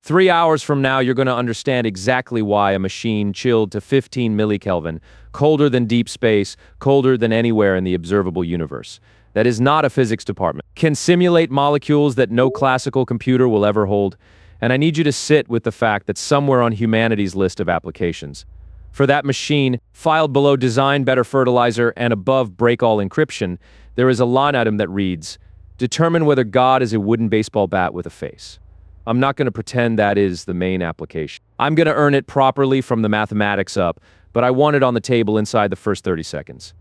3 hours from now, you're going to understand exactly why a machine chilled to 15 millikelvin, colder than deep space, colder than anywhere in the observable universe, that is not a physics department, can simulate molecules that no classical computer will ever hold. And I need you to sit with the fact that somewhere on humanity's list of applications, for that machine, filed below design better fertilizer and above break all encryption, there is a line item that reads, determine whether God is a wooden baseball bat with a face. I'm not going to pretend that is the main application. I'm going to earn it properly from the mathematics up, but I want it on the table inside the first 30 seconds.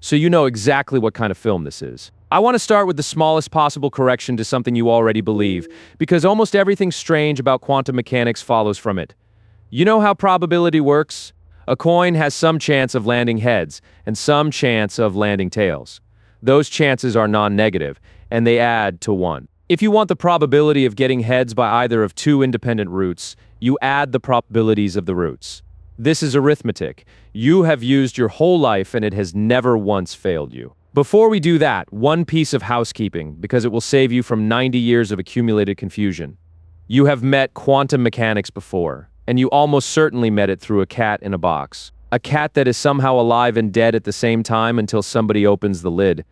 So you know exactly what kind of film this is. I want to start with the smallest possible correction to something you already believe, because almost everything strange about quantum mechanics follows from it. You know how probability works? A coin has some chance of landing heads and some chance of landing tails. Those chances are non-negative, and they add to 1. If you want the probability of getting heads by either of two independent roots, you add the probabilities of the roots. This is arithmetic. You have used your whole life and it has never once failed you. Before we do that, one piece of housekeeping, because it will save you from 90 years of accumulated confusion. You have met quantum mechanics before, and you almost certainly met it through a cat in a box. A cat that is somehow alive and dead at the same time until somebody opens the lid.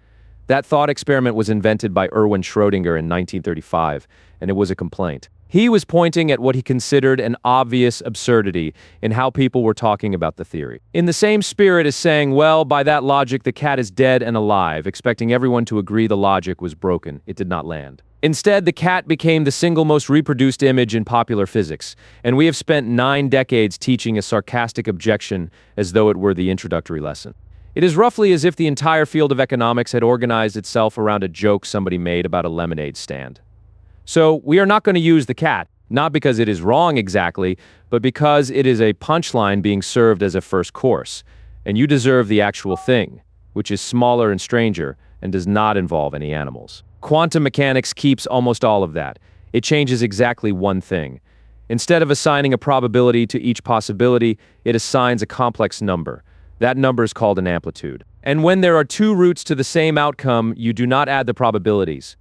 That thought experiment was invented by Erwin Schrödinger in 1935, and it was a complaint. He was pointing at what he considered an obvious absurdity in how people were talking about the theory. In the same spirit as saying, well, by that logic, the cat is dead and alive, expecting everyone to agree the logic was broken. It did not land. Instead, the cat became the single most reproduced image in popular physics, and we have spent 9 decades teaching a sarcastic objection as though it were the introductory lesson. It is roughly as if the entire field of economics had organized itself around a joke somebody made about a lemonade stand. So we are not going to use the cat, not because it is wrong exactly, but because it is a punchline being served as a first course, and you deserve the actual thing, which is smaller and stranger and does not involve any animals. Quantum mechanics keeps almost all of that. It changes exactly one thing. Instead of assigning a probability to each possibility, it assigns a complex number. That number is called an amplitude. And when there are two roots to the same outcome, you do not add the probabilities.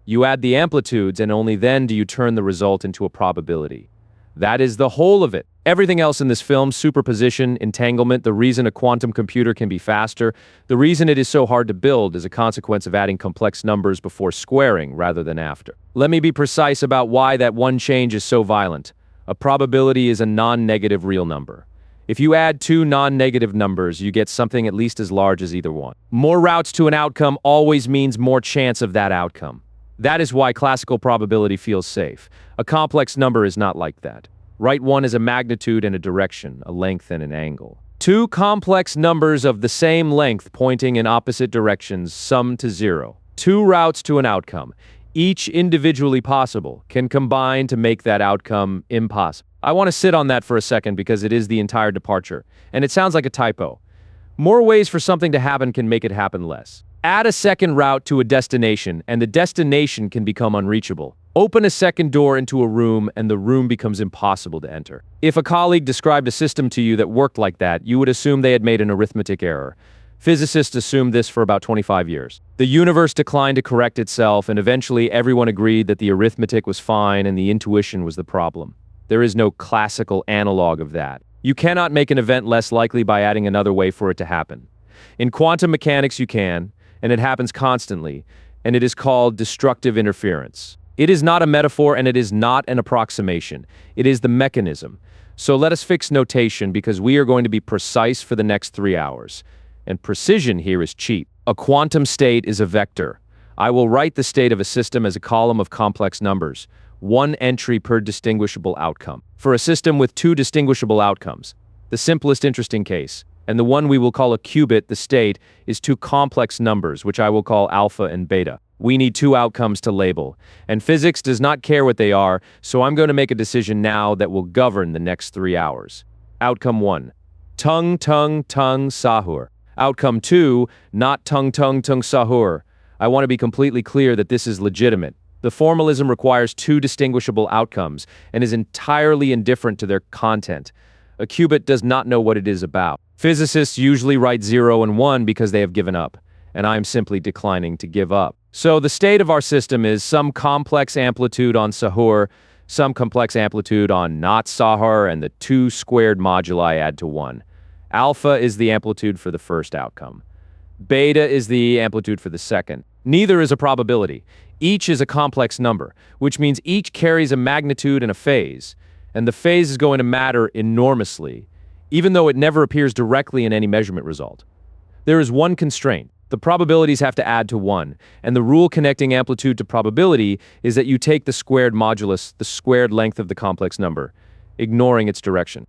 You add the amplitudes, and only then do you turn the result into a probability. That is the whole of it. Everything else in this film, superposition, entanglement, the reason a quantum computer can be faster, the reason it is so hard to build is a consequence of adding complex numbers before squaring rather than after. Let me be precise about why that one change is so violent. A probability is a non-negative real number. If you add two non-negative numbers, you get something at least as large as either one. More routes to an outcome always means more chance of that outcome. That is why classical probability feels safe. A complex number is not like that. Write one as a magnitude and a direction, a length and an angle. Two complex numbers of the same length pointing in opposite directions sum to 0. Two routes to an outcome, each individually possible, can combine to make that outcome impossible. I want to sit on that for a second because it is the entire departure, and it sounds like a typo. More ways for something to happen can make it happen less. Add a second route to a destination, and the destination can become unreachable. Open a second door into a room, and the room becomes impossible to enter. If a colleague described a system to you that worked like that, you would assume they had made an arithmetic error. Physicists assumed this for about 25 years. The universe declined to correct itself, and eventually everyone agreed that the arithmetic was fine and the intuition was the problem. There is no classical analog of that. You cannot make an event less likely by adding another way for it to happen. In quantum mechanics you can, and it happens constantly, and it is called destructive interference. It is not a metaphor and it is not an approximation. It is the mechanism. So let us fix notation because we are going to be precise for the next 3 hours. And precision here is cheap. A quantum state is a vector. I will write the state of a system as a column of complex numbers, one entry per distinguishable outcome. For a system with two distinguishable outcomes, the simplest interesting case, and the one we will call a qubit, the state, is two complex numbers, which I will call alpha and beta. We need two outcomes to label, and physics does not care what they are, so I'm going to make a decision now that will govern the next 3 hours. Outcome 1, tung tung tung sahur. Outcome 2, not tung tung tung sahur. I want to be completely clear that this is legitimate. The formalism requires two distinguishable outcomes and is entirely indifferent to their content. A qubit does not know what it is about. Physicists usually write 0 and 1 because they have given up, and I am simply declining to give up. So the state of our system is some complex amplitude on sahur, some complex amplitude on not Shor, and the two squared moduli add to 1. Alpha is the amplitude for the first outcome. Beta is the amplitude for the second. Neither is a probability. Each is a complex number, which means each carries a magnitude and a phase, and the phase is going to matter enormously, even though it never appears directly in any measurement result. There is one constraint. The probabilities have to add to 1, and the rule connecting amplitude to probability is that you take the squared modulus, the squared length of the complex number, ignoring its direction.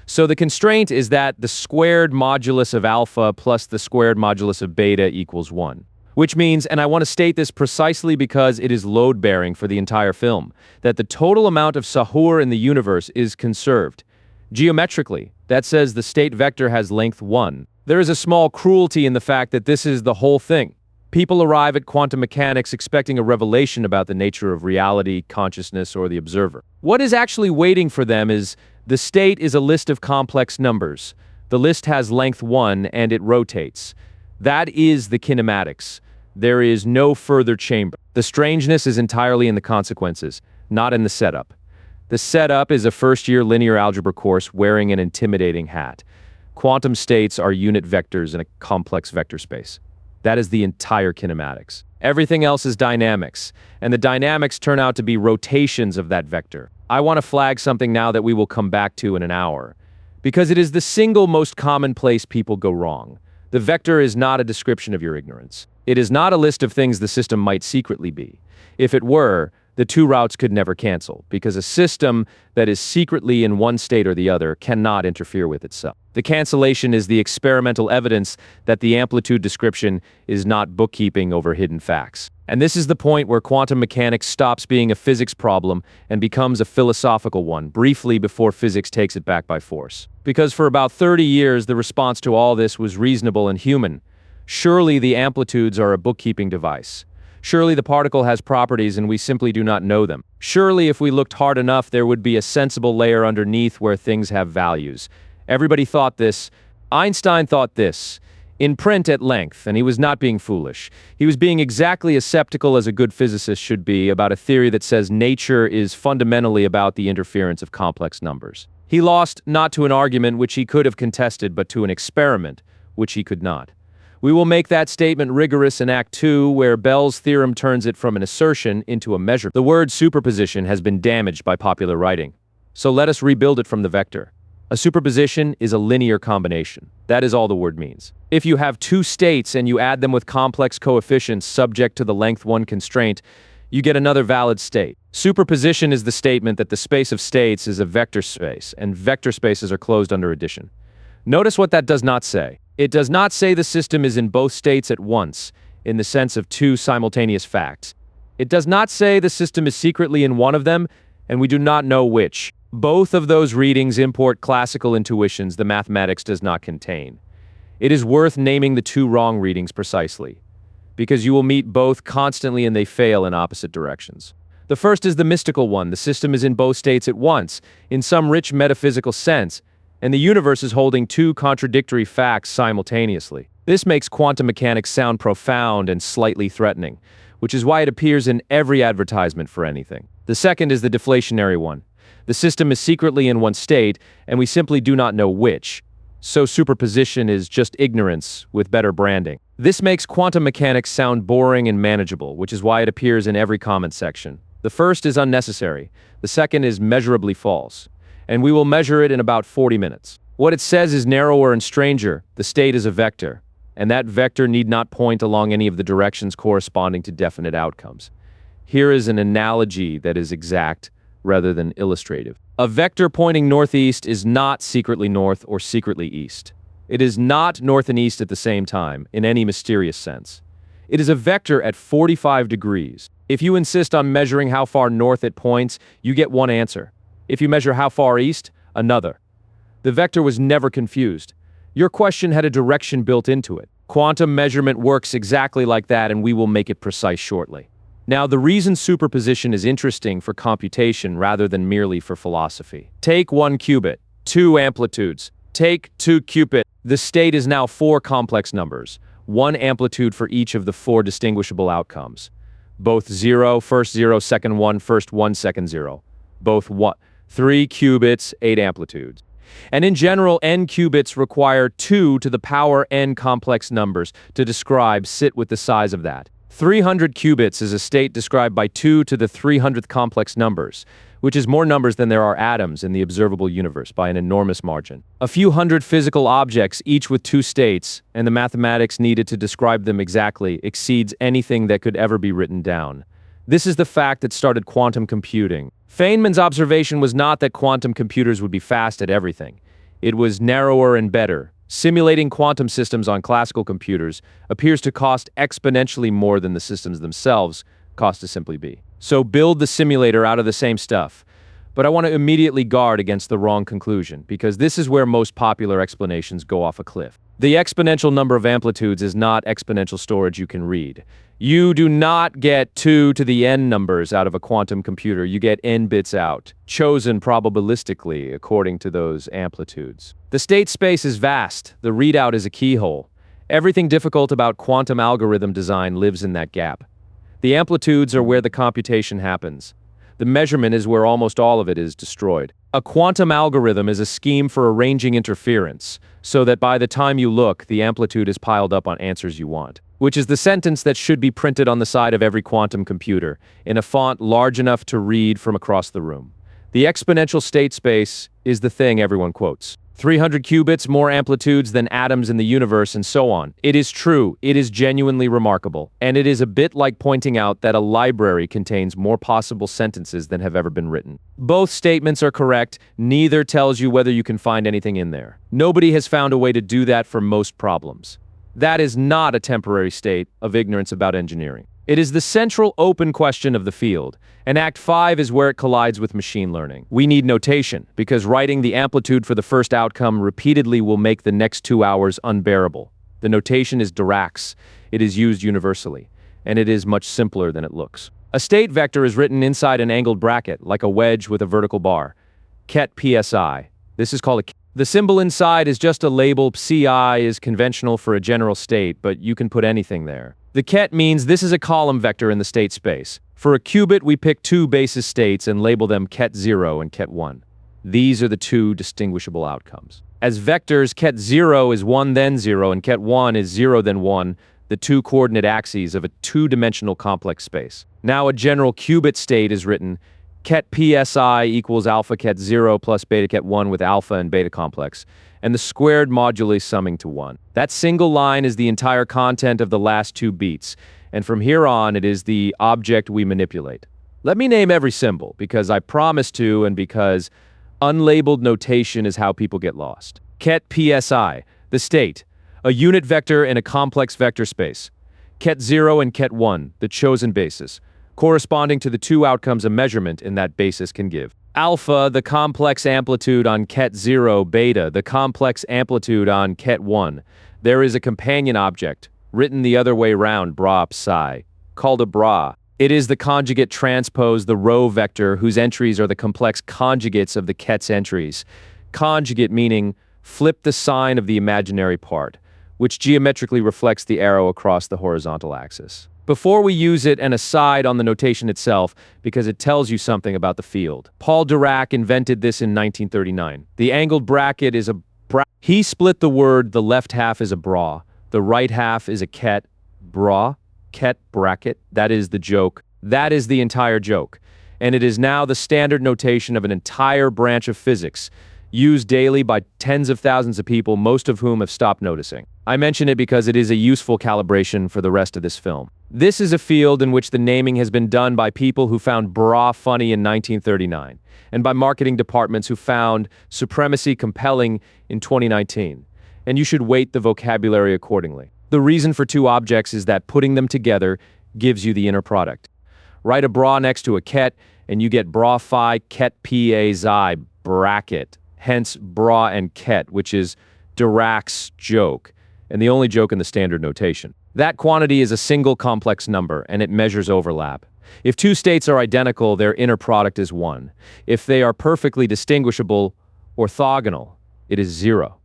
So the constraint is that the squared modulus of alpha plus the squared modulus of beta equals 1. Which means, and I want to state this precisely because it is load-bearing for the entire film, that the total amount of Shor in the universe is conserved. Geometrically, that says the state vector has length 1. There is a small cruelty in the fact that this is the whole thing. People arrive at quantum mechanics expecting a revelation about the nature of reality, consciousness, or the observer. What is actually waiting for them is the state is a list of complex numbers. The list has length 1 and it rotates. That is the kinematics. There is no further chamber. The strangeness is entirely in the consequences, not in the setup. The setup is a first-year linear algebra course wearing an intimidating hat. Quantum states are unit vectors in a complex vector space. That is the entire kinematics. Everything else is dynamics, and the dynamics turn out to be rotations of that vector. I want to flag something now that we will come back to in an hour, because it is the single most common place people go wrong. The vector is not a description of your ignorance. It is not a list of things the system might secretly be. If it were, the two routes could never cancel, because a system that is secretly in one state or the other cannot interfere with itself. The cancellation is the experimental evidence that the amplitude description is not bookkeeping over hidden facts. And this is the point where quantum mechanics stops being a physics problem and becomes a philosophical one, briefly before physics takes it back by force. Because for about 30 years, the response to all this was reasonable and human. Surely the amplitudes are a bookkeeping device. Surely the particle has properties and we simply do not know them. Surely if we looked hard enough, there would be a sensible layer underneath where things have values. Everybody thought this. Einstein thought this. In print at length, and he was not being foolish. He was being exactly as skeptical as a good physicist should be about a theory that says nature is fundamentally about the interference of complex numbers. He lost not to an argument which he could have contested, but to an experiment which he could not. We will make that statement rigorous in Act 2, where Bell's theorem turns it from an assertion into a measure. The word superposition has been damaged by popular writing, so let us rebuild it from the vector. A superposition is a linear combination. That is all the word means. If you have two states and you add them with complex coefficients subject to the length 1 constraint, you get another valid state. Superposition is the statement that the space of states is a vector space, and vector spaces are closed under addition. Notice what that does not say. It does not say the system is in both states at once, in the sense of two simultaneous facts. It does not say the system is secretly in one of them, and we do not know which. Both of those readings import classical intuitions the mathematics does not contain. It is worth naming the two wrong readings precisely, because you will meet both constantly and they fail in opposite directions. The first is the mystical one. The system is in both states at once, in some rich metaphysical sense, and the universe is holding two contradictory facts simultaneously. This makes quantum mechanics sound profound and slightly threatening, which is why it appears in every advertisement for anything. The second is the deflationary one. The system is secretly in one state, and we simply do not know which. So superposition is just ignorance with better branding. This makes quantum mechanics sound boring and manageable, which is why it appears in every comment section. The first is unnecessary. The second is measurably false. And we will measure it in about 40 minutes. What it says is narrower and stranger. The state is a vector, and that vector need not point along any of the directions corresponding to definite outcomes. Here is an analogy that is exact rather than illustrative. A vector pointing northeast is not secretly north or secretly east. It is not north and east at the same time, in any mysterious sense. It is a vector at 45 degrees. If you insist on measuring how far north it points, you get one answer. If you measure how far east, another. The vector was never confused. Your question had a direction built into it. Quantum measurement works exactly like that, and we will make it precise shortly. Now, the reason superposition is interesting for computation rather than merely for philosophy. Take 1 qubit, 2 amplitudes. Take 2 qubit. The state is now 4 complex numbers, 1 amplitude for each of the 4 distinguishable outcomes. Both 0, first 0, second 1, first 1, second 0. both 3 qubits, 8 amplitudes. And in general, n qubits require 2 to the power n complex numbers to describe sit with the size of that. 300 qubits is a state described by 2 to the 300th complex numbers, which is more numbers than there are atoms in the observable universe by an enormous margin. A few hundred physical objects, each with 2 states, and the mathematics needed to describe them exactly exceeds anything that could ever be written down. This is the fact that started quantum computing. Feynman's observation was not that quantum computers would be fast at everything. It was narrower and better. Simulating quantum systems on classical computers appears to cost exponentially more than the systems themselves cost to simply be. So build the simulator out of the same stuff. But I want to immediately guard against the wrong conclusion, because this is where most popular explanations go off a cliff. The exponential number of amplitudes is not exponential storage you can read. You do not get 2 to the n numbers out of a quantum computer. You get n bits out, chosen probabilistically according to those amplitudes. The state space is vast. The readout is a keyhole. Everything difficult about quantum algorithm design lives in that gap. The amplitudes are where the computation happens. The measurement is where almost all of it is destroyed. A quantum algorithm is a scheme for arranging interference, so that by the time you look, the amplitude is piled up on answers you want. Which is the sentence that should be printed on the side of every quantum computer, in a font large enough to read from across the room. The exponential state space is the thing everyone quotes. 300 qubits, more amplitudes than atoms in the universe, and so on. It is true, it is genuinely remarkable, and it is a bit like pointing out that a library contains more possible sentences than have ever been written. Both statements are correct, neither tells you whether you can find anything in there. Nobody has found a way to do that for most problems. That is not a temporary state of ignorance about engineering. It is the central open question of the field, and Act 5 is where it collides with machine learning. We need notation, because writing the amplitude for the first outcome repeatedly will make the next 2 hours unbearable. The notation is Dirac's. It is used universally, and it is much simpler than it looks. A state vector is written inside an angled bracket, like a wedge with a vertical bar. Ket psi. This is called a ket. The symbol inside is just a label. Psi is conventional for a general state, but you can put anything there. The ket means this is a column vector in the state space. For a qubit, we pick 2 basis states and label them ket 0 and ket 1. These are the 2 distinguishable outcomes. As vectors, ket 0 is 1 then 0 and ket 1 is 0 then 1, the 2 coordinate axes of a 2-dimensional complex space. Now a general qubit state is written ket psi equals alpha ket 0 plus beta ket 1 with alpha and beta complex, and the squared moduli summing to 1. That single line is the entire content of the last 2 beats, and from here on it is the object we manipulate. Let me name every symbol, because I promise to and because unlabeled notation is how people get lost. Ket psi, the state, a unit vector in a complex vector space. Ket 0 and ket 1, the chosen basis, corresponding to the 2 outcomes a measurement in that basis can give. Alpha, the complex amplitude on ket 0, beta, the complex amplitude on ket 1. There is a companion object, written the other way round, bra psi, called a bra. It is the conjugate transpose the row vector whose entries are the complex conjugates of the ket's entries. Conjugate meaning flip the sign of the imaginary part, which geometrically reflects the arrow across the horizontal axis. Before we use it, an aside on the notation itself, because it tells you something about the field. Paul Dirac invented this in 1939. The angled bracket is a bra. He split the word, the left half is a bra, the right half is a ket, bra, ket bracket. That is the joke. That is the entire joke. And it is now the standard notation of an entire branch of physics, used daily by tens of thousands of people, most of whom have stopped noticing. I mention it because it is a useful calibration for the rest of this film. This is a field in which the naming has been done by people who found bra funny in 1939, and by marketing departments who found supremacy compelling in 2019. And you should weight the vocabulary accordingly. The reason for 2 objects is that putting them together gives you the inner product. Write a bra next to a ket, and you get bra phi ket psi bracket. Hence bra and ket, which is Dirac's joke, and the only joke in the standard notation. That quantity is a single complex number, and it measures overlap. If 2 states are identical, their inner product is 1. If they are perfectly distinguishable, orthogonal, it is 0.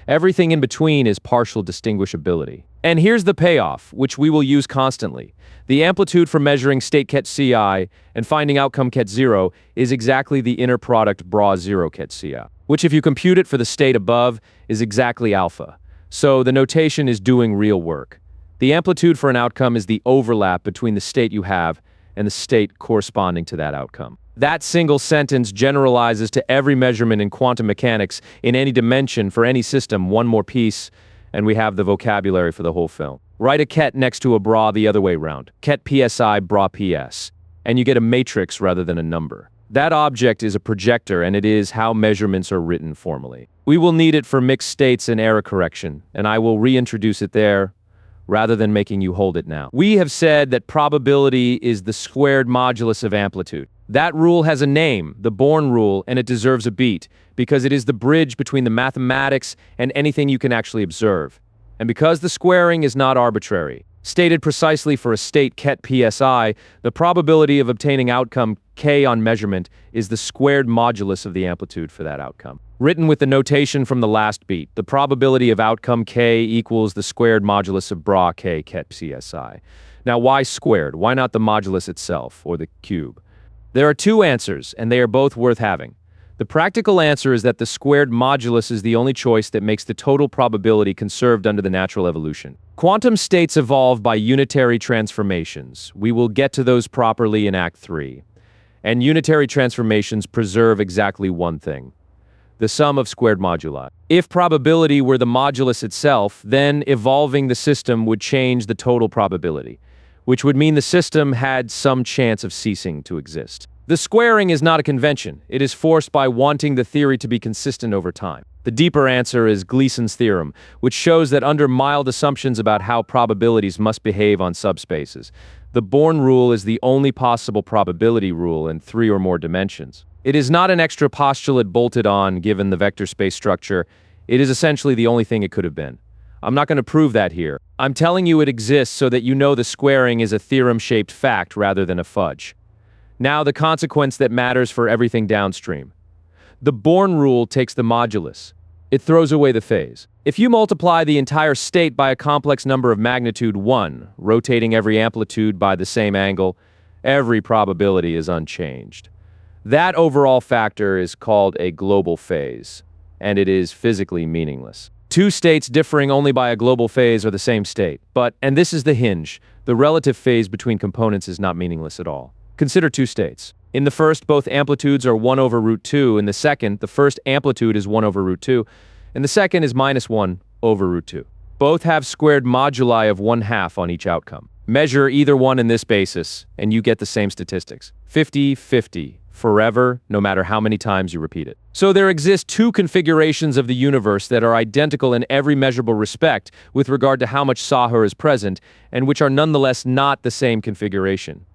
Everything in between is partial distinguishability. And here's the payoff, which we will use constantly. The amplitude for measuring state ket Ci and finding outcome ket 0 is exactly the inner product bra 0 ket Ci, which if you compute it for the state above is exactly alpha. So the notation is doing real work. The amplitude for an outcome is the overlap between the state you have and the state corresponding to that outcome. That single sentence generalizes to every measurement in quantum mechanics in any dimension for any system. One more piece, and we have the vocabulary for the whole film. Write a ket next to a bra the other way round. Ket PSI, bra PS. And you get a matrix rather than a number. That object is a projector, and it is how measurements are written formally. We will need it for mixed states and error correction, and I will reintroduce it there rather than making you hold it now. We have said that probability is the squared modulus of amplitude. That rule has a name, the Born rule, and it deserves a beat, because it is the bridge between the mathematics and anything you can actually observe. And because the squaring is not arbitrary, stated precisely for a state ket PSI, the probability of obtaining outcome k on measurement is the squared modulus of the amplitude for that outcome. Written with the notation from the last beat, the probability of outcome k equals the squared modulus of bra k ket PSI. Now why squared? Why not the modulus itself, or the cube? There are two answers, and they are both worth having. The practical answer is that the squared modulus is the only choice that makes the total probability conserved under the natural evolution. Quantum states evolve by unitary transformations. We will get to those properly in Act 3. And unitary transformations preserve exactly one thing: the sum of squared moduli. If probability were the modulus itself, then evolving the system would change the total probability, which would mean the system had some chance of ceasing to exist. The squaring is not a convention. It is forced by wanting the theory to be consistent over time. The deeper answer is Gleason's theorem, which shows that under mild assumptions about how probabilities must behave on subspaces, the Born rule is the only possible probability rule in 3 or more dimensions. It is not an extra postulate bolted on given the vector space structure. It is essentially the only thing it could have been. I'm not going to prove that here. I'm telling you it exists so that you know the squaring is a theorem-shaped fact rather than a fudge. Now the consequence that matters for everything downstream. The Born rule takes the modulus. It throws away the phase. If you multiply the entire state by a complex number of magnitude 1, rotating every amplitude by the same angle, every probability is unchanged. That overall factor is called a global phase, and it is physically meaningless. Two states differing only by a global phase are the same state, but, and this is the hinge, the relative phase between components is not meaningless at all. Consider two states. In the first, both amplitudes are 1 over root 2. In the second, the first amplitude is 1 over root 2, and the second is minus 1 over root 2. Both have squared moduli of 1/2 on each outcome. Measure either one in this basis, and you get the same statistics. 50-50. Forever, no matter how many times you repeat it. So there exist two configurations of the universe that are identical in every measurable respect with regard to how much Sahur is present, and which are nonetheless not the same configuration.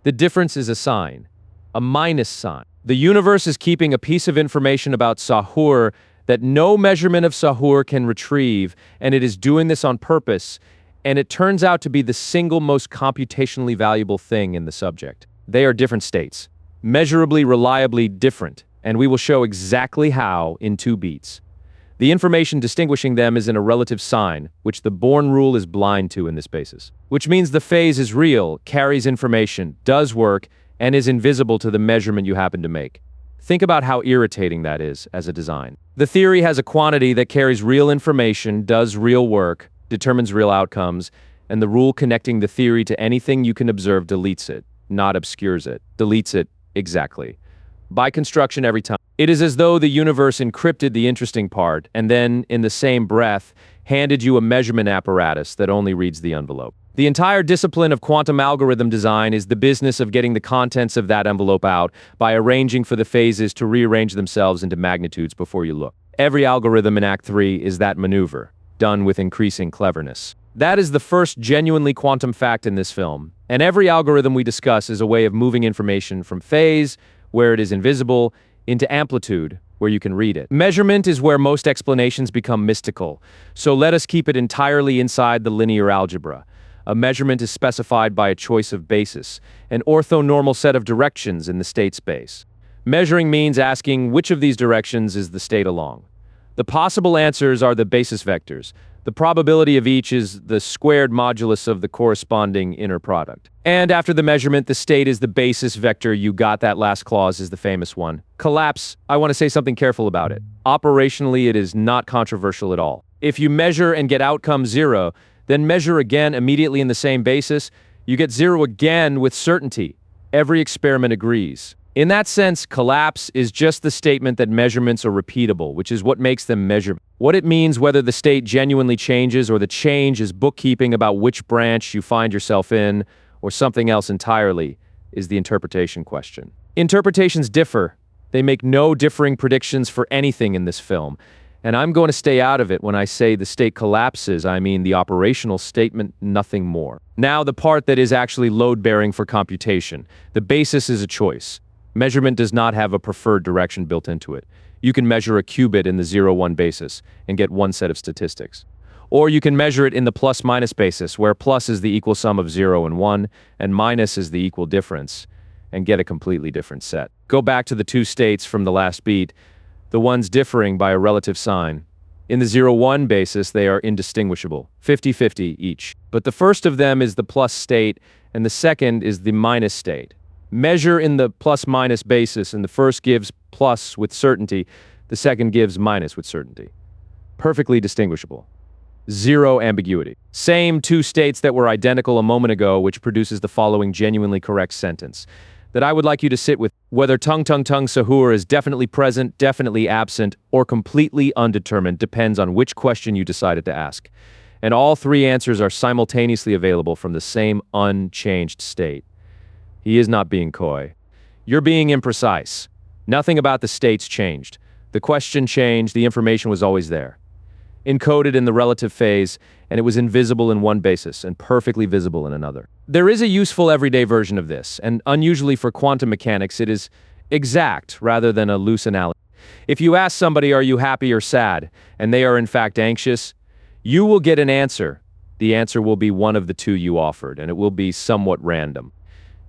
The difference is a sign, a minus sign. The universe is keeping a piece of information about Sahur that no measurement of Sahur can retrieve, and it is doing this on purpose, and it turns out to be the single most computationally valuable thing in the subject. They are different states. Measurably, reliably different, and we will show exactly how in 2 beats. The information distinguishing them is in a relative sign, which the Born rule is blind to in this basis. Which means the phase is real, carries information, does work, and is invisible to the measurement you happen to make. Think about how irritating that is as a design. The theory has a quantity that carries real information, does real work, determines real outcomes, and the rule connecting the theory to anything you can observe deletes it, not obscures it, deletes it. Exactly. By construction every time. It is as though the universe encrypted the interesting part and then, in the same breath, handed you a measurement apparatus that only reads the envelope. The entire discipline of quantum algorithm design is the business of getting the contents of that envelope out by arranging for the phases to rearrange themselves into magnitudes before you look. Every algorithm in Act 3 is that maneuver, done with increasing cleverness. That is the first genuinely quantum fact in this film, and every algorithm we discuss is a way of moving information from phase, where it is invisible, into amplitude, where you can read it. Measurement is where most explanations become mystical, so let us keep it entirely inside the linear algebra. A measurement is specified by a choice of basis, an orthonormal set of directions in the state space. Measuring means asking which of these directions is the state along. The possible answers are the basis vectors. The probability of each is the squared modulus of the corresponding inner product. And after the measurement, the state is the basis vector. You got that last clause is the famous one. Collapse, I want to say something careful about it. Operationally, it is not controversial at all. If you measure and get outcome 0, then measure again immediately in the same basis, you get 0 again with certainty. Every experiment agrees. In that sense, collapse is just the statement that measurements are repeatable, which is what makes them measurable. What it means, whether the state genuinely changes or the change is bookkeeping about which branch you find yourself in, or something else entirely, is the interpretation question. Interpretations differ. They make no differing predictions for anything in this film. And I'm going to stay out of it when I say the state collapses. I mean the operational statement, nothing more. Now, the part that is actually load-bearing for computation. The basis is a choice. Measurement does not have a preferred direction built into it. You can measure a qubit in the 0-1 basis and get one set of statistics. Or you can measure it in the plus-minus basis, where plus is the equal sum of 0 and 1, and minus is the equal difference, and get a completely different set. Go back to the two states from the last beat, the ones differing by a relative sign. In the 0-1 basis, they are indistinguishable, 50-50 each. But the first of them is the plus state, and the second is the minus state. Measure in the plus-minus basis, and the first gives plus with certainty, the second gives minus with certainty. Perfectly distinguishable. Zero ambiguity. Same two states that were identical a moment ago, which produces the following genuinely correct sentence that I would like you to sit with. Whether tung sahur is definitely present, definitely absent, or completely undetermined depends on which question you decided to ask. And all three answers are simultaneously available from the same unchanged state. He is not being coy. You're being imprecise. Nothing about the states changed. The question changed, the information was always there. Encoded in the relative phase, and it was invisible in one basis and perfectly visible in another. There is a useful everyday version of this, and unusually for quantum mechanics, it is exact rather than a loose analogy. If you ask somebody, are you happy or sad, and they are in fact anxious, you will get an answer. The answer will be one of the two you offered, and it will be somewhat random.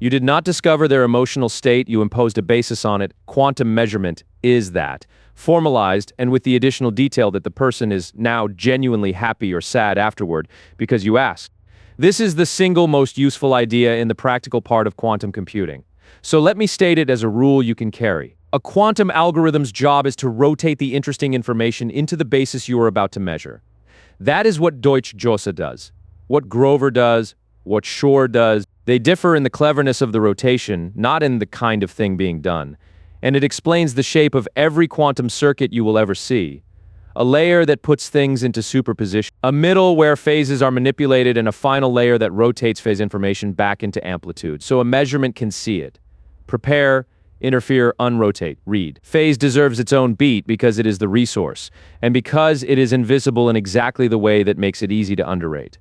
You did not discover their emotional state, you imposed a basis on it. Quantum measurement is that. Formalized, and with the additional detail that the person is now genuinely happy or sad afterward because you asked. This is the single most useful idea in the practical part of quantum computing. So let me state it as a rule you can carry. A quantum algorithm's job is to rotate the interesting information into the basis you are about to measure. That is what Deutsch-Jozsa does, what Grover does, what Shor does. They differ in the cleverness of the rotation, not in the kind of thing being done. And it explains the shape of every quantum circuit you will ever see. A layer that puts things into superposition, a middle where phases are manipulated, and a final layer that rotates phase information back into amplitude, so a measurement can see it. Prepare, interfere, unrotate, read. Phase deserves its own beat because it is the resource, and because it is invisible in exactly the way that makes it easy to underrate.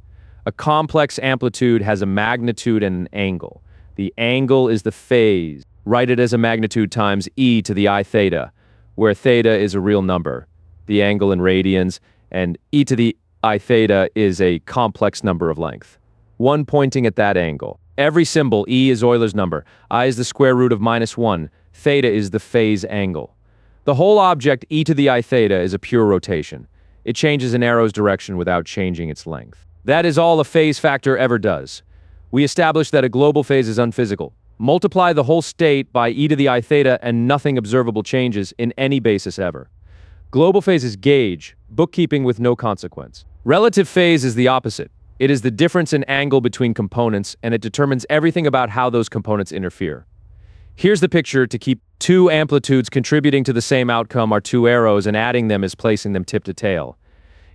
A complex amplitude has a magnitude and an angle. The angle is the phase. Write it as a magnitude times e to the I theta, where theta is a real number, the angle in radians, and e to the I theta is a complex number of length. One pointing at that angle. Every symbol, e is Euler's number, I is the square root of -1, theta is the phase angle. The whole object, e to the I theta, is a pure rotation. It changes an arrow's direction without changing its length. That is all a phase factor ever does. We established that a global phase is unphysical. Multiply the whole state by e to the I theta and nothing observable changes in any basis ever. Global phase is gauge, bookkeeping with no consequence. Relative phase is the opposite. It is the difference in angle between components, and it determines everything about how those components interfere. Here's the picture to keep two amplitudes contributing to the same outcome are two arrows, and adding them is placing them tip to tail.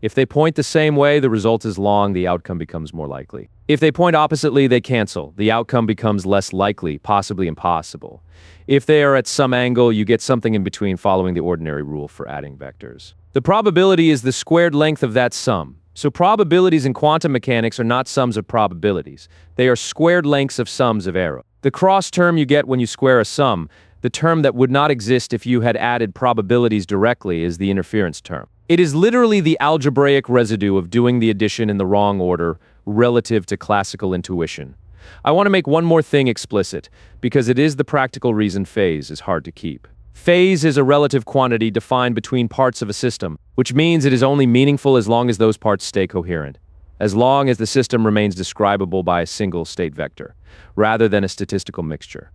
If they point the same way, the result is long, the outcome becomes more likely. If they point oppositely, they cancel. The outcome becomes less likely, possibly impossible. If they are at some angle, you get something in between following the ordinary rule for adding vectors. The probability is the squared length of that sum. So probabilities in quantum mechanics are not sums of probabilities. They are squared lengths of sums of arrows. The cross term you get when you square a sum, the term that would not exist if you had added probabilities directly, is the interference term. It is literally the algebraic residue of doing the addition in the wrong order relative to classical intuition. I want to make one more thing explicit, because it is the practical reason phase is hard to keep. Phase is a relative quantity defined between parts of a system, which means it is only meaningful as long as those parts stay coherent, as long as the system remains describable by a single state vector, rather than a statistical mixture.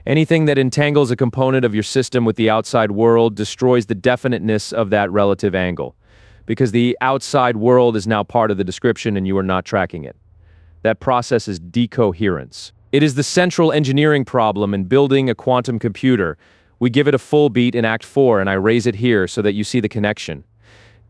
Anything that entangles a component of your system with the outside world destroys the definiteness of that relative angle, because the outside world is now part of the description and you are not tracking it. That process is decoherence. It is the central engineering problem in building a quantum computer. We give it a full beat in Act 4, and I raise it here so that you see the connection.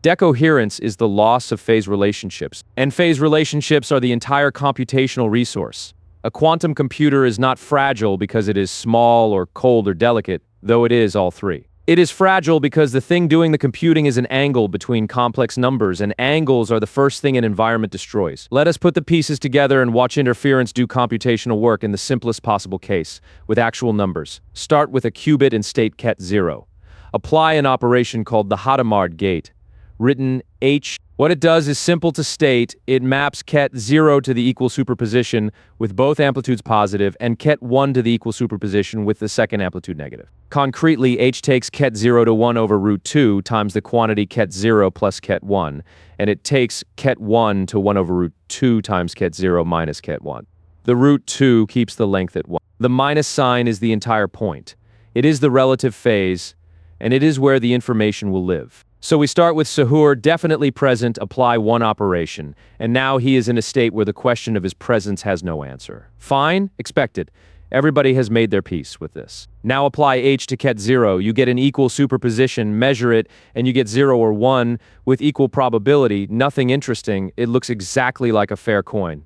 Decoherence is the loss of phase relationships, and phase relationships are the entire computational resource. A quantum computer is not fragile because it is small or cold or delicate, though it is all three. It is fragile because the thing doing the computing is an angle between complex numbers, and angles are the first thing an environment destroys. Let us put the pieces together and watch interference do computational work in the simplest possible case, with actual numbers. Start with a qubit in state ket 0. Apply an operation called the Hadamard gate, written H. What it does is simple to state. It maps ket 0 to the equal superposition with both amplitudes positive and ket 1 to the equal superposition with the second amplitude negative. Concretely, H takes ket 0 to 1 over root 2 times the quantity ket 0 plus ket 1, and it takes ket 1 to 1 over root 2 times ket 0 minus ket 1. The root 2 keeps the length at 1. The minus sign is the entire point. It is the relative phase, and it is where the information will live. So we start with Shor, definitely present, apply one operation, and now he is in a state where the question of his presence has no answer. Fine, expected. Everybody has made their peace with this. Now apply H to ket 0, you get an equal superposition, measure it, and you get 0 or 1 with equal probability. Nothing interesting, it looks exactly like a fair coin.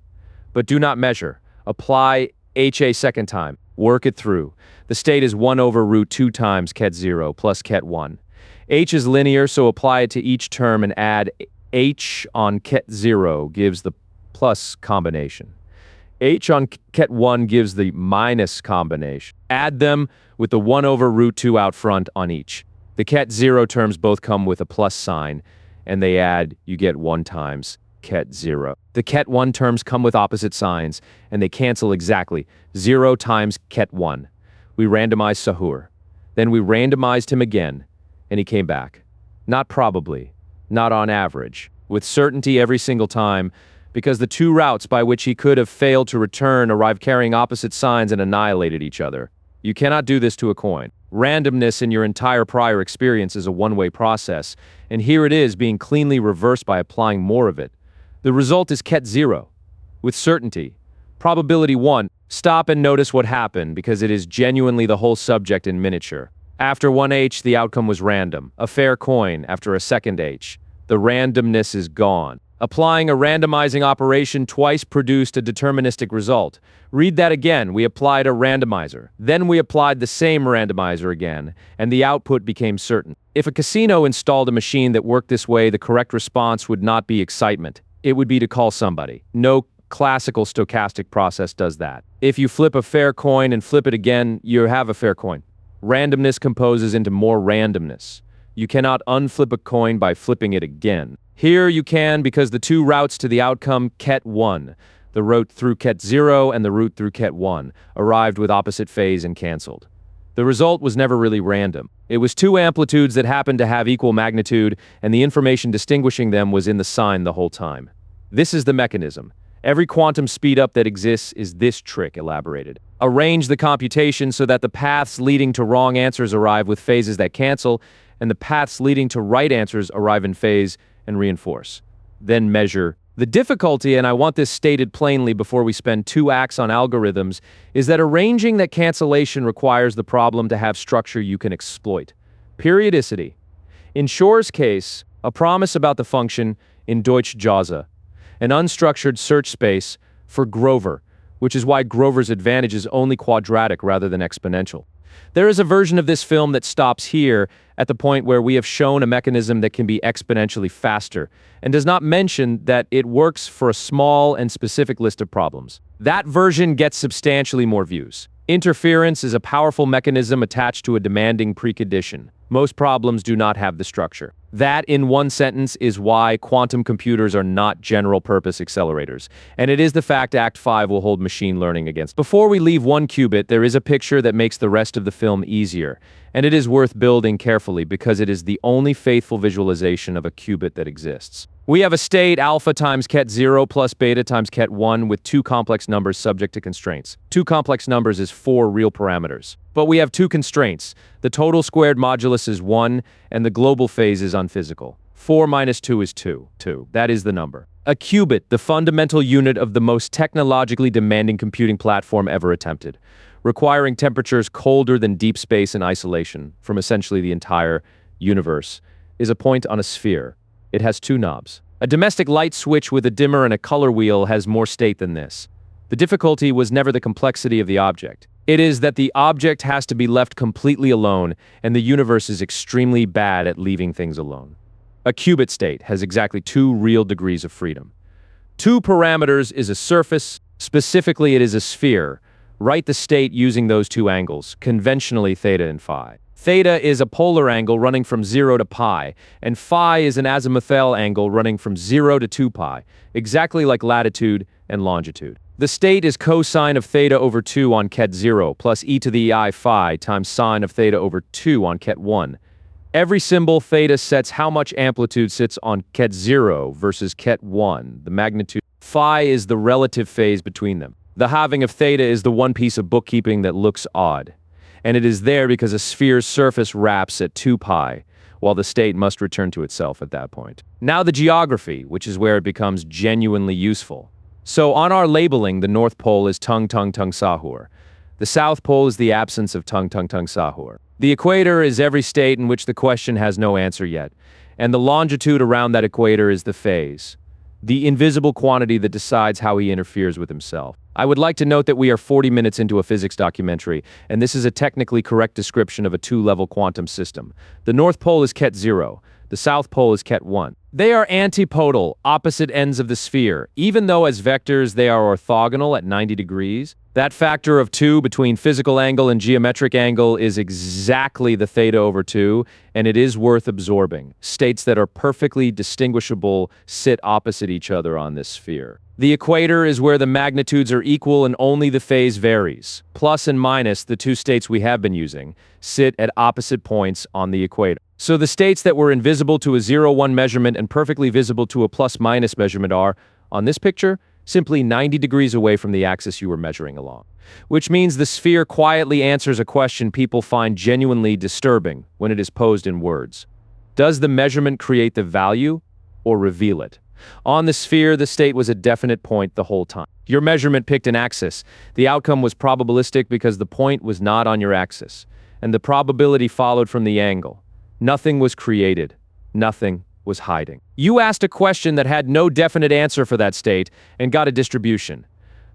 But do not measure. Apply H a second time. Work it through. The state is 1 over root 2 times ket 0 plus ket 1. H is linear, so apply it to each term and add H on ket 0 gives the plus combination. H on ket 1 gives the minus combination. Add them with the 1 over root 2 out front on each. The ket 0 terms both come with a plus sign, and they add, you get 1 times ket 0. The ket 1 terms come with opposite signs, and they cancel exactly. 0 times ket 1. We randomized Shor. Then we randomized him again, and he came back. Not probably, not on average, with certainty every single time, because the two routes by which he could have failed to return arrived carrying opposite signs and annihilated each other. You cannot do this to a coin. Randomness in your entire prior experience is a one-way process, and here it is being cleanly reversed by applying more of it. The result is ket 0, with certainty. Probability 1. Stop and notice what happened, because it is genuinely the whole subject in miniature. After one H, the outcome was random, a fair coin after a second H. The randomness is gone. Applying a randomizing operation twice produced a deterministic result. Read that again. We applied a randomizer. Then we applied the same randomizer again, and the output became certain. If a casino installed a machine that worked this way, the correct response would not be excitement. It would be to call somebody. No classical stochastic process does that. If you flip a fair coin and flip it again, you have a fair coin. Randomness composes into more randomness. You cannot unflip a coin by flipping it again. Here you can, because the two routes to the outcome ket 1, the route through ket 0 and the route through ket 1, arrived with opposite phase and cancelled. The result was never really random. It was two amplitudes that happened to have equal magnitude, and the information distinguishing them was in the sign the whole time. This is the mechanism. Every quantum speedup that exists is this trick elaborated. Arrange the computation so that the paths leading to wrong answers arrive with phases that cancel, and the paths leading to right answers arrive in phase and reinforce. Then measure. The difficulty, and I want this stated plainly before we spend 2 acts on algorithms, is that arranging that cancellation requires the problem to have structure you can exploit. Periodicity. In Shor's case, a promise about the function in Deutsch-Jozsa, an unstructured search space for Grover, which is why Grover's advantage is only quadratic rather than exponential. There is a version of this film that stops here at the point where we have shown a mechanism that can be exponentially faster, and does not mention that it works for a small and specific list of problems. That version gets substantially more views. Interference is a powerful mechanism attached to a demanding precondition. Most problems do not have the structure. That, in one sentence, is why quantum computers are not general-purpose accelerators, and it is the fact Act 5 will hold machine learning against. Before we leave one qubit, there is a picture that makes the rest of the film easier, and it is worth building carefully because it is the only faithful visualization of a qubit that exists. We have a state alpha times ket 0 plus beta times ket 1 with two complex numbers subject to constraints. Two complex numbers is 4 real parameters. But we have two constraints. The total squared modulus is 1, and the global phase is unphysical. 4 minus 2 is 2. That is the number. A qubit, the fundamental unit of the most technologically demanding computing platform ever attempted, requiring temperatures colder than deep space and isolation from essentially the entire universe, is a point on a sphere. It has two knobs. A domestic light switch with a dimmer and a color wheel has more state than this. The difficulty was never the complexity of the object. It is that the object has to be left completely alone, and the universe is extremely bad at leaving things alone. A qubit state has exactly 2 real degrees of freedom. 2 parameters is a surface, specifically it is a sphere. Write the state using those 2 angles, conventionally theta and phi. Theta is a polar angle running from 0 to pi, and phi is an azimuthal angle running from 0 to 2 pi, exactly like latitude and longitude. The state is cosine of theta over 2 on ket 0 plus e to the I phi times sine of theta over 2 on ket 1. Every symbol theta sets how much amplitude sits on ket 0 versus ket 1, the magnitude. Phi is the relative phase between them. The halving of theta is the one piece of bookkeeping that looks odd. And it is there because a sphere's surface wraps at 2 pi, while the state must return to itself at that point. Now the geography, which is where it becomes genuinely useful. So on our labeling, the North Pole is tung tung tung sahur. The South Pole is the absence of tung tung tung sahur. The equator is every state in which the question has no answer yet, and the longitude around that equator is the phase, the invisible quantity that decides how he interferes with himself. I would like to note that we are 40 minutes into a physics documentary, and this is a technically correct description of a 2-level quantum system. The North Pole is ket 0. The South Pole is ket 1. They are antipodal, opposite ends of the sphere. Even though as vectors they are orthogonal at 90 degrees, that factor of 2 between physical angle and geometric angle is exactly the theta over 2, and it is worth absorbing. States that are perfectly distinguishable sit opposite each other on this sphere. The equator is where the magnitudes are equal and only the phase varies. Plus and minus, the 2 states we have been using, sit at opposite points on the equator. So the states that were invisible to a 0-1 measurement and perfectly visible to a plus-minus measurement are, on this picture, simply 90 degrees away from the axis you were measuring along. Which means the sphere quietly answers a question people find genuinely disturbing when it is posed in words. Does the measurement create the value or reveal it? On the sphere, the state was a definite point the whole time. Your measurement picked an axis. The outcome was probabilistic because the point was not on your axis, and the probability followed from the angle. Nothing was created. Nothing was hiding. You asked a question that had no definite answer for that state and got a distribution.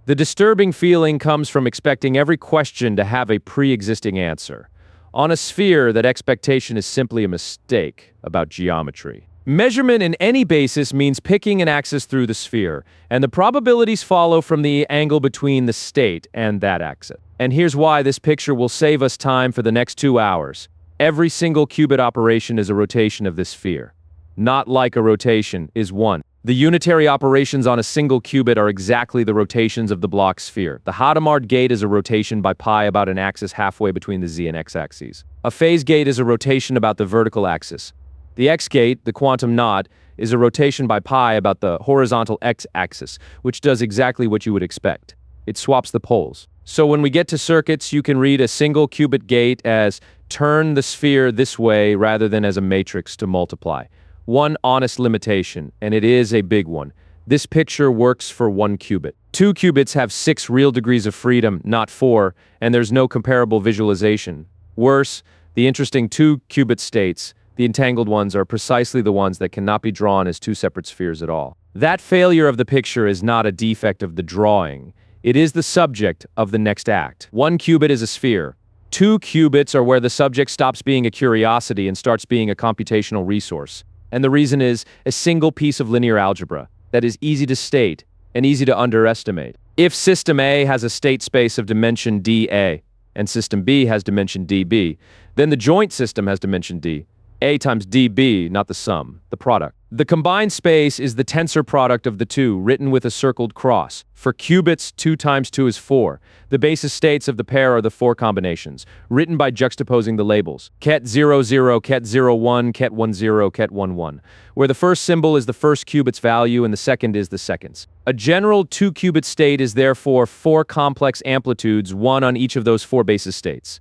The disturbing feeling comes from expecting every question to have a pre-existing answer. On a sphere, that expectation is simply a mistake about geometry. Measurement in any basis means picking an axis through the sphere, and the probabilities follow from the angle between the state and that axis. And here's why this picture will save us time for the next 2 hours. Every single qubit operation is a rotation of this sphere. Not like a rotation is 1. The unitary operations on a single qubit are exactly the rotations of the block sphere. The Hadamard gate is a rotation by pi about an axis halfway between the z and x axes. A phase gate is a rotation about the vertical axis. The x gate, the quantum knot, is a rotation by pi about the horizontal x-axis, which does exactly what you would expect. It swaps the poles. So when we get to circuits, you can read a single qubit gate as turn the sphere this way rather than as a matrix to multiply. One honest limitation, and it is a big one. This picture works for 1 qubit. 2 qubits have 6 real degrees of freedom, not 4, and there's no comparable visualization. Worse, the interesting 2 qubit states, the entangled ones, are precisely the ones that cannot be drawn as 2 separate spheres at all. That failure of the picture is not a defect of the drawing. It is the subject of the next act. 1 qubit is a sphere. 2 qubits are where the subject stops being a curiosity and starts being a computational resource. And the reason is a single piece of linear algebra that is easy to state and easy to underestimate. If system A has a state space of dimension dA and system B has dimension dB, then the joint system has dimension d. A times dB, not the sum, the product. The combined space is the tensor product of the two, written with a circled cross. For qubits, 2 times 2 is 4. The basis states of the pair are the 4 combinations, written by juxtaposing the labels. Ket 0, 0, ket 0, 1, ket 1, 0, ket 1, 1, where the first symbol is the first qubit's value and the second is the second's. A general 2-qubit state is therefore 4 complex amplitudes, 1 on each of those 4 basis states,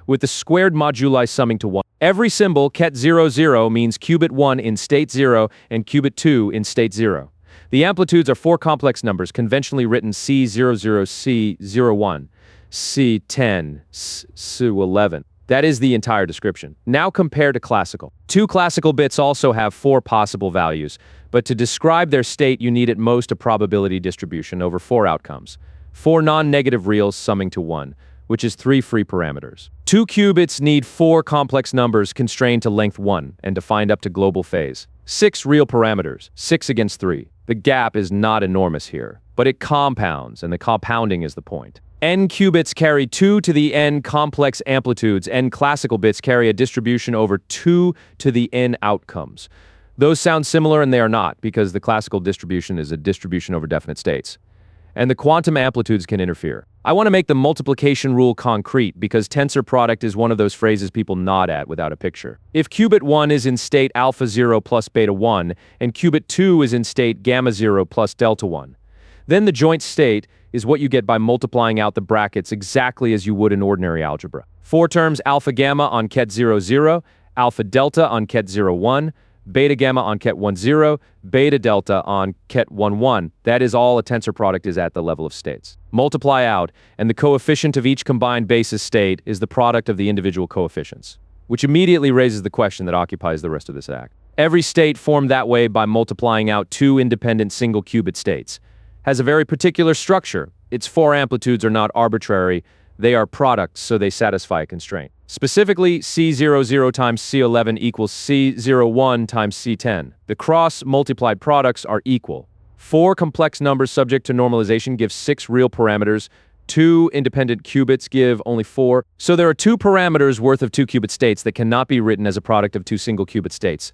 with the squared moduli summing to 1. Every symbol, ket 0, 0, means qubit 1 in state 0 and qubit 2 in state 0. The amplitudes are 4 complex numbers, conventionally written C00, C01, C10, C11. That is the entire description. Now compare to classical. 2 classical bits also have 4 possible values, but to describe their state you need at most a probability distribution over 4 outcomes. 4 non-negative reals summing to 1, which is 3 free parameters. 2 qubits need 4 complex numbers constrained to length 1 and defined up to global phase. 6 real parameters, 6 against 3. The gap is not enormous here, but it compounds, and the compounding is the point. N qubits carry 2 to the n complex amplitudes. N classical bits carry a distribution over 2 to the n outcomes. Those sound similar and they are not, because the classical distribution is a distribution over definite states, and the quantum amplitudes can interfere. I want to make the multiplication rule concrete because tensor product is one of those phrases people nod at without a picture. If qubit 1 is in state alpha 0 plus beta 1 and qubit 2 is in state gamma 0 plus delta 1, then the joint state is what you get by multiplying out the brackets exactly as you would in ordinary algebra. 4 terms alpha gamma on ket 0, 0, alpha delta on ket 0, 1, beta gamma on ket 1, 0, beta delta on ket 1, 1. That is all a tensor product is at the level of states. Multiply out, and the coefficient of each combined basis state is the product of the individual coefficients, which immediately raises the question that occupies the rest of this act. Every state formed that way by multiplying out 2 independent single qubit states has a very particular structure. Its 4 amplitudes are not arbitrary. They are products, so they satisfy a constraint. Specifically, C00 times C11 equals C01 times C10. The cross-multiplied products are equal. 4 complex numbers subject to normalization give 6 real parameters. 2 independent qubits give only 4. So there are 2 parameters worth of 2 qubit states that cannot be written as a product of 2 single qubit states.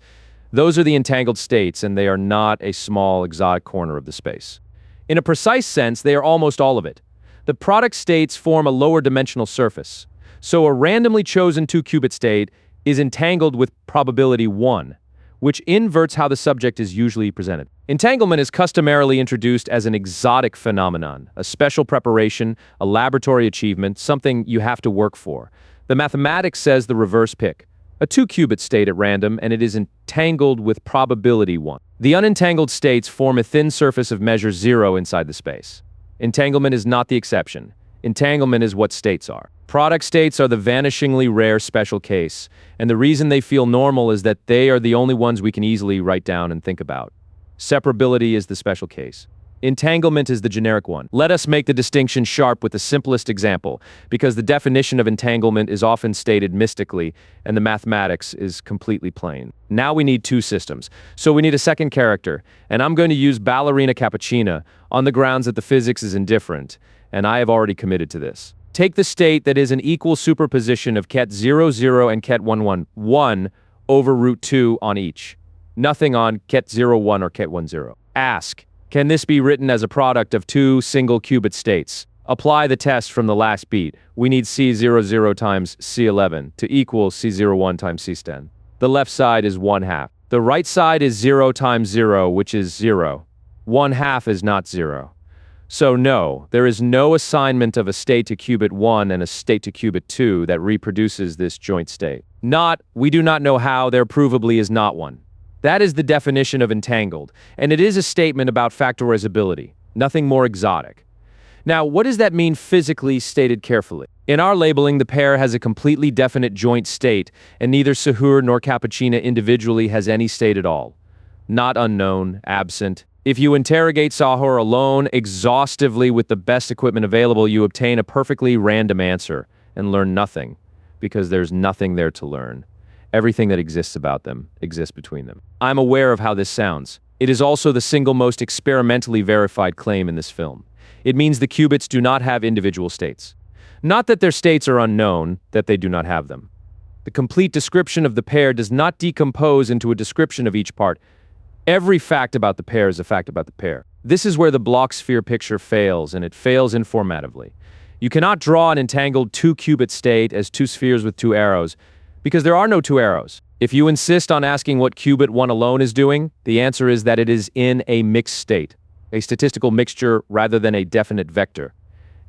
Those are the entangled states, and they are not a small, exotic corner of the space. In a precise sense, they are almost all of it. The product states form a lower dimensional surface, so a randomly chosen 2-qubit state is entangled with probability 1, which inverts how the subject is usually presented. Entanglement is customarily introduced as an exotic phenomenon, a special preparation, a laboratory achievement, something you have to work for. The mathematics says the reverse pick, a 2-qubit state at random, and it is entangled with probability 1. The unentangled states form a thin surface of measure 0 inside the space. Entanglement is not the exception. Entanglement is what states are. Product states are the vanishingly rare special case, and the reason they feel normal is that they are the only ones we can easily write down and think about. Separability is the special case. Entanglement is the generic one. Let us make the distinction sharp with the simplest example, because the definition of entanglement is often stated mystically, and the mathematics is completely plain. Now we need 2 systems, so we need a second character, and I'm going to use ballerina cappuccina on the grounds that the physics is indifferent, and I have already committed to this. Take the state that is an equal superposition of ket 0, 0 and ket 1, 1, 1 over root 2 on each. Nothing on ket 0, 1 or ket 1, 0. Ask, can this be written as a product of 2 single qubit states? Apply the test from the last beat. We need C00 times C11 to equal C01 times C10. The left side is 1/2. The right side is 0 times 0, which is 0. 1/2 is not 0. So no, there is no assignment of a state to qubit 1 and a state to qubit 2 that reproduces this joint state. We do not know how, there provably is not one. That is the definition of entangled, and it is a statement about factorizability, nothing more exotic. Now, what does that mean physically stated carefully? In our labeling, the pair has a completely definite joint state, and neither Sahur nor Cappuccina individually has any state at all. Not unknown, absent. If you interrogate Sahur alone, exhaustively with the best equipment available, you obtain a perfectly random answer and learn nothing, because there's nothing there to learn. Everything that exists about them exists between them. I'm aware of how this sounds. It is also the single most experimentally verified claim in this film. It means the qubits do not have individual states. Not that their states are unknown, that they do not have them. The complete description of the pair does not decompose into a description of each part. Every fact about the pair is a fact about the pair. This is where the block sphere picture fails, and it fails informatively. You cannot draw an entangled 2-qubit state as two spheres with two arrows, because there are no two arrows. If you insist on asking what qubit 1 alone is doing, the answer is that it is in a mixed state, a statistical mixture rather than a definite vector.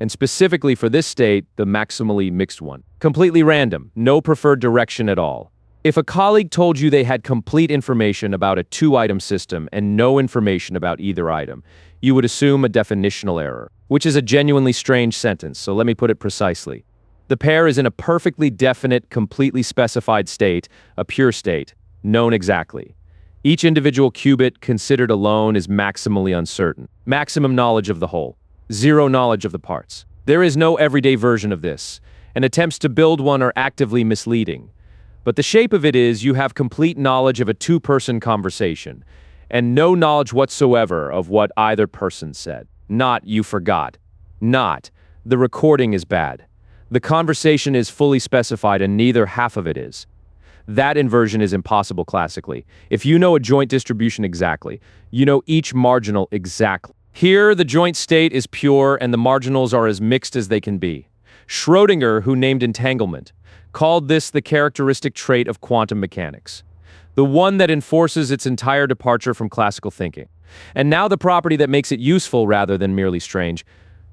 And specifically for this state, the maximally mixed one. Completely random, no preferred direction at all. If a colleague told you they had complete information about a two-item system and no information about either item, you would assume a definitional error, which is a genuinely strange sentence, so let me put it precisely. The pair is in a perfectly definite, completely specified state, a pure state, known exactly. Each individual qubit considered alone is maximally uncertain. Maximum knowledge of the whole. Zero knowledge of the parts. There is no everyday version of this, and attempts to build one are actively misleading. But the shape of it is you have complete knowledge of a two-person conversation, and no knowledge whatsoever of what either person said. Not, you forgot. Not, the recording is bad. The conversation is fully specified and neither half of it is. That inversion is impossible classically. If you know a joint distribution exactly, you know each marginal exactly. Here, the joint state is pure and the marginals are as mixed as they can be. Schrödinger, who named entanglement, called this the characteristic trait of quantum mechanics, the one that enforces its entire departure from classical thinking. And now the property that makes it useful rather than merely strange: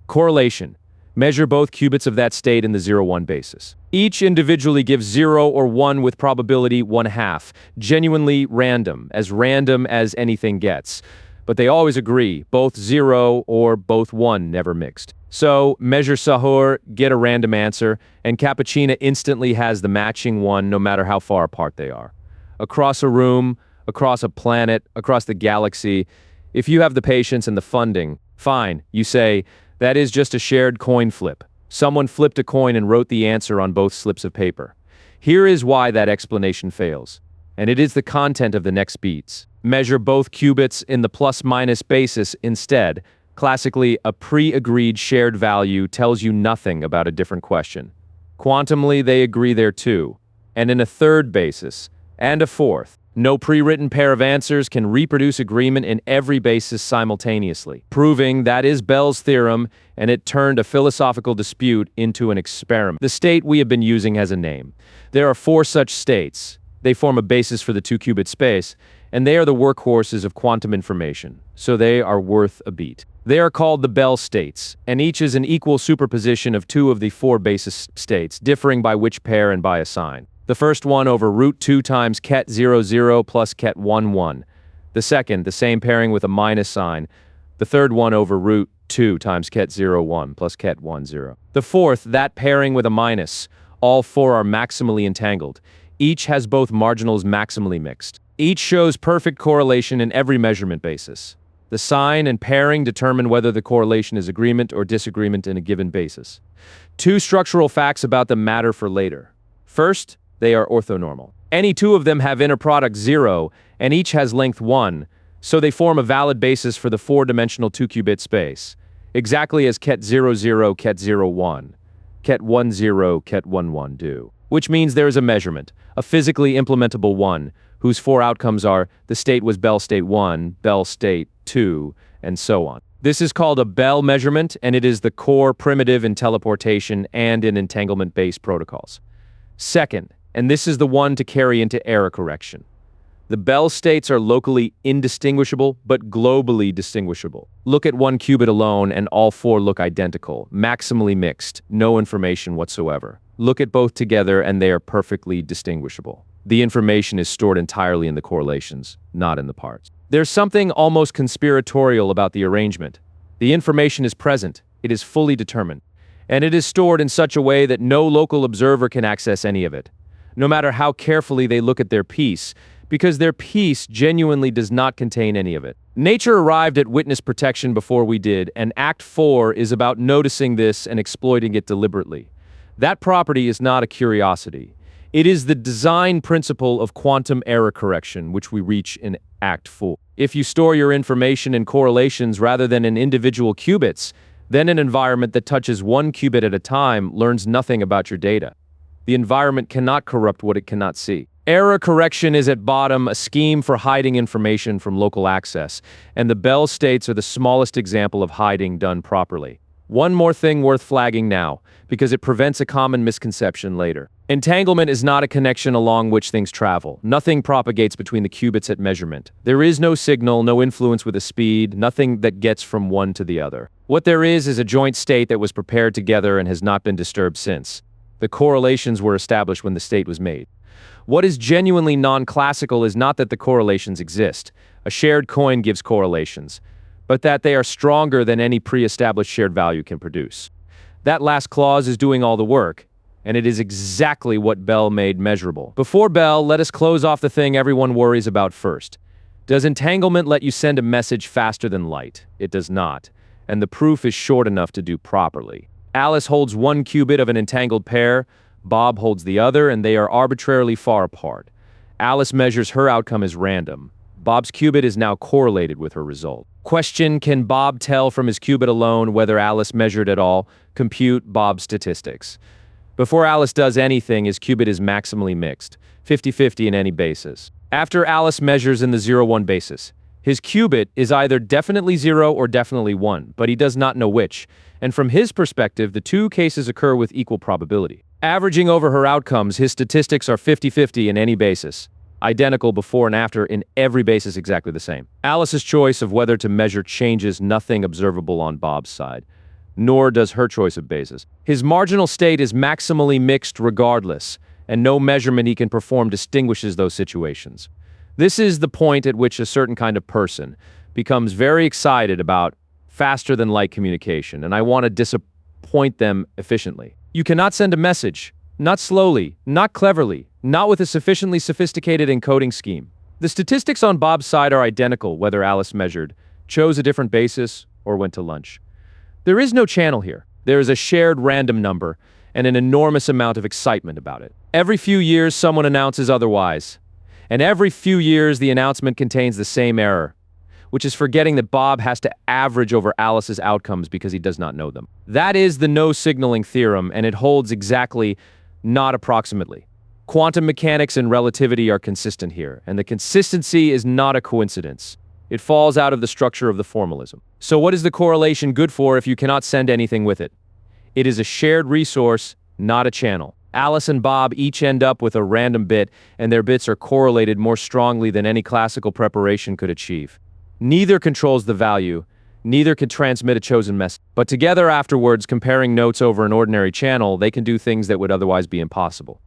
correlation. Measure both qubits of that state in the 0-1 basis. Each individually gives 0 or 1 with probability 1/2, genuinely random as anything gets. But they always agree, both 0 or both 1, never mixed. So, measure Shor, get a random answer, and Cappuccino instantly has the matching one no matter how far apart they are. Across a room, across a planet, across the galaxy, if you have the patience and the funding, fine, you say, that is just a shared coin flip. Someone flipped a coin and wrote the answer on both slips of paper. Here is why that explanation fails. And it is the content of the next beats. Measure both qubits in the plus-minus basis instead. Classically, a pre-agreed shared value tells you nothing about a different question. Quantumly, they agree there too. And in a third basis, and a fourth. No pre-written pair of answers can reproduce agreement in every basis simultaneously, proving that is Bell's theorem, and it turned a philosophical dispute into an experiment. The state we have been using has a name. There are 4 such states. They form a basis for the 2-qubit space, and they are the workhorses of quantum information, so they are worth a beat. They are called the Bell states, and each is an equal superposition of 2 of the 4 basis states, differing by which pair and by a sign. The first one over root 2 times ket 00 plus ket 11. The second, the same pairing with a minus sign. The third one over root 2 times ket 01 plus ket 10. The fourth, that pairing with a minus. All 4 are maximally entangled. Each has both marginals maximally mixed. Each shows perfect correlation in every measurement basis. The sign and pairing determine whether the correlation is agreement or disagreement in a given basis. 2 structural facts about them matter for later. First, they are orthonormal. Any 2 of them have inner product 0, and each has length 1, so they form a valid basis for the 4-dimensional 2-qubit space, exactly as ket 00, ket 01, ket 10, ket 11 do. Which means there is a measurement, a physically implementable one, whose 4 outcomes are the state was Bell state 1, Bell state 2, and so on. This is called a Bell measurement, and it is the core primitive in teleportation and in entanglement-based protocols. Second, and this is the one to carry into error correction. The Bell states are locally indistinguishable, but globally distinguishable. Look at 1 qubit alone and all 4 look identical, maximally mixed, no information whatsoever. Look at both together and they are perfectly distinguishable. The information is stored entirely in the correlations, not in the parts. There's something almost conspiratorial about the arrangement. The information is present, it is fully determined, and it is stored in such a way that no local observer can access any of it, no matter how carefully they look at their piece, because their piece genuinely does not contain any of it. Nature arrived at witness protection before we did, and Act 4 is about noticing this and exploiting it deliberately. That property is not a curiosity. It is the design principle of quantum error correction, which we reach in Act 4. If you store your information in correlations rather than in individual qubits, then an environment that touches 1 qubit at a time learns nothing about your data. The environment cannot corrupt what it cannot see. Error correction is at bottom a scheme for hiding information from local access, and the Bell states are the smallest example of hiding done properly. One more thing worth flagging now, because it prevents a common misconception later. Entanglement is not a connection along which things travel. Nothing propagates between the qubits at measurement. There is no signal, no influence with a speed, nothing that gets from one to the other. What there is a joint state that was prepared together and has not been disturbed since. The correlations were established when the state was made. What is genuinely non-classical is not that the correlations exist. A shared coin gives correlations, but that they are stronger than any pre-established shared value can produce. That last clause is doing all the work, and it is exactly what Bell made measurable. Before Bell, let us close off the thing everyone worries about first. Does entanglement let you send a message faster than light? It does not, and the proof is short enough to do properly. Alice holds one qubit of an entangled pair, Bob holds the other, and they are arbitrarily far apart. Alice measures her outcome as random. Bob's qubit is now correlated with her result. Question: can Bob tell from his qubit alone whether Alice measured at all? Compute Bob's statistics. Before Alice does anything, his qubit is maximally mixed, 50-50 in any basis. After Alice measures in the 0-1 basis, his qubit is either definitely 0 or definitely 1, but he does not know which, and from his perspective, the two cases occur with equal probability. Averaging over her outcomes, his statistics are 50-50 in any basis. Identical before and after in every basis exactly the same. Alice's choice of whether to measure changes nothing observable on Bob's side, nor does her choice of basis. His marginal state is maximally mixed regardless, and no measurement he can perform distinguishes those situations. This is the point at which a certain kind of person becomes very excited about faster-than-light communication, and I want to disappoint them efficiently. You cannot send a message, not slowly, not cleverly, not with a sufficiently sophisticated encoding scheme. The statistics on Bob's side are identical whether Alice measured, chose a different basis, or went to lunch. There is no channel here. There is a shared random number and an enormous amount of excitement about it. Every few years, someone announces otherwise. And every few years, the announcement contains the same error, which is forgetting that Bob has to average over Alice's outcomes because he does not know them. That is the no-signaling theorem, and it holds exactly, not approximately. Quantum mechanics and relativity are consistent here, and the consistency is not a coincidence. It falls out of the structure of the formalism. So what is the correlation good for if you cannot send anything with it? It is a shared resource, not a channel. Alice and Bob each end up with a random bit, and their bits are correlated more strongly than any classical preparation could achieve. Neither controls the value, neither can transmit a chosen message. But together afterwards, comparing notes over an ordinary channel, they can do things that would otherwise be impossible.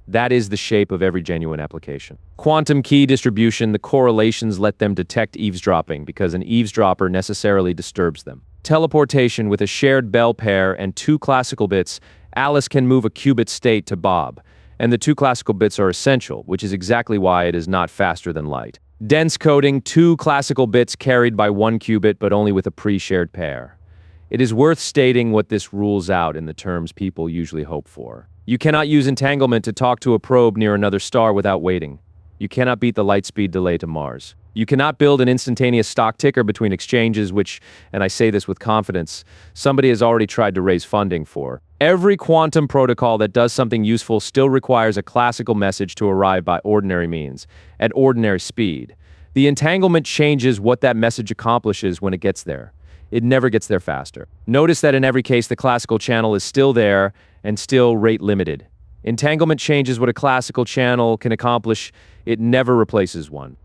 That is the shape of every genuine application. Quantum key distribution, the correlations let them detect eavesdropping because an eavesdropper necessarily disturbs them. Teleportation with a shared Bell pair and two classical bits, Alice can move a qubit state to Bob, and the two classical bits are essential, which is exactly why it is not faster than light. Dense coding, two classical bits carried by one qubit but only with a pre-shared pair. It is worth stating what this rules out in the terms people usually hope for. You cannot use entanglement to talk to a probe near another star without waiting. You cannot beat the light speed delay to Mars. You cannot build an instantaneous stock ticker between exchanges which, and I say this with confidence, somebody has already tried to raise funding for. Every quantum protocol that does something useful still requires a classical message to arrive by ordinary means, at ordinary speed. The entanglement changes what that message accomplishes when it gets there. It never gets there faster. Notice that in every case the classical channel is still there and still rate limited. Entanglement changes what a classical channel can accomplish. It never replaces one.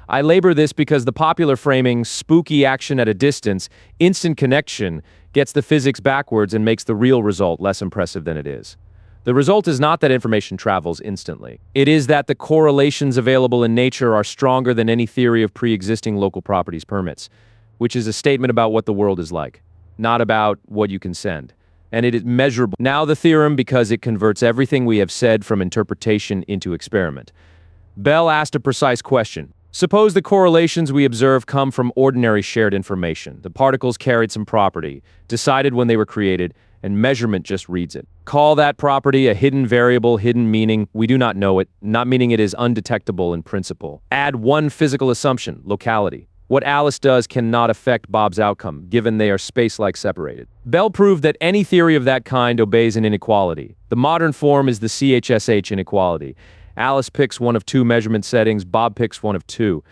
I labor this because the popular framing, spooky action at a distance, instant connection, gets the physics backwards and makes the real result less impressive than it is. The result is not that information travels instantly. It is that the correlations available in nature are stronger than any theory of pre-existing local properties permits, which is a statement about what the world is like, not about what you can send. And it is measurable. Now the theorem, because it converts everything we have said from interpretation into experiment. Bell asked a precise question. Suppose the correlations we observe come from ordinary shared information. The particles carried some property, decided when they were created, and measurement just reads it. Call that property a hidden variable, hidden meaning, we do not know it, not meaning it is undetectable in principle. Add one physical assumption, locality. What Alice does cannot affect Bob's outcome, given they are space-like separated. Bell proved that any theory of that kind obeys an inequality. The modern form is the CHSH inequality, Alice picks one of two measurement settings, Bob picks one of two.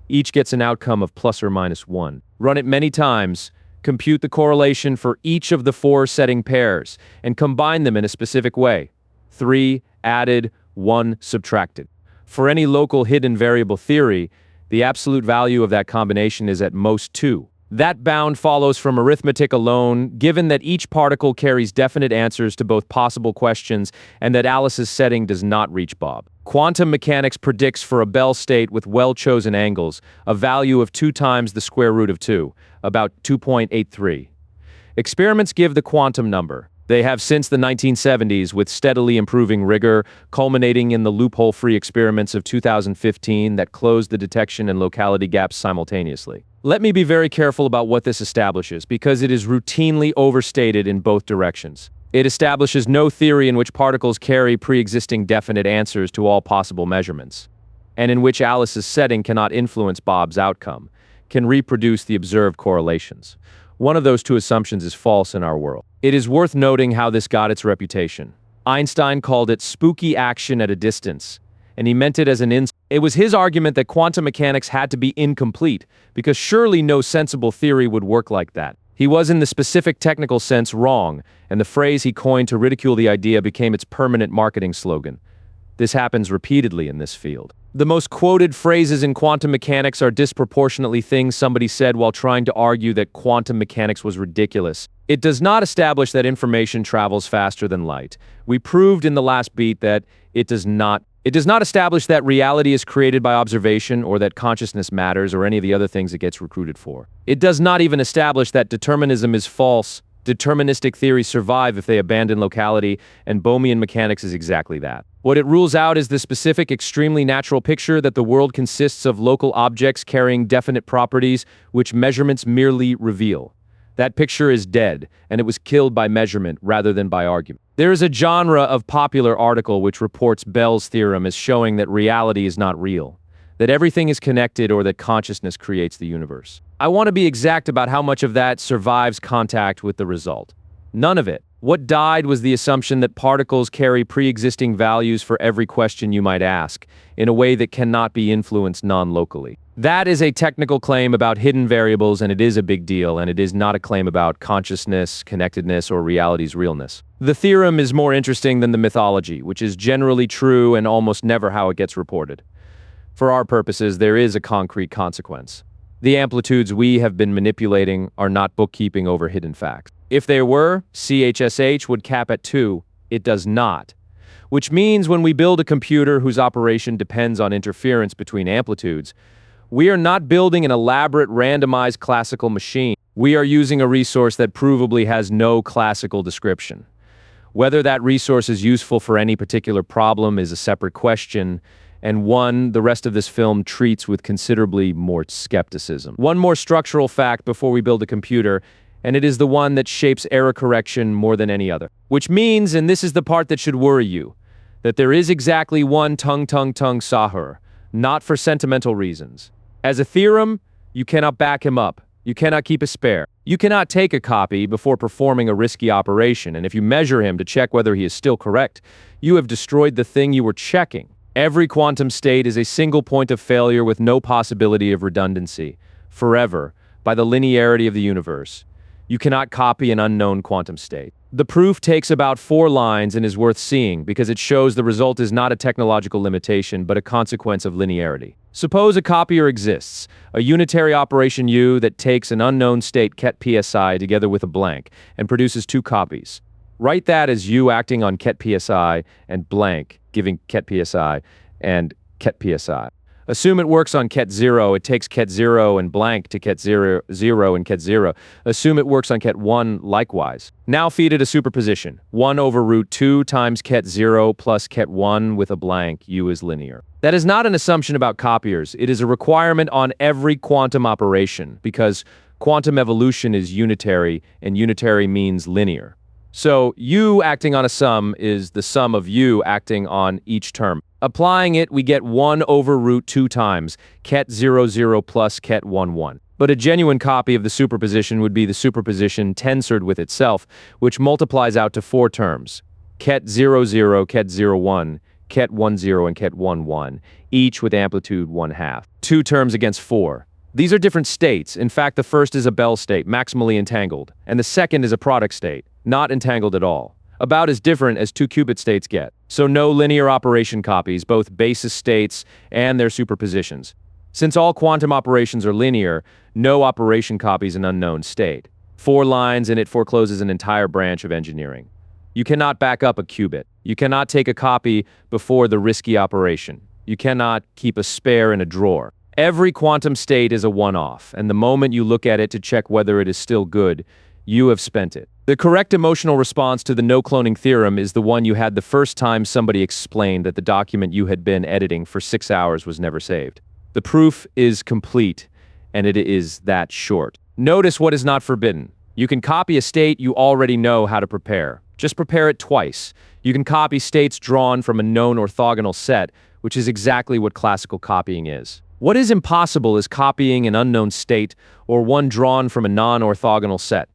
Each gets an outcome of plus or minus 1. Run it many times, compute the correlation for each of the 4 setting pairs, and combine them in a specific way. 3 added, 1 subtracted. For any local hidden variable theory, the absolute value of that combination is at most 2. That bound follows from arithmetic alone, given that each particle carries definite answers to both possible questions and that Alice's setting does not reach Bob. Quantum mechanics predicts for a Bell state with well-chosen angles, a value of 2 times the square root of 2, about 2.83. Experiments give the quantum number. They have since the 1970s, with steadily improving rigor, culminating in the loophole-free experiments of 2015 that closed the detection and locality gaps simultaneously. Let me be very careful about what this establishes, because it is routinely overstated in both directions. It establishes no theory in which particles carry pre-existing definite answers to all possible measurements, and in which Alice's setting cannot influence Bob's outcome, can reproduce the observed correlations. One of those two assumptions is false in our world. It is worth noting how this got its reputation. Einstein called it spooky action at a distance, and he meant it as an insult. It was his argument that quantum mechanics had to be incomplete, because surely no sensible theory would work like that. He was in the specific technical sense wrong, and the phrase he coined to ridicule the idea became its permanent marketing slogan. This happens repeatedly in this field. The most quoted phrases in quantum mechanics are disproportionately things somebody said while trying to argue that quantum mechanics was ridiculous. It does not establish that information travels faster than light. We proved in the last beat that it does not establish that reality is created by observation or that consciousness matters or any of the other things it gets recruited for. It does not even establish that determinism is false. Deterministic theories survive if they abandon locality, and Bohmian mechanics is exactly that. What it rules out is the specific, extremely natural picture that the world consists of local objects carrying definite properties which measurements merely reveal. That picture is dead, and it was killed by measurement rather than by argument. There is a genre of popular article which reports Bell's theorem as showing that reality is not real, that everything is connected, or that consciousness creates the universe. I want to be exact about how much of that survives contact with the result. None of it. What died was the assumption that particles carry pre-existing values for every question you might ask, in a way that cannot be influenced non-locally. That is a technical claim about hidden variables, and it is a big deal, and it is not a claim about consciousness, connectedness, or reality's realness. The theorem is more interesting than the mythology, which is generally true and almost never how it gets reported. For our purposes, there is a concrete consequence. The amplitudes we have been manipulating are not bookkeeping over hidden facts. If they were, CHSH would cap at 2. It does not. Which means when we build a computer whose operation depends on interference between amplitudes, we are not building an elaborate randomized classical machine. We are using a resource that provably has no classical description. Whether that resource is useful for any particular problem is a separate question, and one the rest of this film treats with considerably more skepticism. One more structural fact before we build a computer, and it is the one that shapes error correction more than any other. Which means, and this is the part that should worry you, that there is exactly one tung Sahur, not for sentimental reasons. As a theorem, you cannot back him up. You cannot keep a spare. You cannot take a copy before performing a risky operation, and if you measure him to check whether he is still correct, you have destroyed the thing you were checking. Every quantum state is a single point of failure with no possibility of redundancy, forever, by the linearity of the universe. You cannot copy an unknown quantum state. The proof takes about 4 lines and is worth seeing because it shows the result is not a technological limitation but a consequence of linearity. Suppose a copier exists, a unitary operation U that takes an unknown state ket psi together with a blank and produces 2 copies. Write that as U acting on ket psi and blank giving ket psi and ket psi. Assume it works on ket 0, it takes ket 0 and blank to ket 0 and ket 0. Assume it works on ket 1 likewise. Now feed it a superposition. 1 over root 2 times ket 0 plus ket 1 with a blank, U is linear. That is not an assumption about copiers. It is a requirement on every quantum operation because quantum evolution is unitary and unitary means linear. So U acting on a sum is the sum of U acting on each term. Applying it, we get 1 over root 2 times ket 0, 0 plus ket 1, 1. But a genuine copy of the superposition would be the superposition tensored with itself, which multiplies out to 4 terms. Ket 0, 0, ket 0, 1, ket 10 and ket 11, each with amplitude 1/2. Two terms against 4. These are different states. In fact, the first is a Bell state, maximally entangled, and the second is a product state, not entangled at all. About as different as two qubit states get. So no linear operation copies, both basis states and their superpositions. Since all quantum operations are linear, no operation copies an unknown state. 4 lines and it forecloses an entire branch of engineering. You cannot back up a qubit. You cannot take a copy before the risky operation. You cannot keep a spare in a drawer. Every quantum state is a one-off, and the moment you look at it to check whether it is still good, you have spent it. The correct emotional response to the no-cloning theorem is the one you had the first time somebody explained that the document you had been editing for 6 hours was never saved. The proof is complete, and it is that short. Notice what is not forbidden. You can copy a state you already know how to prepare. Just prepare it twice. You can copy states drawn from a known orthogonal set, which is exactly what classical copying is. What is impossible is copying an unknown state or one drawn from a non-orthogonal set.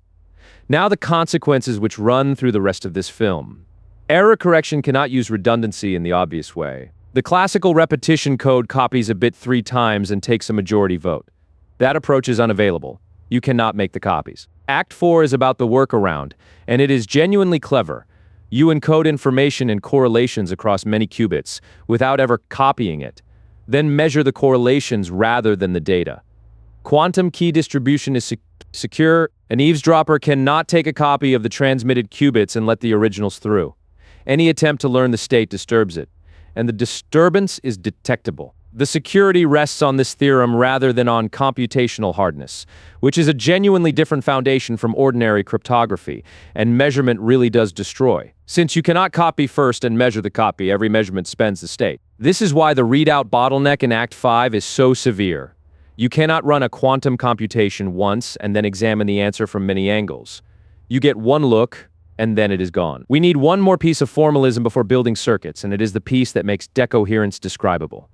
Now the consequences which run through the rest of this film. Error correction cannot use redundancy in the obvious way. The classical repetition code copies a bit 3 times and takes a majority vote. That approach is unavailable. You cannot make the copies. Act 4 is about the workaround, and it is genuinely clever. You encode information in correlations across many qubits without ever copying it. Then measure the correlations rather than the data. Quantum key distribution is secure. An eavesdropper cannot take a copy of the transmitted qubits and let the originals through. Any attempt to learn the state disturbs it, and the disturbance is detectable. The security rests on this theorem rather than on computational hardness, which is a genuinely different foundation from ordinary cryptography, and measurement really does destroy. Since you cannot copy first and measure the copy, every measurement spends the state. This is why the readout bottleneck in Act 5 is so severe. You cannot run a quantum computation once and then examine the answer from many angles. You get one look, and then it is gone. We need one more piece of formalism before building circuits, and it is the piece that makes decoherence describable.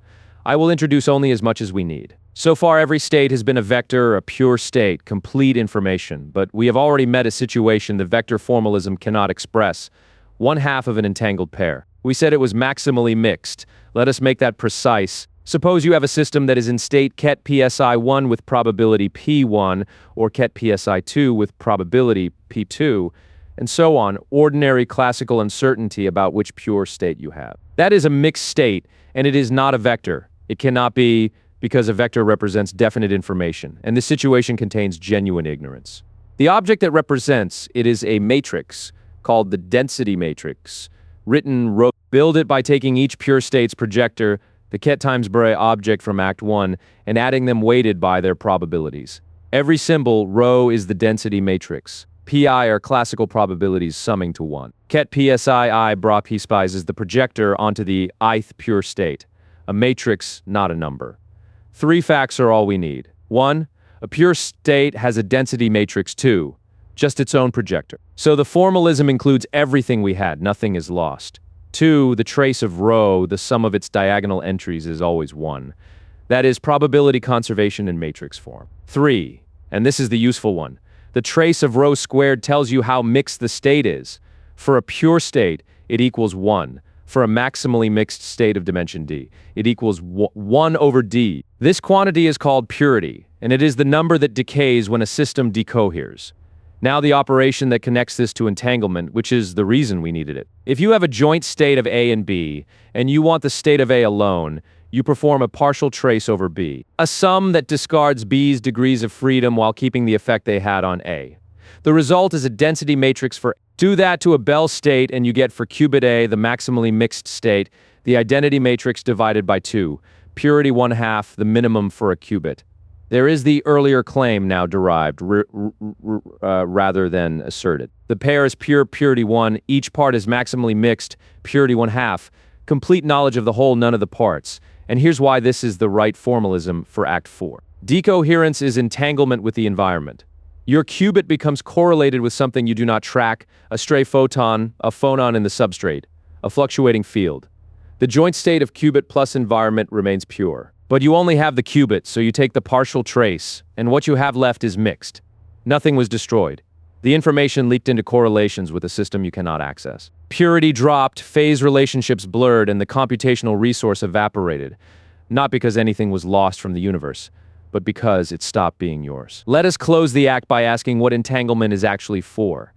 I will introduce only as much as we need. So far, every state has been a vector, a pure state, complete information, but we have already met a situation the vector formalism cannot express. 1/2 of an entangled pair. We said it was maximally mixed. Let us make that precise. Suppose you have a system that is in state ket psi1 with probability p1, or ket psi2 with probability p2, and so on, ordinary classical uncertainty about which pure state you have. That is a mixed state, and it is not a vector. It cannot be, because a vector represents definite information, and this situation contains genuine ignorance. The object that represents it is a matrix, called the density matrix. Build it by taking each pure state's projector, the ket times Bray object from Act 1, and adding them weighted by their probabilities. Every symbol, rho, is the density matrix. Pi are classical probabilities summing to 1. Ket psi bra p spies is the projector onto the ith pure state. A matrix, not a number. 3 facts are all we need. 1. A pure state has a density matrix 2, just its own projector. So the formalism includes everything we had, nothing is lost. 2. The trace of rho, the sum of its diagonal entries, is always 1. That is probability conservation in matrix form. 3. And this is the useful one. The trace of rho squared tells you how mixed the state is. For a pure state, it equals 1. For a maximally mixed state of dimension d, it equals 1 over d. This quantity is called purity, and it is the number that decays when a system decoheres. Now the operation that connects this to entanglement, which is the reason we needed it. If you have a joint state of A and B, and you want the state of A alone, you perform a partial trace over B, a sum that discards B's degrees of freedom while keeping the effect they had on A. The result is a density matrix for do that to a Bell state and you get for qubit A, the maximally mixed state, the identity matrix divided by 2, purity 1/2, the minimum for a qubit. There is the earlier claim now derived rather than asserted. The pair is pure, purity 1, each part is maximally mixed, purity 1/2, complete knowledge of the whole, none of the parts. And here's why this is the right formalism for Act 4. Decoherence is entanglement with the environment. Your qubit becomes correlated with something you do not track, a stray photon, a phonon in the substrate, a fluctuating field. The joint state of qubit plus environment remains pure. But you only have the qubit, so you take the partial trace, and what you have left is mixed. Nothing was destroyed. The information leaked into correlations with a system you cannot access. Purity dropped, phase relationships blurred, and the computational resource evaporated. Not because anything was lost from the universe, but because it stopped being yours. Let us close the act by asking what entanglement is actually for,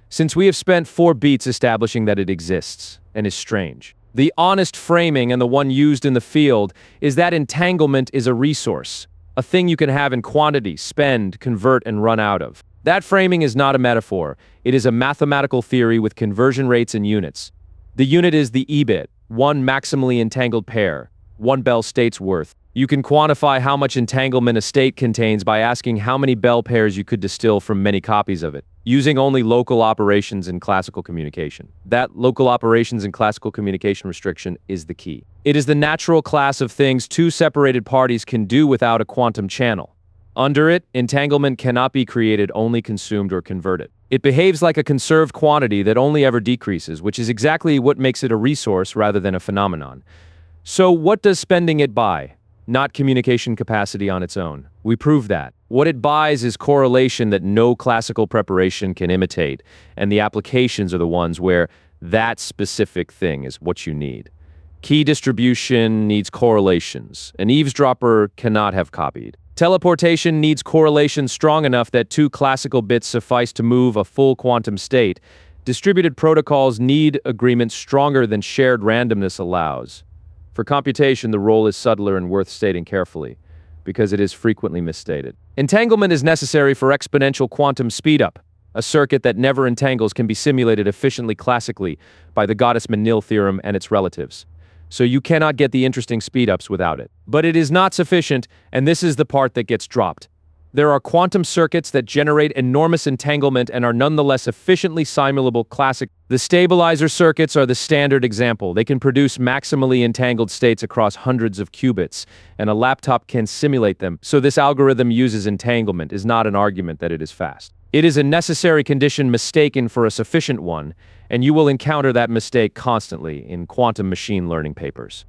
since we have spent 4 beats establishing that it exists and is strange. The honest framing, and the one used in the field, is that entanglement is a resource, a thing you can have in quantity, spend, convert, and run out of. That framing is not a metaphor. It is a mathematical theory with conversion rates and units. The unit is the EBIT, one maximally entangled pair, 1 Bell state's worth. You can quantify how much entanglement a state contains by asking how many Bell pairs you could distill from many copies of it, using only local operations in classical communication. That local operations in classical communication restriction is the key. It is the natural class of things 2 separated parties can do without a quantum channel. Under it, entanglement cannot be created, only consumed or converted. It behaves like a conserved quantity that only ever decreases, which is exactly what makes it a resource rather than a phenomenon. So what does spending it buy? Not communication capacity on its own. We prove that. What it buys is correlation that no classical preparation can imitate, and the applications are the ones where that specific thing is what you need. Key distribution needs correlations. An eavesdropper cannot have copied. Teleportation needs correlation strong enough that 2 classical bits suffice to move a full quantum state. Distributed protocols need agreement stronger than shared randomness allows. For computation, the role is subtler and worth stating carefully, because it is frequently misstated. Entanglement is necessary for exponential quantum speedup. A circuit that never entangles can be simulated efficiently classically by the Gottesman-Nil theorem and its relatives. So you cannot get the interesting speedups without it. But it is not sufficient, and this is the part that gets dropped. There are quantum circuits that generate enormous entanglement and are nonetheless efficiently simulable classic. The stabilizer circuits are the standard example. They can produce maximally entangled states across hundreds of qubits, and a laptop can simulate them. So this algorithm uses entanglement is not an argument that it is fast. It is a necessary condition mistaken for a sufficient one, and you will encounter that mistake constantly in quantum machine learning papers.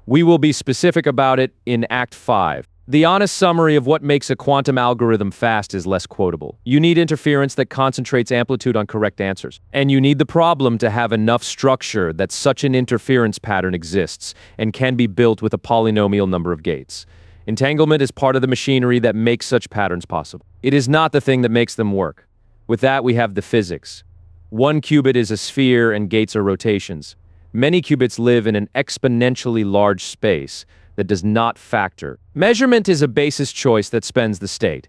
We will be specific about it in Act 5. The honest summary of what makes a quantum algorithm fast is less quotable. You need interference that concentrates amplitude on correct answers. And you need the problem to have enough structure that such an interference pattern exists and can be built with a polynomial number of gates. Entanglement is part of the machinery that makes such patterns possible. It is not the thing that makes them work. With that, we have the physics. 1 qubit is a sphere and gates are rotations. Many qubits live in an exponentially large space that does not factor. Measurement is a basis choice that spends the state.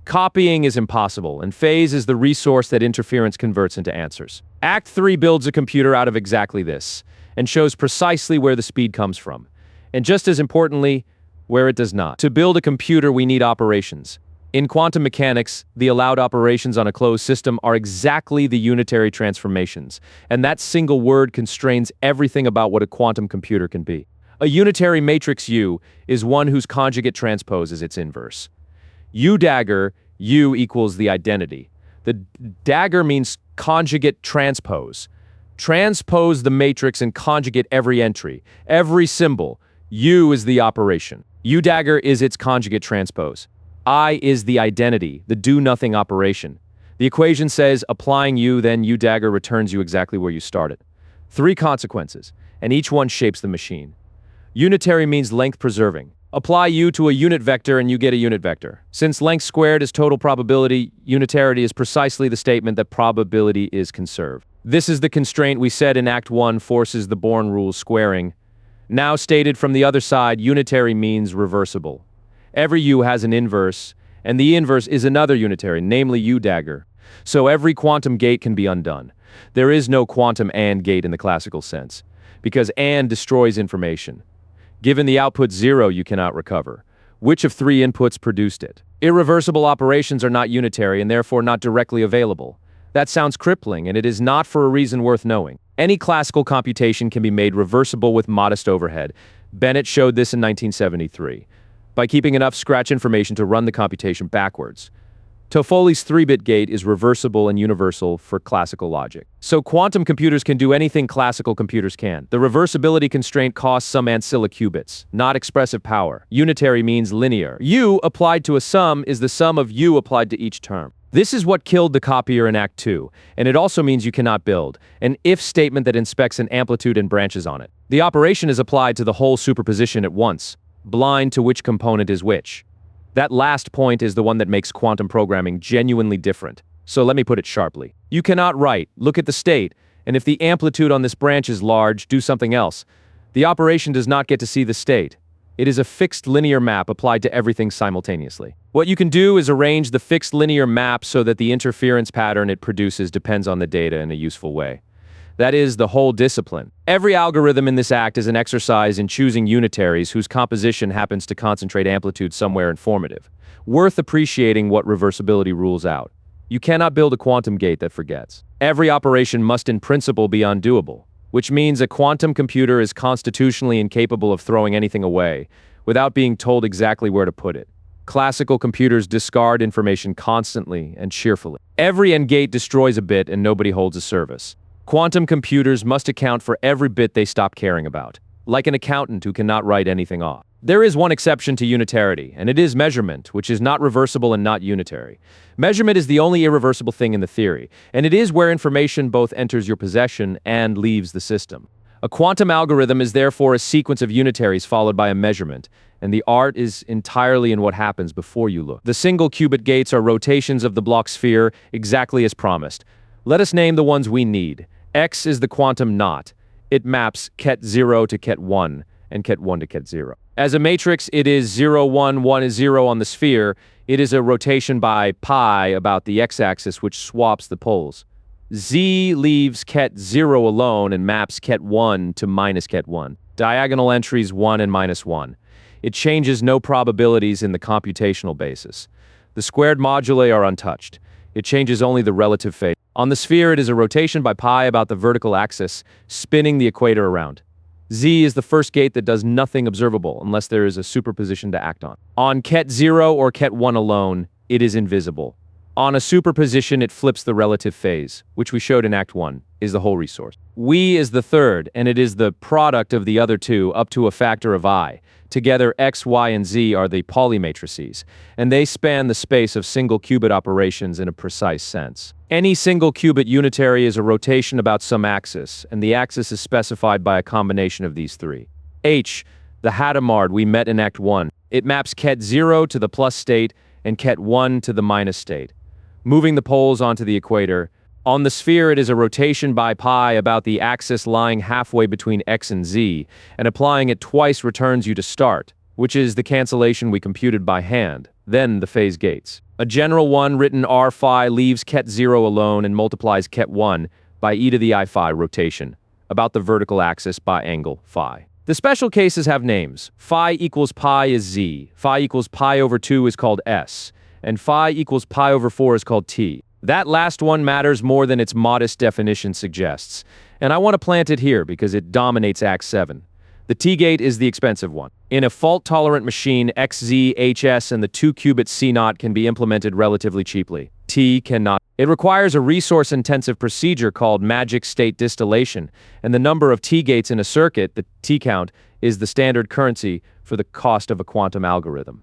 Copying is impossible, and phase is the resource that interference converts into answers. Act 3 builds a computer out of exactly this, and shows precisely where the speed comes from. And just as importantly, where it does not. To build a computer, we need operations. In quantum mechanics, the allowed operations on a closed system are exactly the unitary transformations, and that single word constrains everything about what a quantum computer can be. A unitary matrix U is one whose conjugate transpose is its inverse. U dagger, U equals the identity. The dagger means conjugate transpose. Transpose the matrix and conjugate every entry, every symbol. U is the operation. U dagger is its conjugate transpose. I is the identity, the do-nothing operation. The equation says applying U, then U dagger returns you exactly where you started. 3 consequences, and each one shapes the machine. Unitary means length preserving. Apply U to a unit vector and you get a unit vector. Since length squared is total probability, unitarity is precisely the statement that probability is conserved. This is the constraint we said in Act 1 forces the Born rules squaring. Now stated from the other side, unitary means reversible. Every U has an inverse, and the inverse is another unitary, namely U dagger. So every quantum gate can be undone. There is no quantum AND gate in the classical sense, because AND destroys information. Given the output 0, you cannot recover. Which of 3 inputs produced it? Irreversible operations are not unitary and therefore not directly available. That sounds crippling, and it is not for a reason worth knowing. Any classical computation can be made reversible with modest overhead. Bennett showed this in 1973, by keeping enough scratch information to run the computation backwards. Toffoli's 3-bit gate is reversible and universal for classical logic. So quantum computers can do anything classical computers can. The reversibility constraint costs some ancilla qubits, not expressive power. Unitary means linear. U applied to a sum is the sum of U applied to each term. This is what killed the copier in Act 2, and it also means you cannot build an if statement that inspects an amplitude and branches on it. The operation is applied to the whole superposition at once, blind to which component is which. That last point is the one that makes quantum programming genuinely different. So let me put it sharply. You cannot write, look at the state, and if the amplitude on this branch is large, do something else. The operation does not get to see the state. It is a fixed linear map applied to everything simultaneously. What you can do is arrange the fixed linear map so that the interference pattern it produces depends on the data in a useful way. That is the whole discipline. Every algorithm in this act is an exercise in choosing unitaries whose composition happens to concentrate amplitude somewhere informative. Worth appreciating what reversibility rules out. You cannot build a quantum gate that forgets. Every operation must in principle be undoable, which means a quantum computer is constitutionally incapable of throwing anything away without being told exactly where to put it. Classical computers discard information constantly and cheerfully. Every AND gate destroys a bit and nobody holds a service. Quantum computers must account for every bit they stop caring about, like an accountant who cannot write anything off. There is one exception to unitarity, and it is measurement, which is not reversible and not unitary. Measurement is the only irreversible thing in the theory, and it is where information both enters your possession and leaves the system. A quantum algorithm is therefore a sequence of unitaries followed by a measurement, and the art is entirely in what happens before you look. The single qubit gates are rotations of the block sphere exactly as promised. Let us name the ones we need. X is the quantum knot. It maps ket 0 to ket 1, and ket 1 to ket 0. As a matrix, it is 0, 1, 1 is 0 on the sphere. It is a rotation by pi about the x-axis, which swaps the poles. Z leaves ket 0 alone and maps ket 1 to minus ket 1. Diagonal entries 1 and minus 1. It changes no probabilities in the computational basis. The squared moduli are untouched. It changes only the relative phase. On the sphere, it is a rotation by pi about the vertical axis, spinning the equator around. Z is the first gate that does nothing observable unless there is a superposition to act on. On ket 0 or ket 1 alone, it is invisible. On a superposition, it flips the relative phase, which we showed in Act 1, is the whole resource. We is the third, and it is the product of the other two up to a factor of I. Together, X, Y, and Z are the Pauli matrices, and they span the space of single qubit operations in a precise sense. Any single qubit unitary is a rotation about some axis, and the axis is specified by a combination of these three. H, the Hadamard we met in Act 1. It maps ket 0 to the plus state and ket 1 to the minus state, moving the poles onto the equator. On the sphere, it is a rotation by pi about the axis lying halfway between x and z, and applying it twice returns you to start, which is the cancellation we computed by hand, then the phase gates. A general one written r phi leaves ket 0 alone and multiplies ket 1 by e to the I phi rotation, about the vertical axis by angle phi. The special cases have names. Phi equals pi is z, phi equals pi over 2 is called s, and phi equals pi over 4 is called t. That last one matters more than its modest definition suggests, and I want to plant it here because it dominates Act 7. The T-gate is the expensive one. In a fault-tolerant machine, XZ, HS, and the 2-qubit C0 can be implemented relatively cheaply. T cannot. It requires a resource-intensive procedure called magic state distillation, and the number of T-gates in a circuit, the T-count, is the standard currency for the cost of a quantum algorithm.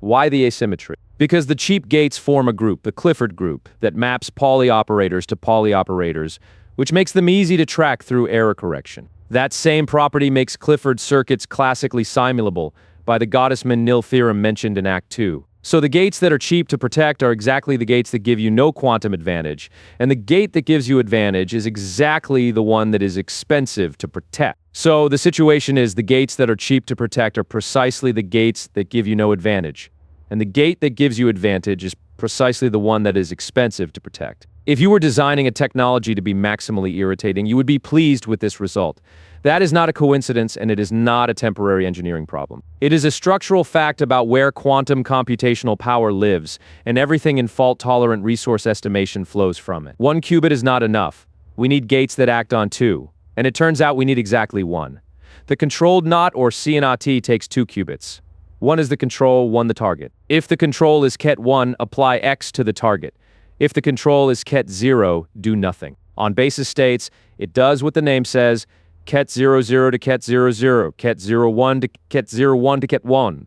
Why the asymmetry? Because the cheap gates form a group, the Clifford group, that maps Pauli operators to Pauli operators, which makes them easy to track through error correction. That same property makes Clifford circuits classically simulable by the Gottesman-Nil theorem mentioned in Act 2. So the gates that are cheap to protect are exactly the gates that give you no quantum advantage, and the gate that gives you advantage is exactly the one that is expensive to protect. So the situation is the gates that are cheap to protect are precisely the gates that give you no advantage, and the gate that gives you advantage is precisely the one that is expensive to protect. If you were designing a technology to be maximally irritating, you would be pleased with this result. That is not a coincidence, and it is not a temporary engineering problem. It is a structural fact about where quantum computational power lives, and everything in fault-tolerant resource estimation flows from it. One qubit is not enough. We need gates that act on two, and it turns out we need exactly one. The controlled knot, or C0T, takes 2 qubits. One is the control, one the target. If the control is ket 1, apply X to the target. If the control is ket 0, do nothing. On basis states, it does what the name says: ket 00 to ket 00, ket 01 to ket 01 to ket 1,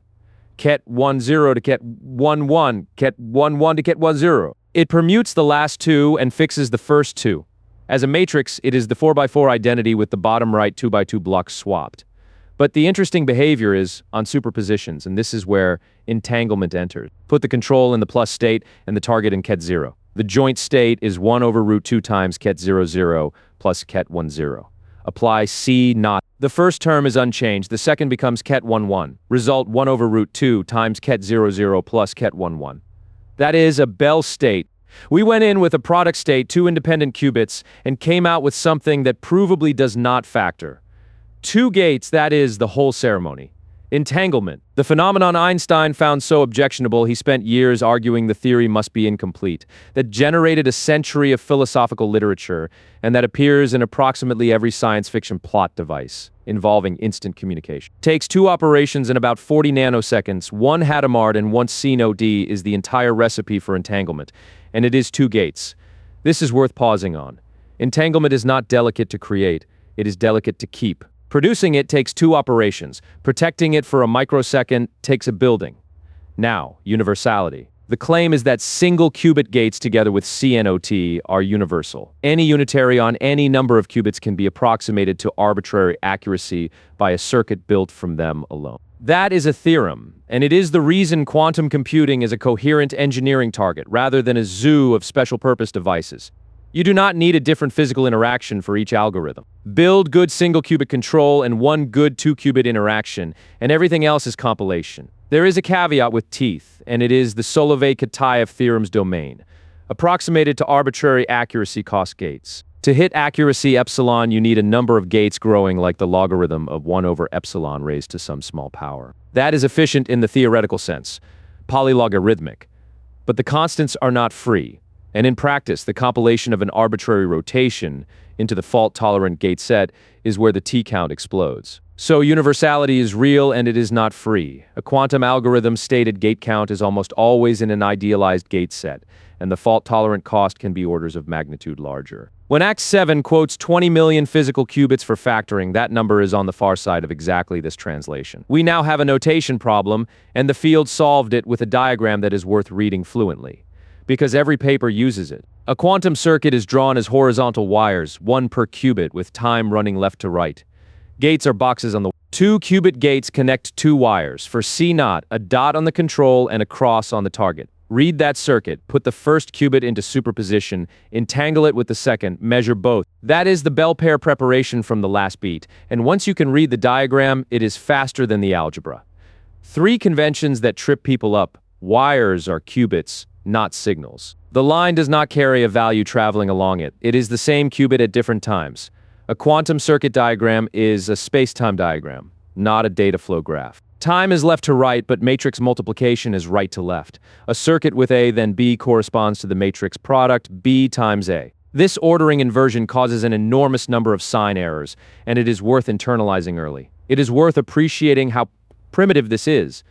ket 10 to ket 11, ket 11 to ket 10. It permutes the last two and fixes the first two. As a matrix, it is the 4x4 identity with the bottom right 2x2 blocks swapped. But the interesting behavior is on superpositions, and this is where entanglement enters. Put the control in the plus state and the target in ket 0. The joint state is 1 over root 2 times ket 0, 0 plus ket 1, 0. Apply C naught. The first term is unchanged. The second becomes ket 1, 1. Result 1 over root 2 times ket 0, 0 plus ket 1, 1. That is a Bell state. We went in with a product state, 2 independent qubits, and came out with something that provably does not factor. 2 gates, that is the whole ceremony. Entanglement. The phenomenon Einstein found so objectionable he spent years arguing the theory must be incomplete, that generated a century of philosophical literature, and that appears in approximately every science fiction plot device involving instant communication. Takes 2 operations in about 40 nanoseconds, 1 Hadamard and 1 C-no-D is the entire recipe for entanglement, and it is 2 gates. This is worth pausing on. Entanglement is not delicate to create, it is delicate to keep. Producing it takes 2 operations. Protecting it for a microsecond takes a building. Now, universality. The claim is that single qubit gates together with CNOT are universal. Any unitary on any number of qubits can be approximated to arbitrary accuracy by a circuit built from them alone. That is a theorem, and it is the reason quantum computing is a coherent engineering target rather than a zoo of special-purpose devices. You do not need a different physical interaction for each algorithm. Build good single-qubit control and 1 good 2-qubit interaction, and everything else is compilation. There is a caveat with teeth, and it is the Solovay-Kitaev theorem's domain. Approximated to arbitrary accuracy cost gates. To hit accuracy epsilon, you need a number of gates growing like the logarithm of 1 over epsilon raised to some small power. That is efficient in the theoretical sense, polylogarithmic. But the constants are not free. And in practice, the compilation of an arbitrary rotation into the fault-tolerant gate set is where the t-count explodes. So universality is real and it is not free. A quantum algorithm's stated gate count is almost always in an idealized gate set, and the fault-tolerant cost can be orders of magnitude larger. When Act 7 quotes 20 million physical qubits for factoring, that number is on the far side of exactly this translation. We now have a notation problem, and the field solved it with a diagram that is worth reading fluently, because every paper uses it. A quantum circuit is drawn as horizontal wires, 1 per qubit, with time running left to right. Gates are boxes on the 2-qubit gates connect 2 wires. For C0, a dot on the control and a cross on the target. Read that circuit, put the first qubit into superposition, entangle it with the second, measure both. That is the Bell pair preparation from the last beat, and once you can read the diagram, it is faster than the algebra. 3 conventions that trip people up. Wires are qubits, not signals. The line does not carry a value traveling along it. It is the same qubit at different times. A quantum circuit diagram is a space-time diagram, not a data flow graph. Time is left to right, but matrix multiplication is right to left. A circuit with A then B corresponds to the matrix product B times A. This ordering inversion causes an enormous number of sign errors, and it is worth internalizing early. It is worth appreciating how primitive this is.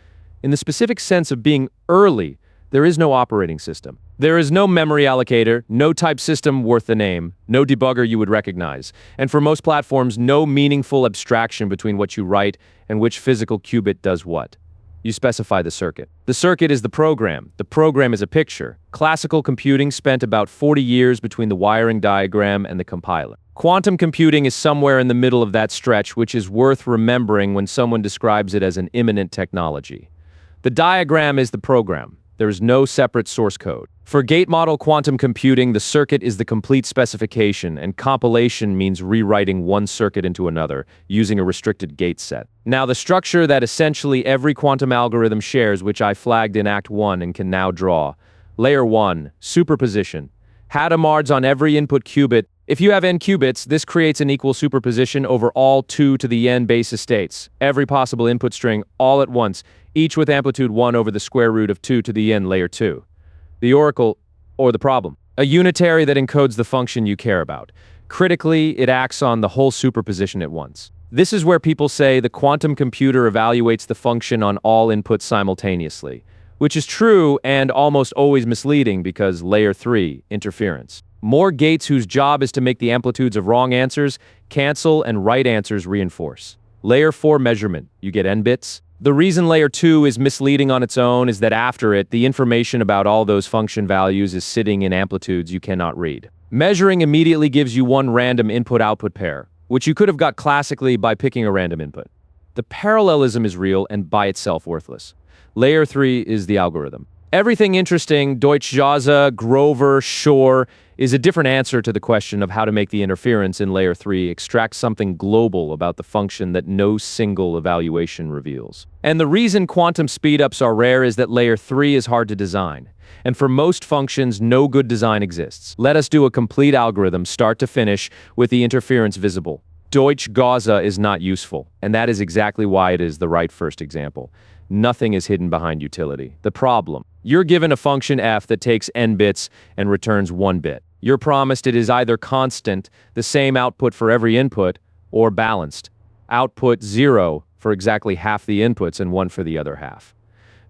In the specific sense of being early, there is no operating system. There is no memory allocator, no type system worth the name, no debugger you would recognize, and for most platforms, no meaningful abstraction between what you write and which physical qubit does what. You specify the circuit. The circuit is the program. The program is a picture. Classical computing spent about 40 years between the wiring diagram and the compiler. Quantum computing is somewhere in the middle of that stretch, which is worth remembering when someone describes it as an imminent technology. The diagram is the program. There is no separate source code. For gate model quantum computing, the circuit is the complete specification, and compilation means rewriting one circuit into another, using a restricted gate set. Now, the structure that essentially every quantum algorithm shares, which I flagged in Act 1 and can now draw. Layer 1, superposition. Hadamards on every input qubit. If you have n qubits, this creates an equal superposition over all 2 to the n basis states, every possible input string, all at once, each with amplitude 1 over the square root of 2 to the n layer 2. The oracle, or the problem. A unitary that encodes the function you care about. Critically, it acts on the whole superposition at once. This is where people say the quantum computer evaluates the function on all inputs simultaneously, which is true and almost always misleading because layer 3, interference. More gates whose job is to make the amplitudes of wrong answers cancel and right answers reinforce. Layer 4 measurement, you get n bits. The reason layer 2 is misleading on its own is that after it, the information about all those function values is sitting in amplitudes you cannot read. Measuring immediately gives you one random input-output pair, which you could have got classically by picking a random input. The parallelism is real and by itself worthless. Layer 3 is the algorithm. Everything interesting, Deutsch-Jozsa, Grover, Shor, is a different answer to the question of how to make the interference in layer 3 extract something global about the function that no single evaluation reveals. And the reason quantum speedups are rare is that layer 3 is hard to design. And for most functions, no good design exists. Let us do a complete algorithm, start to finish, with the interference visible. Deutsch-Jozsa is not useful, and that is exactly why it is the right first example. Nothing is hidden behind utility. The problem: you're given a function f that takes n bits and returns 1 bit. You're promised it is either constant, the same output for every input, or balanced, output 0 for exactly half the inputs and 1 for the other half.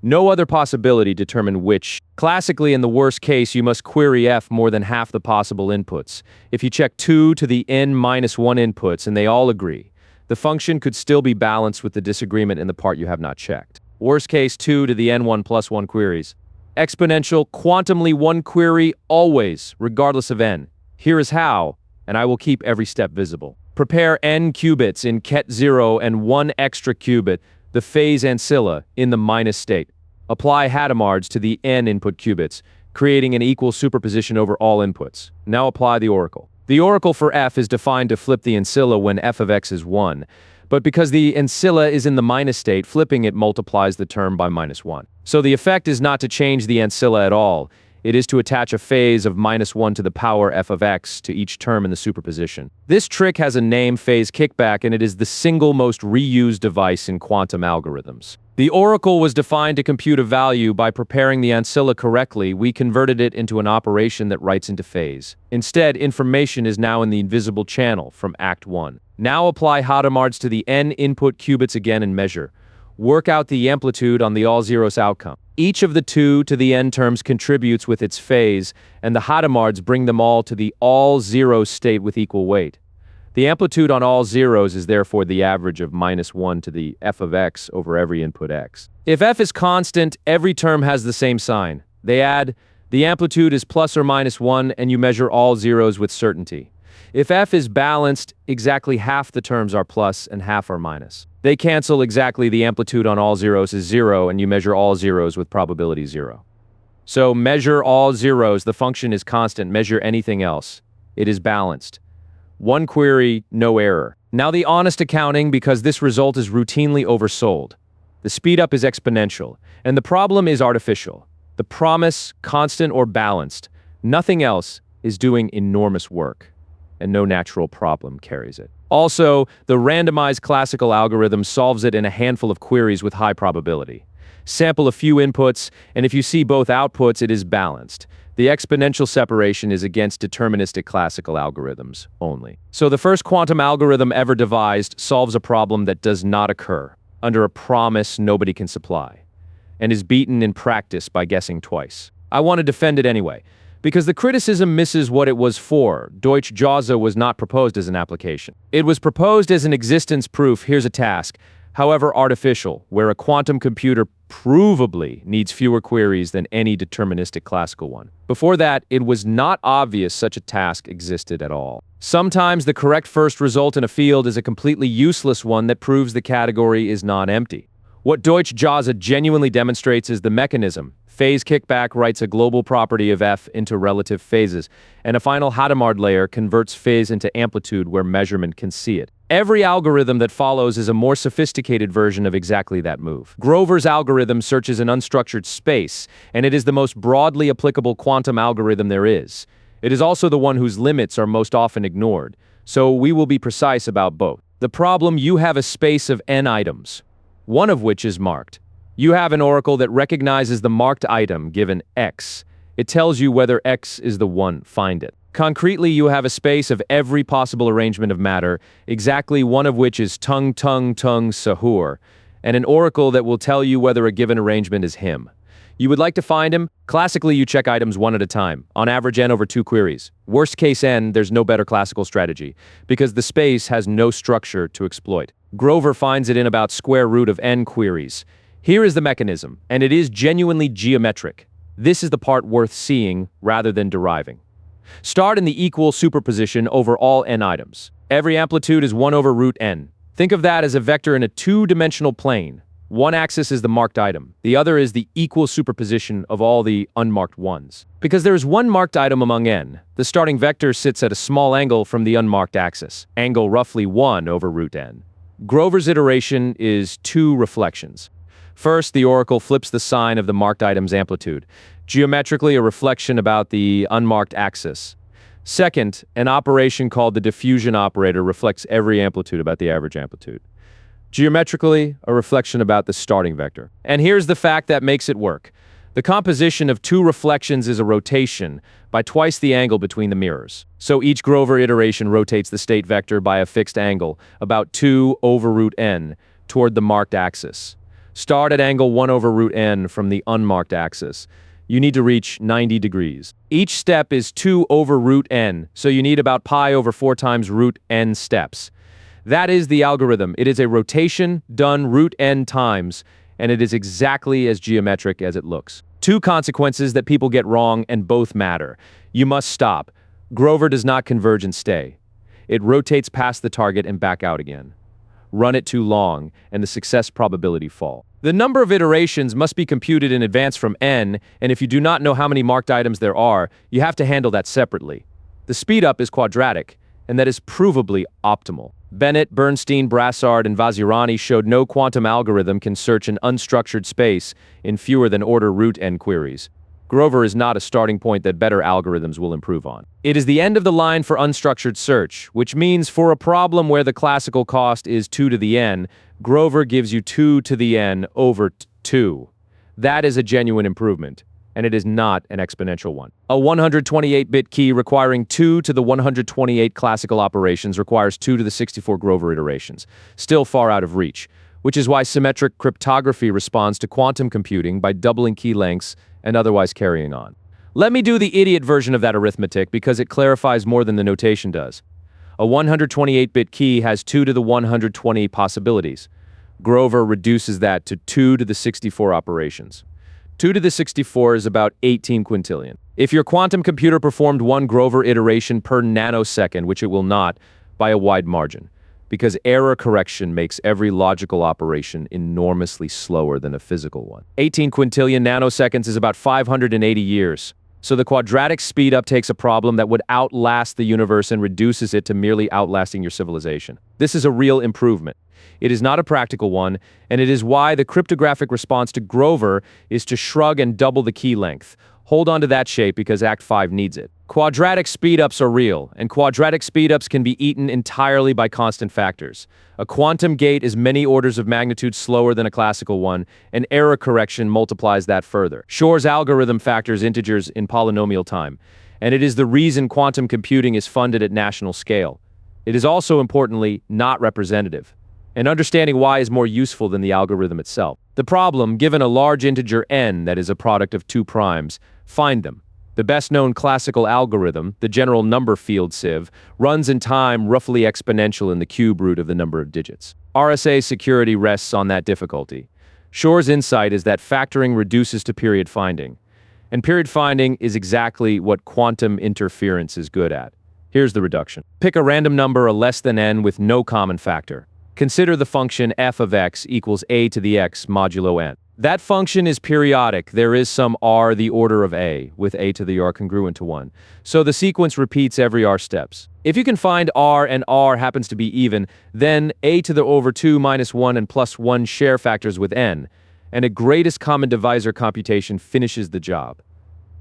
No other possibility determine which. Classically, in the worst case, you must query f more than half the possible inputs. If you check 2 to the n minus 1 inputs and they all agree, the function could still be balanced with the disagreement in the part you have not checked. Worst case, 2 to the n1 plus 1 queries. Exponential, quantumly one query always, regardless of n. Here is how, and I will keep every step visible. Prepare n qubits in ket 0 and 1 extra qubit, the phase ancilla, in the minus state. Apply Hadamard's to the n input qubits, creating an equal superposition over all inputs. Now apply the oracle. The oracle for f is defined to flip the ancilla when f of x is 1. But because the ancilla is in the minus state, flipping it multiplies the term by minus 1. So the effect is not to change the ancilla at all. It is to attach a phase of minus 1 to the power f of x to each term in the superposition. This trick has a name, phase kickback, and it is the single most reused device in quantum algorithms. The oracle was defined to compute a value. By preparing the ancilla correctly, we converted it into an operation that writes into phase. Instead, information is now in the invisible channel from Act 1. Now apply Hadamard's to the n input qubits again and measure. Work out the amplitude on the all zeros outcome. Each of the 2 to the n terms contributes with its phase, and the Hadamard's bring them all to the all zero state with equal weight. The amplitude on all zeros is therefore the average of minus 1 to the f of x over every input x. If f is constant, every term has the same sign. They add, the amplitude is plus or minus 1, and you measure all zeros with certainty. If f is balanced, exactly half the terms are plus and half are minus. They cancel exactly, the amplitude on all zeros is 0, and you measure all zeros with probability 0. So measure all zeros, the function is constant, measure anything else. It is balanced. One query, no error. Now the honest accounting, because this result is routinely oversold. The speedup is exponential, and the problem is artificial. The promise, constant or balanced, nothing else, is doing enormous work, and no natural problem carries it. Also, the randomized classical algorithm solves it in a handful of queries with high probability. Sample a few inputs, and if you see both outputs, it is balanced. The exponential separation is against deterministic classical algorithms only. So the first quantum algorithm ever devised solves a problem that does not occur, under a promise nobody can supply, and is beaten in practice by guessing twice. I want to defend it anyway, because the criticism misses what it was for. Deutsch-Jozsa was not proposed as an application. It was proposed as an existence proof. Here's a task, however artificial, where a quantum computer provably needs fewer queries than any deterministic classical one. Before that, it was not obvious such a task existed at all. Sometimes the correct first result in a field is a completely useless one that proves the category is non-empty. What Deutsch-Jozsa genuinely demonstrates is the mechanism. Phase kickback writes a global property of f into relative phases, and a final Hadamard layer converts phase into amplitude where measurement can see it. Every algorithm that follows is a more sophisticated version of exactly that move. Grover's algorithm searches an unstructured space, and it is the most broadly applicable quantum algorithm there is. It is also the one whose limits are most often ignored, so we will be precise about both. The problem: you have a space of n items, one of which is marked. You have an oracle that recognizes the marked item given x. It tells you whether x is the one, find it. Concretely, you have a space of every possible arrangement of matter, exactly one of which is tung tung tung sahur, and an oracle that will tell you whether a given arrangement is him. You would like to find him? Classically, you check items one at a time, on average n over 2 queries. Worst case n, there's no better classical strategy, because the space has no structure to exploit. Grover finds it in about square root of n queries. Here is the mechanism, and it is genuinely geometric. This is the part worth seeing rather than deriving. Start in the equal superposition over all n items. Every amplitude is 1 over root n. Think of that as a vector in a two-dimensional plane. One axis is the marked item. The other is the equal superposition of all the unmarked ones. Because there is one marked item among n, the starting vector sits at a small angle from the unmarked axis, angle roughly 1 over root n. Grover's iteration is two reflections. First, the oracle flips the sign of the marked item's amplitude, geometrically a reflection about the unmarked axis. Second, an operation called the diffusion operator reflects every amplitude about the average amplitude. Geometrically, a reflection about the starting vector. And here's the fact that makes it work. The composition of two reflections is a rotation by twice the angle between the mirrors. So each Grover iteration rotates the state vector by a fixed angle, about 2 over root n, toward the marked axis. Start at angle 1 over root n from the unmarked axis. You need to reach 90 degrees. Each step is 2 over root n, so you need about pi over 4 times root n steps. That is the algorithm. It is a rotation done root n times, and it is exactly as geometric as it looks. Two consequences that people get wrong, and both matter. You must stop. Grover does not converge and stay. It rotates past the target and back out again. Run it too long, and the success probability falls. The number of iterations must be computed in advance from n, and if you do not know how many marked items there are, you have to handle that separately. The speedup is quadratic, and that is provably optimal. Bennett, Bernstein, Brassard, and Vazirani showed no quantum algorithm can search an unstructured space in fewer than order root n queries. Grover is not a starting point that better algorithms will improve on. It is the end of the line for unstructured search, which means for a problem where the classical cost is 2 to the n, Grover gives you 2 to the n over 2. That is a genuine improvement, and it is not an exponential one. A 128-bit key requiring 2 to the 128 classical operations requires 2 to the 64 Grover iterations, still far out of reach, which is why symmetric cryptography responds to quantum computing by doubling key lengths and otherwise carrying on. Let me do the idiot version of that arithmetic because it clarifies more than the notation does. A 128-bit key has 2 to the 120 possibilities. Grover reduces that to 2 to the 64 operations. 2 to the 64 is about 18 quintillion. If your quantum computer performed one Grover iteration per nanosecond, which it will not, by a wide margin, because error correction makes every logical operation enormously slower than a physical one. 18 quintillion nanoseconds is about 580 years. So the quadratic speedup takes a problem that would outlast the universe and reduces it to merely outlasting your civilization. This is a real improvement. It is not a practical one, and it is why the cryptographic response to Grover is to shrug and double the key length. Hold on to that shape because Act 5 needs it. Quadratic speedups are real, and quadratic speedups can be eaten entirely by constant factors. A quantum gate is many orders of magnitude slower than a classical one, and error correction multiplies that further. Shor's algorithm factors integers in polynomial time, and it is the reason quantum computing is funded at national scale. It is also, importantly, not representative. And understanding why is more useful than the algorithm itself. The problem, given a large integer n that is a product of two primes, find them. The best-known classical algorithm, the general number field sieve, runs in time roughly exponential in the cube root of the number of digits. RSA security rests on that difficulty. Shor's insight is that factoring reduces to period finding. And period finding is exactly what quantum interference is good at. Here's the reduction. Pick a random number, a less than n, with no common factor. Consider the function f of x equals a to the x modulo n. That function is periodic. There is some r the order of a, with a to the r congruent to 1. So the sequence repeats every r steps. If you can find r and r happens to be even, then a to the over 2 minus 1 and plus 1 share factors with n, and a greatest common divisor computation finishes the job.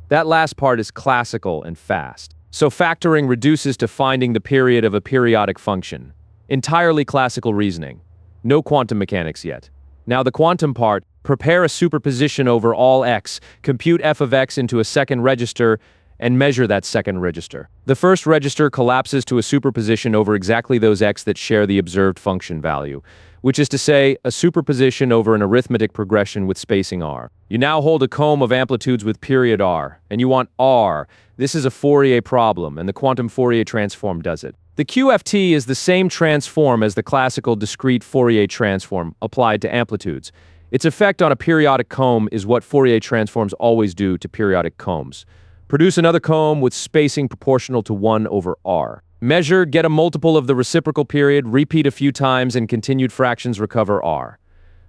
That last part is classical and fast. So factoring reduces to finding the period of a periodic function. Entirely classical reasoning. No quantum mechanics yet. Now the quantum part, prepare a superposition over all x, compute f of x into a second register, and measure that second register. The first register collapses to a superposition over exactly those x that share the observed function value, which is to say, a superposition over an arithmetic progression with spacing r. You now hold a comb of amplitudes with period r, and you want r. This is a Fourier problem, and the quantum Fourier transform does it. The QFT is the same transform as the classical discrete Fourier transform applied to amplitudes. Its effect on a periodic comb is what Fourier transforms always do to periodic combs. Produce another comb with spacing proportional to 1 over r. Measure, get a multiple of the reciprocal period, repeat a few times, and continued fractions recover r.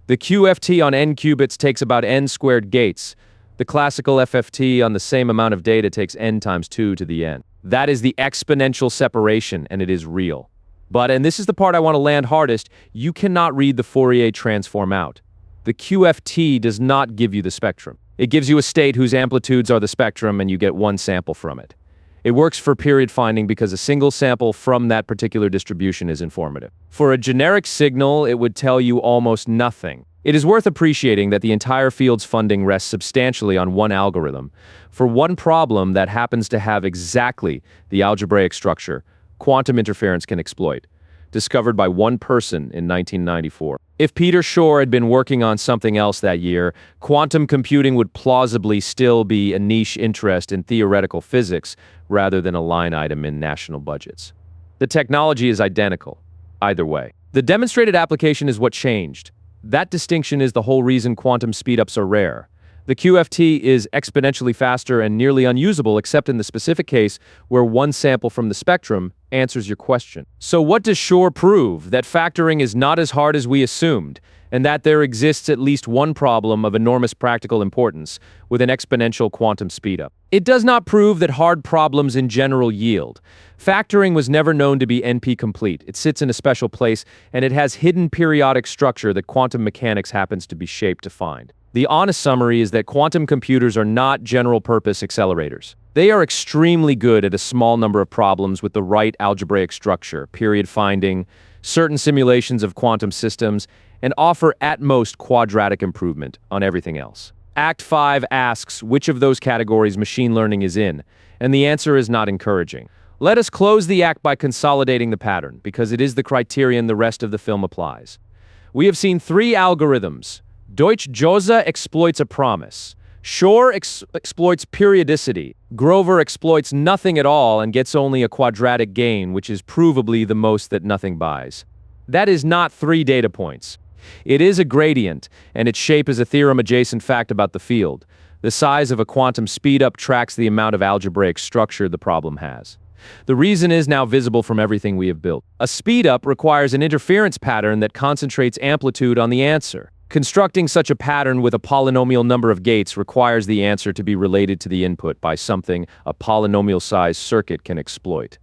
The QFT on n qubits takes about n squared gates. The classical FFT on the same amount of data takes n times 2 to the n. That is the exponential separation, and it is real. But, and this is the part I want to land hardest, you cannot read the Fourier transform out. The QFT does not give you the spectrum. It gives you a state whose amplitudes are the spectrum, and you get one sample from it. It works for period finding because a single sample from that particular distribution is informative. For a generic signal, it would tell you almost nothing. It is worth appreciating that the entire field's funding rests substantially on one algorithm. For one problem that happens to have exactly the algebraic structure quantum interference can exploit, discovered by one person in 1994. If Peter Shor had been working on something else that year, quantum computing would plausibly still be a niche interest in theoretical physics rather than a line item in national budgets. The technology is identical, either way. The demonstrated application is what changed. That distinction is the whole reason quantum speedups are rare. The QFT is exponentially faster and nearly unusable except in the specific case where one sample from the spectrum answers your question. So what does Shor prove? That factoring is not as hard as we assumed, and that there exists at least one problem of enormous practical importance with an exponential quantum speedup. It does not prove that hard problems in general yield. Factoring was never known to be NP-complete. It sits in a special place, and it has hidden periodic structure that quantum mechanics happens to be shaped to find. The honest summary is that quantum computers are not general-purpose accelerators. They are extremely good at a small number of problems with the right algebraic structure, period finding, certain simulations of quantum systems, and offer at most quadratic improvement on everything else. Act 5 asks which of those categories machine learning is in, and the answer is not encouraging. Let us close the act by consolidating the pattern, because it is the criterion the rest of the film applies. We have seen three algorithms. Deutsch-Jozsa exploits a promise. Shor exploits periodicity. Grover exploits nothing at all and gets only a quadratic gain, which is provably the most that nothing buys. That is not 3 data points. It is a gradient, and its shape is a theorem-adjacent fact about the field. The size of a quantum speedup tracks the amount of algebraic structure the problem has. The reason is now visible from everything we have built. A speedup requires an interference pattern that concentrates amplitude on the answer. Constructing such a pattern with a polynomial number of gates requires the answer to be related to the input by something a polynomial-sized circuit can exploit.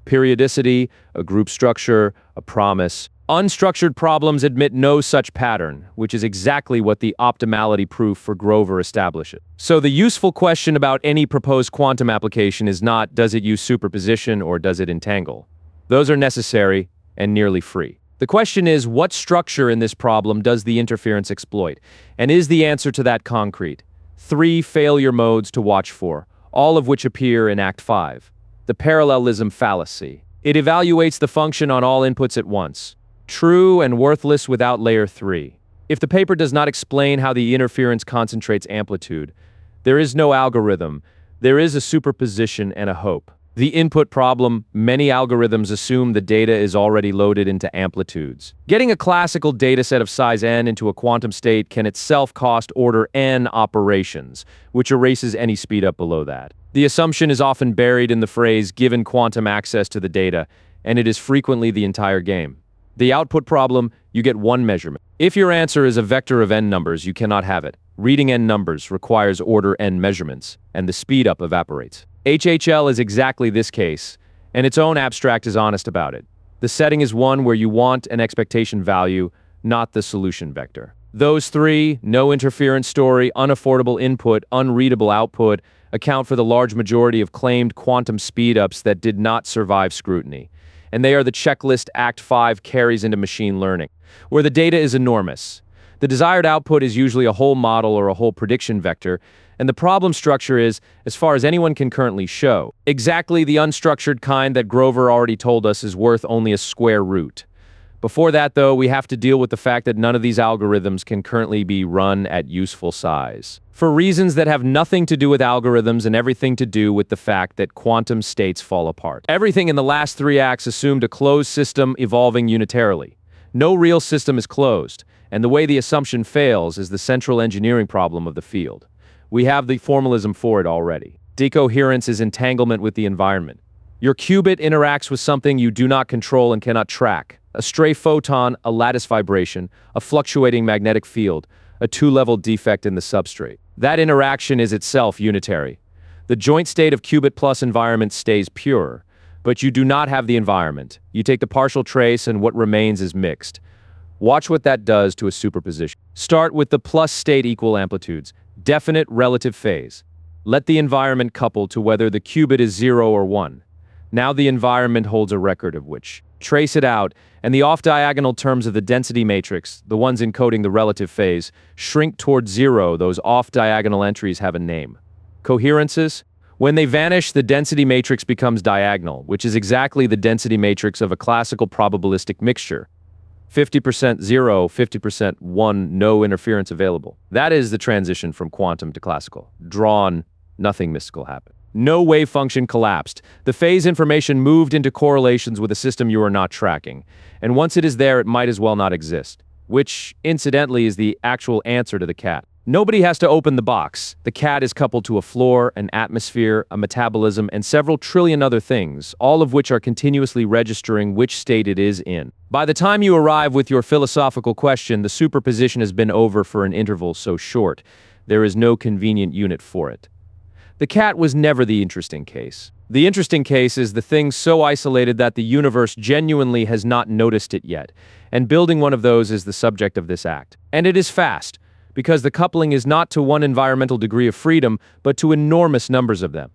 Periodicity, a group structure, a promise. Unstructured problems admit no such pattern, which is exactly what the optimality proof for Grover establishes. So the useful question about any proposed quantum application is not, does it use superposition or does it entangle? Those are necessary and nearly free. The question is, what structure in this problem does the interference exploit? And is the answer to that concrete? 3 failure modes to watch for, all of which appear in Act 5. The parallelism fallacy. It evaluates the function on all inputs at once. True and worthless without layer 3. If the paper does not explain how the interference concentrates amplitude, there is no algorithm. There is a superposition and a hope. The input problem, many algorithms assume the data is already loaded into amplitudes. Getting a classical dataset of size n into a quantum state can itself cost order n operations, which erases any speedup below that. The assumption is often buried in the phrase, given quantum access to the data, and it is frequently the entire game. The output problem, you get one measurement. If your answer is a vector of n numbers, you cannot have it. Reading n numbers requires order n measurements, and the speedup evaporates. HHL is exactly this case, and its own abstract is honest about it. The setting is one where you want an expectation value, not the solution vector. Those 3, no interference story, unaffordable input, unreadable output, account for the large majority of claimed quantum speedups that did not survive scrutiny. And they are the checklist Act 5 carries into machine learning, where the data is enormous. The desired output is usually a whole model or a whole prediction vector, And the problem structure is, as far as anyone can currently show, exactly the unstructured kind that Grover already told us is worth only a square root. Before that, though, we have to deal with the fact that none of these algorithms can currently be run at useful size. For reasons that have nothing to do with algorithms and everything to do with the fact that quantum states fall apart. Everything in the last three acts assumed a closed system evolving unitarily. No real system is closed, and the way the assumption fails is the central engineering problem of the field. We have the formalism for it already. Decoherence is entanglement with the environment. Your qubit interacts with something you do not control and cannot track. A stray photon, a lattice vibration, a fluctuating magnetic field, a two-level defect in the substrate. That interaction is itself unitary. The joint state of qubit plus environment stays pure, but you do not have the environment. You take the partial trace and what remains is mixed. Watch what that does to a superposition. Start with the plus state equal amplitudes, definite relative phase. Let the environment couple to whether the qubit is 0 or 1. Now the environment holds a record of which. Trace it out, and the off-diagonal terms of the density matrix, the ones encoding the relative phase, shrink toward 0. Those off-diagonal entries have a name. Coherences? When they vanish, the density matrix becomes diagonal, which is exactly the density matrix of a classical probabilistic mixture. 50% 0, 50% 1, no interference available. That is the transition from quantum to classical. Drawn, nothing mystical happened. No wave function collapsed. The phase information moved into correlations with a system you are not tracking. And once it is there, it might as well not exist. Which, incidentally, is the actual answer to the cat. Nobody has to open the box. The cat is coupled to a floor, an atmosphere, a metabolism, and several trillion other things, all of which are continuously registering which state it is in. By the time you arrive with your philosophical question, the superposition has been over for an interval so short, there is no convenient unit for it. The cat was never the interesting case. The interesting case is the thing so isolated that the universe genuinely has not noticed it yet, and building one of those is the subject of this act. And it is fast, because the coupling is not to one environmental degree of freedom, but to enormous numbers of them.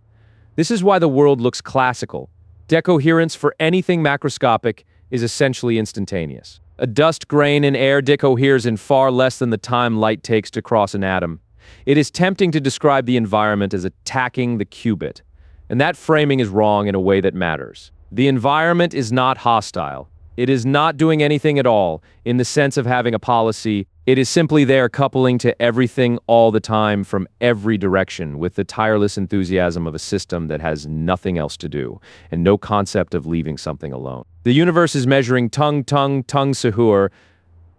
This is why the world looks classical. Decoherence for anything macroscopic is essentially instantaneous. A dust grain in air decoheres in far less than the time light takes to cross an atom. It is tempting to describe the environment as attacking the qubit, and that framing is wrong in a way that matters. The environment is not hostile. It is not doing anything at all, in the sense of having a policy. It is simply there coupling to everything all the time from every direction with the tireless enthusiasm of a system that has nothing else to do, and no concept of leaving something alone. The universe is measuring tung sahur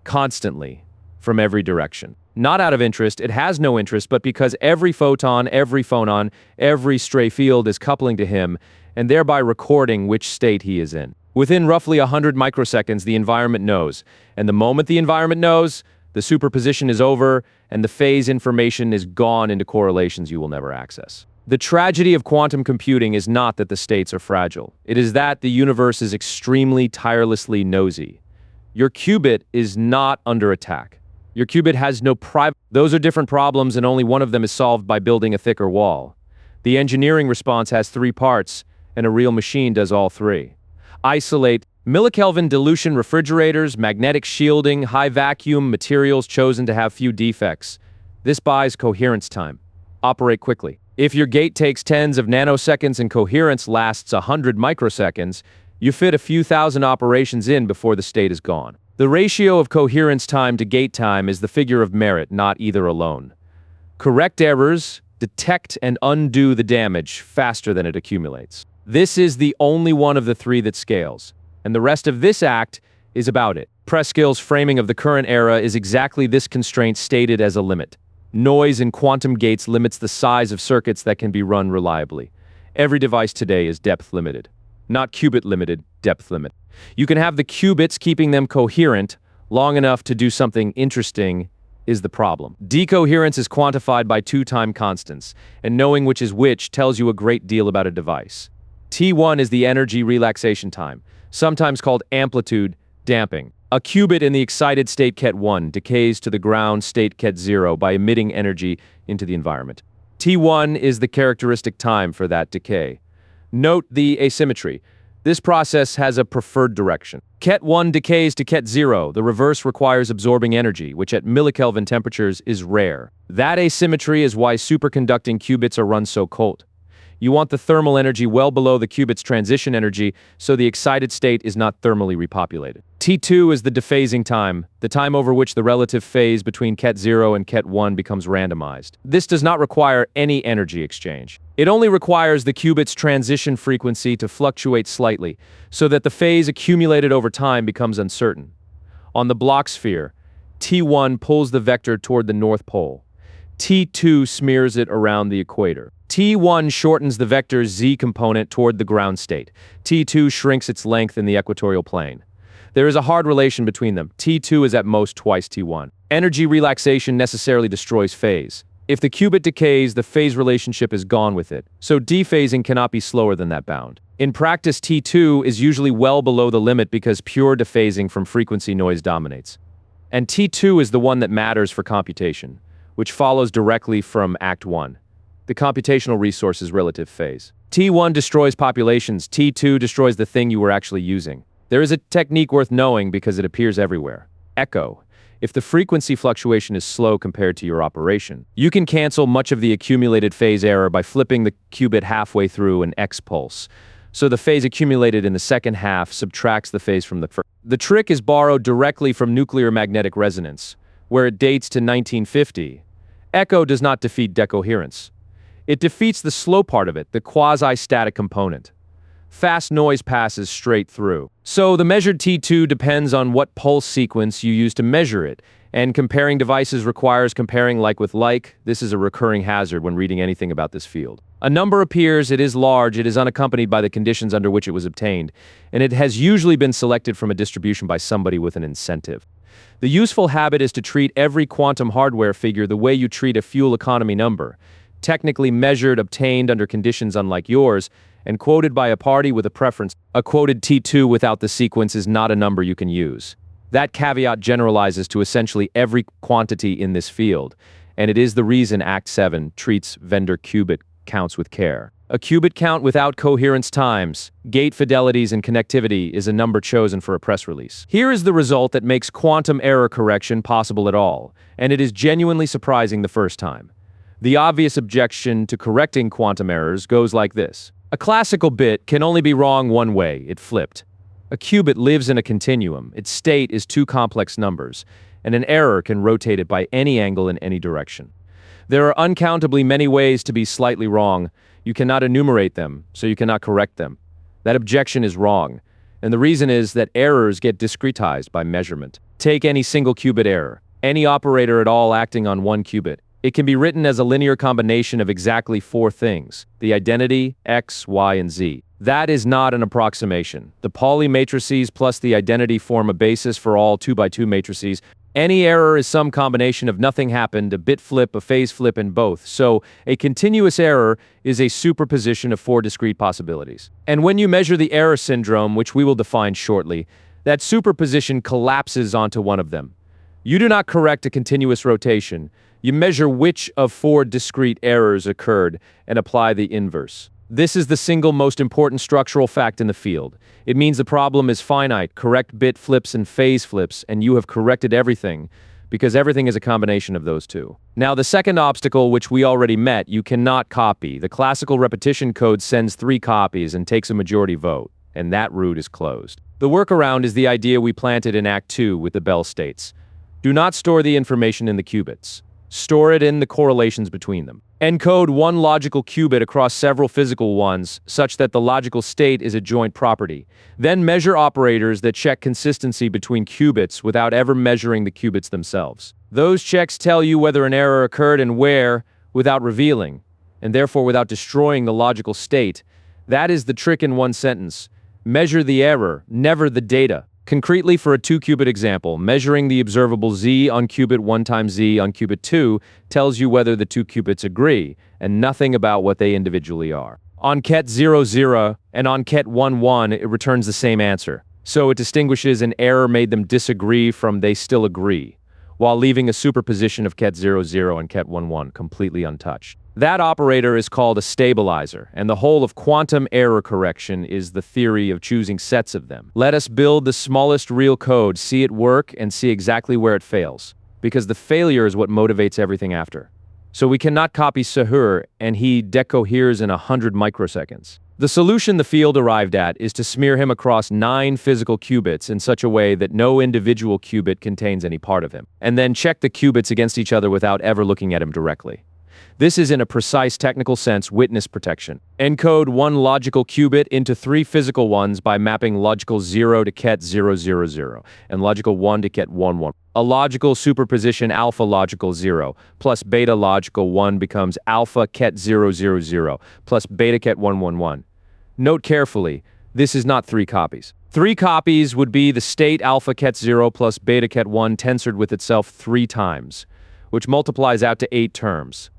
constantly from every direction. Not out of interest, it has no interest, but because every photon, every phonon, every stray field is coupling to him, and thereby recording which state he is in. Within roughly 100 microseconds, the environment knows, and the moment the environment knows, the superposition is over, and the phase information is gone into correlations you will never access. The tragedy of quantum computing is not that the states are fragile. It is that the universe is extremely tirelessly nosy. Your qubit is not under attack. Your qubit has no private. Those are different problems, and only one of them is solved by building a thicker wall. The engineering response has three parts, and a real machine does all three. Isolate millikelvin dilution refrigerators, magnetic shielding, high vacuum materials chosen to have few defects. This buys coherence time. Operate quickly. If your gate takes tens of nanoseconds and coherence lasts 100 microseconds, you fit a few thousand operations in before the state is gone. The ratio of coherence time to gate time is the figure of merit, not either alone. Correct errors detect and undo the damage faster than it accumulates. This is the only one of the three that scales, and the rest of this act is about it. Preskill's framing of the current era is exactly this constraint stated as a limit. Noise in quantum gates limits the size of circuits that can be run reliably. Every device today is depth limited. Not qubit limited, depth limit. You can have the qubits keeping them coherent long enough to do something interesting is the problem. Decoherence is quantified by two time constants, and knowing which is which tells you a great deal about a device. T1 is the energy relaxation time, sometimes called amplitude damping. A qubit in the excited state ket 1 decays to the ground state ket 0 by emitting energy into the environment. T1 is the characteristic time for that decay. Note the asymmetry. This process has a preferred direction. Ket 1 decays to Ket 0. The reverse requires absorbing energy, which at millikelvin temperatures is rare. That asymmetry is why superconducting qubits are run so cold. You want the thermal energy well below the qubit's transition energy, so the excited state is not thermally repopulated. T2 is the dephasing time, the time over which the relative phase between Ket 0 and Ket 1 becomes randomized. This does not require any energy exchange. It only requires the qubit's transition frequency to fluctuate slightly, so that the phase accumulated over time becomes uncertain. On the Bloch sphere, T1 pulls the vector toward the North Pole. T2 smears it around the equator. T1 shortens the vector's z component toward the ground state. T2 shrinks its length in the equatorial plane. There is a hard relation between them. T2 is at most twice T1. Energy relaxation necessarily destroys phase. If the qubit decays, the phase relationship is gone with it, so dephasing cannot be slower than that bound. In practice, T2 is usually well below the limit because pure dephasing from frequency noise dominates. And T2 is the one that matters for computation, which follows directly from Act 1. The computational resource is relative phase. T1 destroys populations, T2 destroys the thing you were actually using. There is a technique worth knowing because it appears everywhere. Echo. If the frequency fluctuation is slow compared to your operation, you can cancel much of the accumulated phase error by flipping the qubit halfway through an X pulse. So the phase accumulated in the second half subtracts the phase from the first. The trick is borrowed directly from nuclear magnetic resonance, where it dates to 1950. Echo does not defeat decoherence. It defeats the slow part of it, the quasi-static component. Fast noise passes straight through. So the measured T2 depends on what pulse sequence you use to measure it, and comparing devices requires comparing like with like. This is a recurring hazard when reading anything about this field. A number appears, it is large, it is unaccompanied by the conditions under which it was obtained, and it has usually been selected from a distribution by somebody with an incentive. The useful habit is to treat every quantum hardware figure the way you treat a fuel economy number, technically measured, obtained under conditions unlike yours, and quoted by a party with a preference. A quoted T2 without the sequence is not a number you can use. That caveat generalizes to essentially every quantity in this field, and it is the reason Act 7 treats vendor qubit counts with care. A qubit count without coherence times, gate fidelities, and connectivity is a number chosen for a press release. Here is the result that makes quantum error correction possible at all, and it is genuinely surprising the first time. The obvious objection to correcting quantum errors goes like this. A classical bit can only be wrong one way, it flipped. A qubit lives in a continuum, its state is two complex numbers, and an error can rotate it by any angle in any direction. There are uncountably many ways to be slightly wrong. You cannot enumerate them, so you cannot correct them. That objection is wrong, and the reason is that errors get discretized by measurement. Take any single qubit error, any operator at all acting on one qubit. It can be written as a linear combination of exactly four things: the identity, x, y, and z. That is not an approximation. The Pauli matrices plus the identity form a basis for all 2x2 matrices. Any error is some combination of nothing happened, a bit flip, a phase flip, and both. So, a continuous error is a superposition of four discrete possibilities. And when you measure the error syndrome, which we will define shortly, that superposition collapses onto one of them. You do not correct a continuous rotation. You measure which of four discrete errors occurred and apply the inverse. This is the single most important structural fact in the field. It means the problem is finite, correct bit flips and phase flips, and you have corrected everything, because everything is a combination of those two. Now, the second obstacle, which we already met, you cannot copy. The classical repetition code sends 3 copies and takes a majority vote, and that route is closed. The workaround is the idea we planted in Act 2 with the Bell states. Do not store the information in the qubits. Store it in the correlations between them. Encode one logical qubit across several physical ones, such that the logical state is a joint property. Then measure operators that check consistency between qubits without ever measuring the qubits themselves. Those checks tell you whether an error occurred and where, without revealing, and therefore without destroying the logical state. That is the trick in one sentence. Measure the error, never the data. Concretely, for a 2-qubit example, measuring the observable z on qubit 1 times z on qubit 2 tells you whether the 2 qubits agree, and nothing about what they individually are. On ket 0, 0, and on ket 1, 1, it returns the same answer. So it distinguishes an error made them disagree from they still agree, while leaving a superposition of ket 0, 0 and ket 1, 1 completely untouched. That operator is called a stabilizer, and the whole of quantum error correction is the theory of choosing sets of them. Let us build the smallest real code, see it work, and see exactly where it fails, because the failure is what motivates everything after. So we cannot copy Shor, and he decoheres in 100 microseconds. The solution the field arrived at is to smear him across 9 physical qubits in such a way that no individual qubit contains any part of him, and then check the qubits against each other without ever looking at him directly. This is, in a precise technical sense, witness protection. Encode one logical qubit into 3 physical ones by mapping logical 0 to ket 000 and logical 1 to ket 11. A logical superposition alpha logical 0 plus beta logical 1 becomes alpha ket 000 plus beta ket 111. Note carefully, this is not 3 copies. 3 copies would be the state alpha ket 0 plus beta ket 1 tensored with itself 3 times, which multiplies out to 8 terms.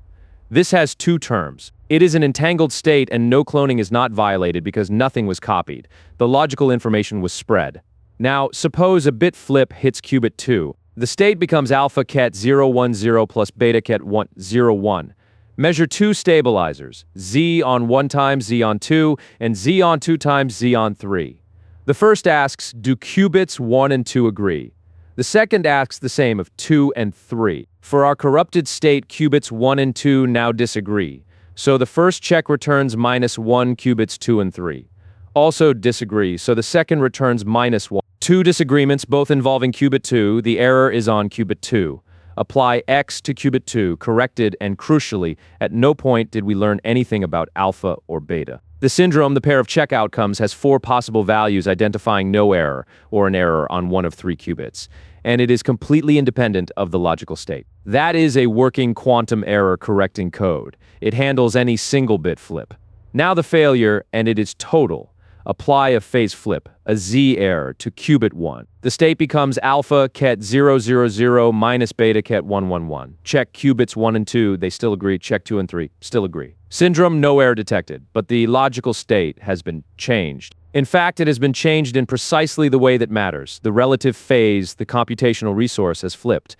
This has 2 terms. It is an entangled state and no cloning is not violated because nothing was copied. The logical information was spread. Now, suppose a bit flip hits qubit 2. The state becomes alpha ket 010 plus beta ket 101. Measure 2 stabilizers, z on 1 times z on 2 and z on 2 times z on 3. The first asks, do qubits 1 and 2 agree? The second asks the same of 2 and 3. For our corrupted state, qubits 1 and 2 now disagree. So the first check returns -1 qubits 2 and 3. Also disagree, so the second returns -1. 2 disagreements, both involving qubit 2, the error is on qubit 2. Apply x to qubit 2, corrected, and crucially, at no point did we learn anything about alpha or beta. The syndrome, the pair of check outcomes, has 4 possible values identifying no error, or an error on one of 3 qubits, and it is completely independent of the logical state. That is a working quantum error correcting code. It handles any single bit flip. Now the failure, and it is total. Apply a phase flip, a z error, to qubit 1. The state becomes alpha ket 000 minus beta ket 111. Check qubits 1 and 2, they still agree. Check 2 and 3, still agree. Syndrome, no error detected, but the logical state has been changed. In fact, it has been changed in precisely the way that matters. The relative phase, the computational resource, has flipped.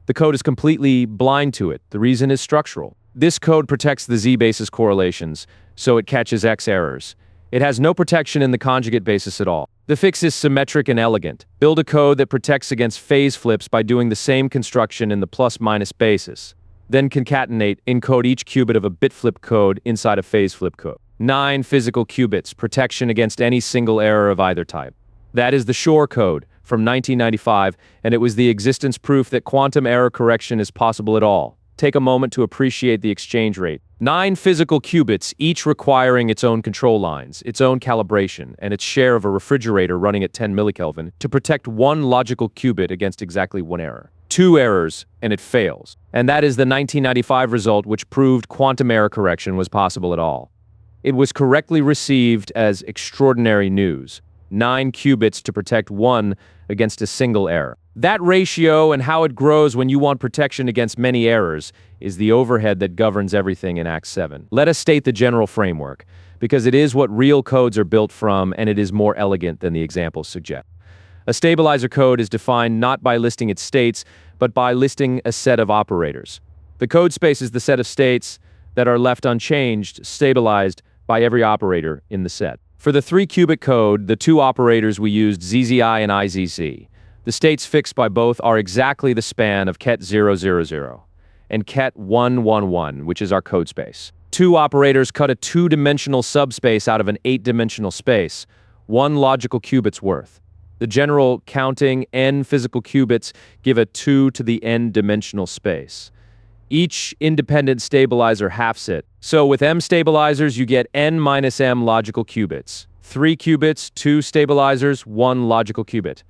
The code is completely blind to it. The reason is structural. This code protects the z-basis correlations, so it catches x errors. It has no protection in the conjugate basis at all. The fix is symmetric and elegant. Build a code that protects against phase flips by doing the same construction in the plus-minus basis. Then concatenate, encode each qubit of a bit flip code inside a phase flip code. 9 physical qubits, protection against any single error of either type. That is the Shor code from 1995, and it was the existence proof that quantum error correction is possible at all. Take a moment to appreciate the exchange rate. 9 physical qubits, each requiring its own control lines, its own calibration, and its share of a refrigerator running at 10 millikelvin to protect 1 logical qubit against exactly 1 error. 2 errors, and it fails. And that is the 1995 result which proved quantum error correction was possible at all. It was correctly received as extraordinary news. 9 qubits to protect 1 against a single error. That ratio and how it grows when you want protection against many errors is the overhead that governs everything in Act 7. Let us state the general framework, because it is what real codes are built from and it is more elegant than the examples suggest. A stabilizer code is defined not by listing its states, but by listing a set of operators. The code space is the set of states that are left unchanged, stabilized by every operator in the set. For the 3-qubit code, the 2 operators we used ZZI and IZZ. The states fixed by both are exactly the span of ket 000 and ket 111, which is our code space. 2 operators cut a 2-dimensional subspace out of an 8-dimensional space, 1 logical qubit's worth. The general counting n physical qubits give a 2 to the n dimensional space. Each independent stabilizer halves it. So with m stabilizers, you get n minus m logical qubits. 3 qubits, 2 stabilizers, 1 logical qubit.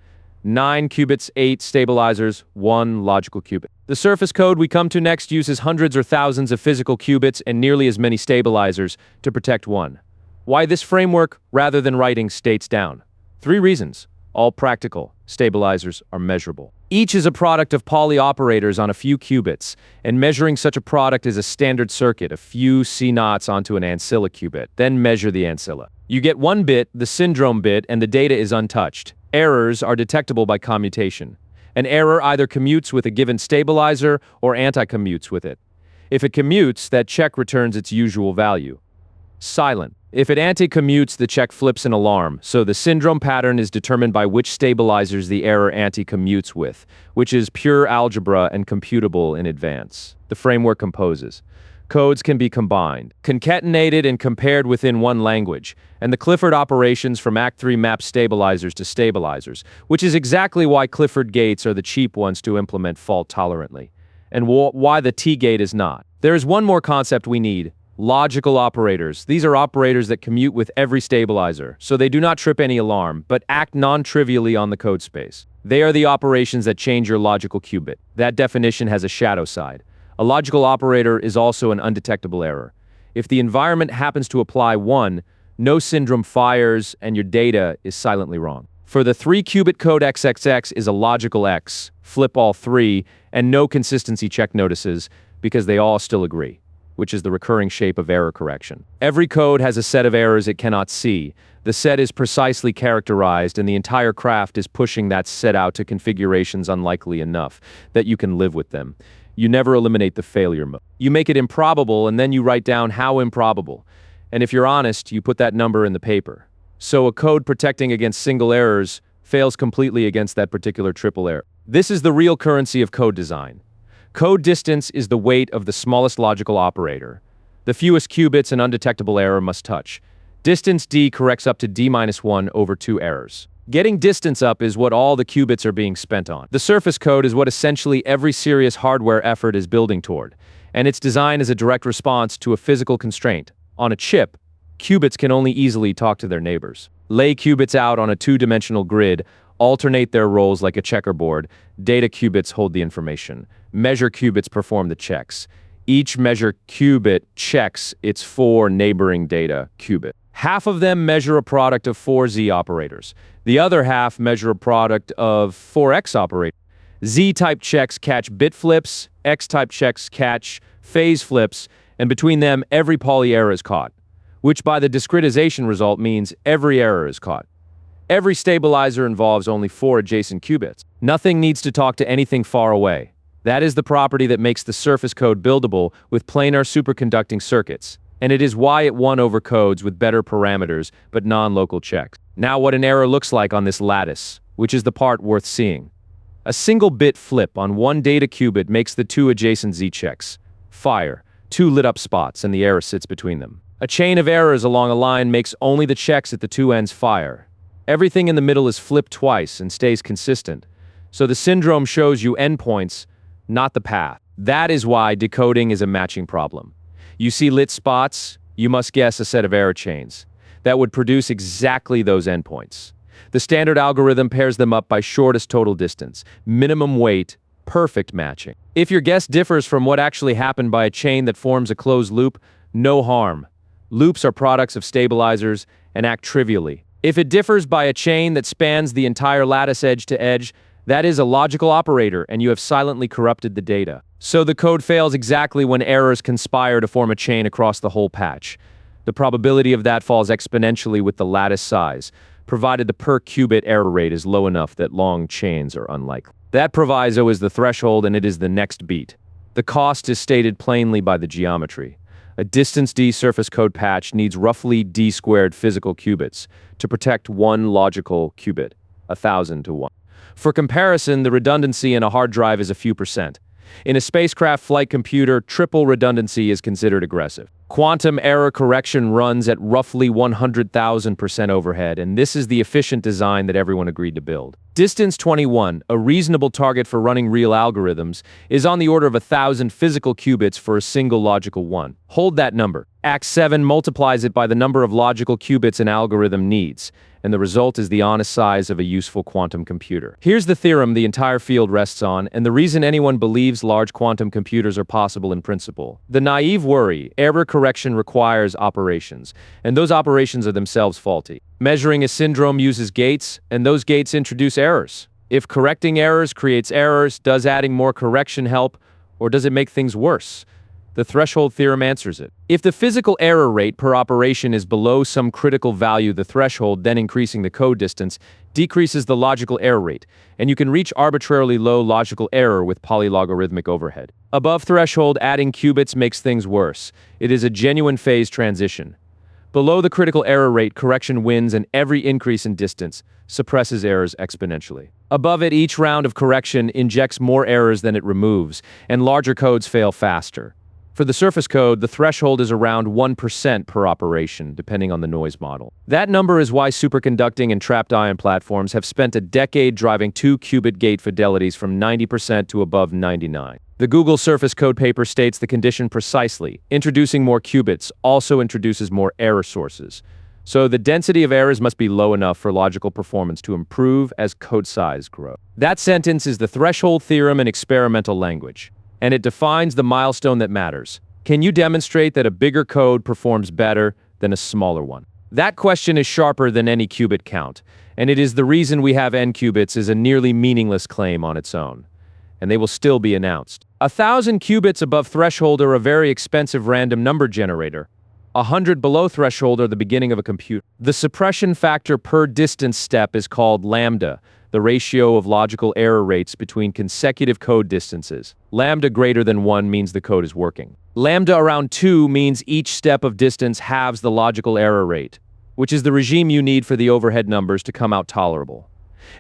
9 qubits, 8 stabilizers, 1 logical qubit. The surface code we come to next uses hundreds or thousands of physical qubits and nearly as many stabilizers to protect 1. Why this framework rather than writing states down? 3 reasons. All practical. Stabilizers are measurable. Each is a product of Pauli operators on a few qubits, and measuring such a product is a standard circuit, a few C-naughts onto an ancilla qubit. Then measure the ancilla. You get 1 bit, the syndrome bit, and the data is untouched. Errors are detectable by commutation. An error either commutes with a given stabilizer or anti-commutes with it. If it commutes, that check returns its usual value. Silent. If it anti-commutes, the check flips an alarm, so the syndrome pattern is determined by which stabilizers the error anti-commutes with, which is pure algebra and computable in advance. The framework composes. Codes can be combined, concatenated, and compared within one language, and the Clifford operations from Act 3 map stabilizers to stabilizers, which is exactly why Clifford gates are the cheap ones to implement fault-tolerantly, and why the T-gate is not. There is one more concept we need. Logical operators. These are operators that commute with every stabilizer, so they do not trip any alarm, but act non-trivially on the code space. They are the operations that change your logical qubit. That definition has a shadow side. A logical operator is also an undetectable error. If the environment happens to apply 1, no syndrome fires and your data is silently wrong. For the 3-qubit code XXX is a logical X, flip all 3, and no consistency check notices because they all still agree, which is the recurring shape of error correction. Every code has a set of errors it cannot see. The set is precisely characterized, and the entire craft is pushing that set out to configurations unlikely enough that you can live with them. You never eliminate the failure mode. You make it improbable, and then you write down how improbable. And if you're honest, you put that number in the paper. So a code protecting against single errors fails completely against that particular triple error. This is the real currency of code design. Code distance is the weight of the smallest logical operator. The fewest qubits an undetectable error must touch. Distance d corrects up to d-1 over 2 errors. Getting distance up is what all the qubits are being spent on. The surface code is what essentially every serious hardware effort is building toward, and its design is a direct response to a physical constraint. On a chip, qubits can only easily talk to their neighbors. Lay qubits out on a two-dimensional grid, alternate their roles like a checkerboard. Data qubits hold the information. Measure qubits perform the checks. Each measure qubit checks its 4 neighboring data qubit. Half of them measure a product of 4 Z operators. The other half measure a product of 4 X operators. Z-type checks catch bit flips, X-type checks catch phase flips, and between them, every Pauli error is caught, which by the discretization result means every error is caught. Every stabilizer involves only 4 adjacent qubits. Nothing needs to talk to anything far away. That is the property that makes the surface code buildable with planar superconducting circuits, and it is why it won over codes with better parameters but non-local checks. Now what an error looks like on this lattice, which is the part worth seeing. A single bit flip on one data qubit makes the 2 adjacent Z checks fire, 2 lit up spots, and the error sits between them. A chain of errors along a line makes only the checks at the 2 ends fire. Everything in the middle is flipped twice and stays consistent. So the syndrome shows you endpoints, not the path. That is why decoding is a matching problem. You see lit spots, you must guess a set of error chains that would produce exactly those endpoints. The standard algorithm pairs them up by shortest total distance, minimum weight, perfect matching. If your guess differs from what actually happened by a chain that forms a closed loop, no harm. Loops are products of stabilizers and act trivially. If it differs by a chain that spans the entire lattice edge to edge, that is a logical operator, and you have silently corrupted the data. So the code fails exactly when errors conspire to form a chain across the whole patch. The probability of that falls exponentially with the lattice size, provided the per qubit error rate is low enough that long chains are unlikely. That proviso is the threshold, and it is the next beat. The cost is stated plainly by the geometry. A distance d surface code patch needs roughly d squared physical qubits to protect one logical qubit, 1,000 to 1. For comparison, the redundancy in a hard drive is a few percent. In a spacecraft flight computer, triple redundancy is considered aggressive. Quantum error correction runs at roughly 100,000% overhead, and this is the efficient design that everyone agreed to build. Distance 21, a reasonable target for running real algorithms, is on the order of 1,000 physical qubits for a single logical one. Hold that number. Act 7 multiplies it by the number of logical qubits an algorithm needs, and the result is the honest size of a useful quantum computer. Here's the theorem the entire field rests on, and the reason anyone believes large quantum computers are possible in principle. The naive worry, error correction requires operations, and those operations are themselves faulty. Measuring a syndrome uses gates, and those gates introduce errors. If correcting errors creates errors, does adding more correction help, or does it make things worse? The threshold theorem answers it. If the physical error rate per operation is below some critical value, the threshold, then increasing the code distance, decreases the logical error rate, and you can reach arbitrarily low logical error with polylogarithmic overhead. Above threshold, adding qubits makes things worse. It is a genuine phase transition. Below the critical error rate, correction wins, and every increase in distance suppresses errors exponentially. Above it, each round of correction injects more errors than it removes, and larger codes fail faster. For the surface code, the threshold is around 1% per operation, depending on the noise model. That number is why superconducting and trapped ion platforms have spent a decade driving 2-qubit gate fidelities from 90% to above 99%. The Google surface code paper states the condition precisely. Introducing more qubits also introduces more error sources. So the density of errors must be low enough for logical performance to improve as code size grows. That sentence is the threshold theorem in experimental language, and it defines the milestone that matters. Can you demonstrate that a bigger code performs better than a smaller one? That question is sharper than any qubit count, and it is the reason we have n qubits is a nearly meaningless claim on its own, and they will still be announced. 1,000 qubits above threshold are a very expensive random number generator. 100 below threshold are the beginning of a computer. The suppression factor per distance step is called lambda, the ratio of logical error rates between consecutive code distances. Lambda greater than 1 means the code is working. Lambda around 2 means each step of distance halves the logical error rate, which is the regime you need for the overhead numbers to come out tolerable.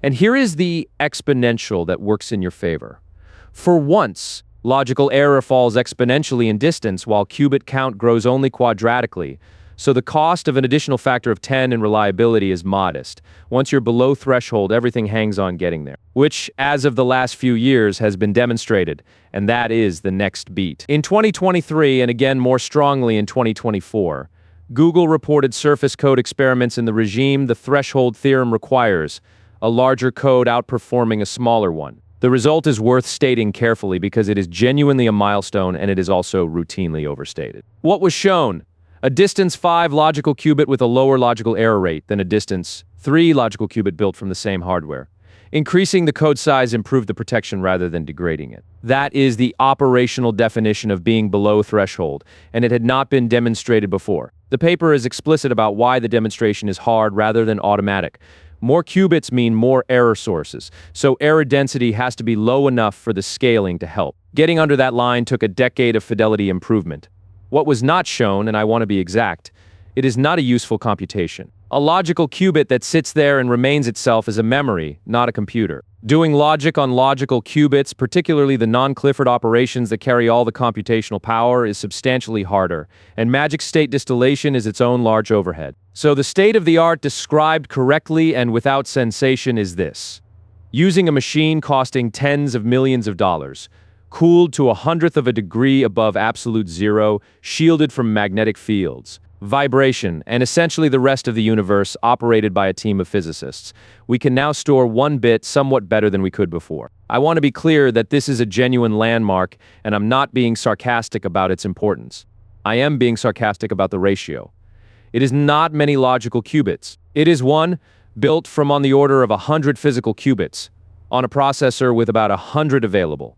And here is the exponential that works in your favor. For once, logical error falls exponentially in distance while qubit count grows only quadratically, so the cost of an additional factor of 10 in reliability is modest. Once you're below threshold, everything hangs on getting there, which, as of the last few years, has been demonstrated, and that is the next beat. In 2023, and again more strongly in 2024, Google reported surface code experiments in the regime the threshold theorem requires, a larger code outperforming a smaller one. The result is worth stating carefully because it is genuinely a milestone and it is also routinely overstated. What was shown? A distance 5 logical qubit with a lower logical error rate than a distance 3 logical qubit built from the same hardware. Increasing the code size improved the protection rather than degrading it. That is the operational definition of being below threshold, and it had not been demonstrated before. The paper is explicit about why the demonstration is hard rather than automatic. More qubits mean more error sources, so error density has to be low enough for the scaling to help. Getting under that line took a decade of fidelity improvement. What was not shown, and I want to be exact, it is not a useful computation. A logical qubit that sits there and remains itself is a memory, not a computer. Doing logic on logical qubits, particularly the non-Clifford operations that carry all the computational power, is substantially harder, and magic state distillation is its own large overhead. So the state of the art described correctly and without sensation is this. Using a machine costing tens of millions of dollars, cooled to 1/100th of a degree above absolute zero, shielded from magnetic fields, vibration, and essentially the rest of the universe operated by a team of physicists, we can now store 1 bit somewhat better than we could before. I want to be clear that this is a genuine landmark, and I'm not being sarcastic about its importance. I am being sarcastic about the ratio. It is not many logical qubits. It is one built from on the order of 100 physical qubits, on a processor with about 100 available.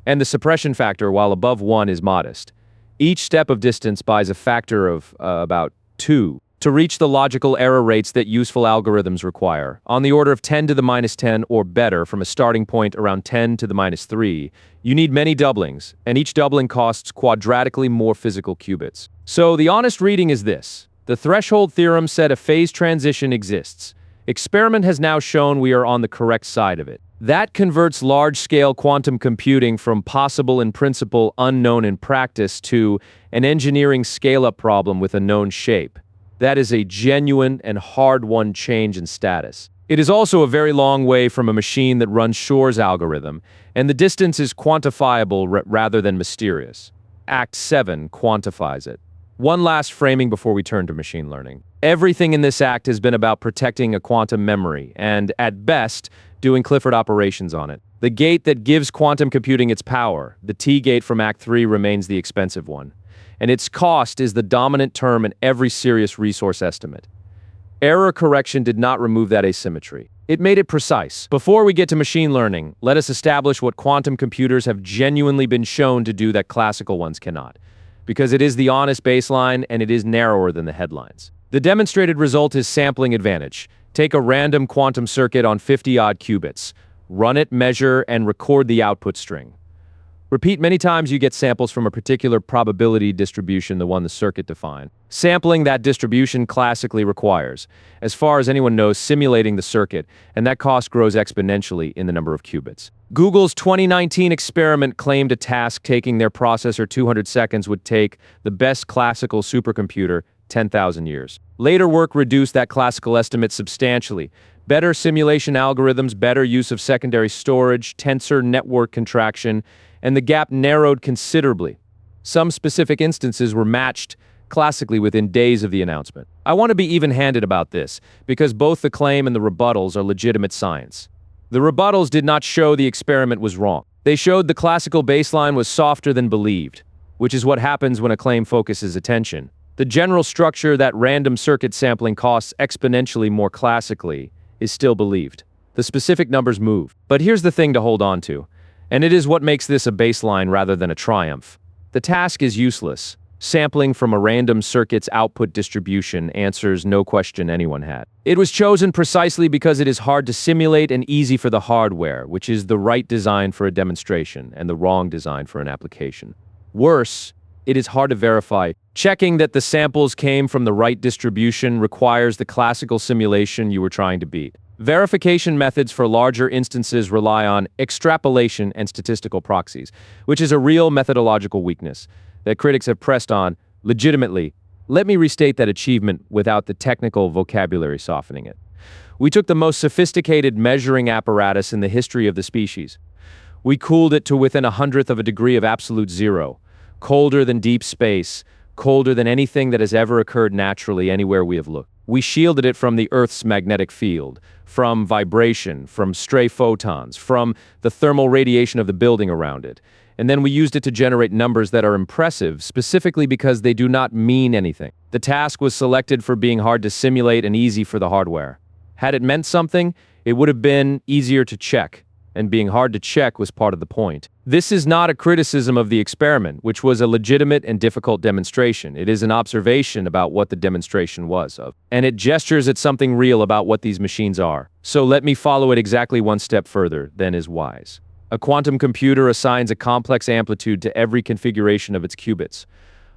And the suppression factor, while above 1, is modest. Each step of distance buys a factor of about 2 to reach the logical error rates that useful algorithms require, on the order of 10 to the minus 10 or better from a starting point around 10 to the minus 3. You need many doublings, and each doubling costs quadratically more physical qubits. So the honest reading is this. The threshold theorem said a phase transition exists. Experiment has now shown we are on the correct side of it. That converts large-scale quantum computing from possible in principle, unknown in practice, to an engineering scale-up problem with a known shape. That is a genuine and hard-won change in status. It is also a very long way from a machine that runs Shor's algorithm, and the distance is quantifiable rather than mysterious. Act 7 quantifies it. One last framing before we turn to machine learning. Everything in this act has been about protecting a quantum memory, and, at best, doing Clifford operations on it. The gate that gives quantum computing its power, the T-gate from Act 3, remains the expensive one. And its cost is the dominant term in every serious resource estimate. Error correction did not remove that asymmetry. It made it precise. Before we get to machine learning, let us establish what quantum computers have genuinely been shown to do that classical ones cannot. Because it is the honest baseline and it is narrower than the headlines. The demonstrated result is sampling advantage. Take a random quantum circuit on 50-odd qubits. Run it, measure, and record the output string. Repeat many times. You get samples from a particular probability distribution, the one the circuit defined. Sampling that distribution classically requires, as far as anyone knows, simulating the circuit, and that cost grows exponentially in the number of qubits. Google's 2019 experiment claimed a task taking their processor 200 seconds would take the best classical supercomputer 10,000 years. Later work reduced that classical estimate substantially. Better simulation algorithms, better use of secondary storage, tensor network contraction, and the gap narrowed considerably. Some specific instances were matched classically within days of the announcement. I want to be even-handed about this, because both the claim and the rebuttals are legitimate science. The rebuttals did not show the experiment was wrong. They showed the classical baseline was softer than believed, which is what happens when a claim focuses attention. The general structure that random circuit sampling costs exponentially more classically is still believed. The specific numbers move. But here's the thing to hold on to, and it is what makes this a baseline rather than a triumph. The task is useless. Sampling from a random circuit's output distribution answers no question anyone had. It was chosen precisely because it is hard to simulate and easy for the hardware, which is the right design for a demonstration and the wrong design for an application. Worse, it is hard to verify. Checking that the samples came from the right distribution requires the classical simulation you were trying to beat. Verification methods for larger instances rely on extrapolation and statistical proxies, which is a real methodological weakness that critics have pressed on legitimately. Let me restate that achievement without the technical vocabulary softening it. We took the most sophisticated measuring apparatus in the history of the species. We cooled it to within 1/100th of a degree of absolute zero, colder than deep space, colder than anything that has ever occurred naturally anywhere we have looked. We shielded it from the Earth's magnetic field, from vibration, from stray photons, from the thermal radiation of the building around it. And then we used it to generate numbers that are impressive, specifically because they do not mean anything. The task was selected for being hard to simulate and easy for the hardware. Had it meant something, it would have been easier to check, and being hard to check was part of the point. This is not a criticism of the experiment, which was a legitimate and difficult demonstration. It is an observation about what the demonstration was of. And it gestures at something real about what these machines are. So let me follow it exactly one step further than is wise. A quantum computer assigns a complex amplitude to every configuration of its qubits.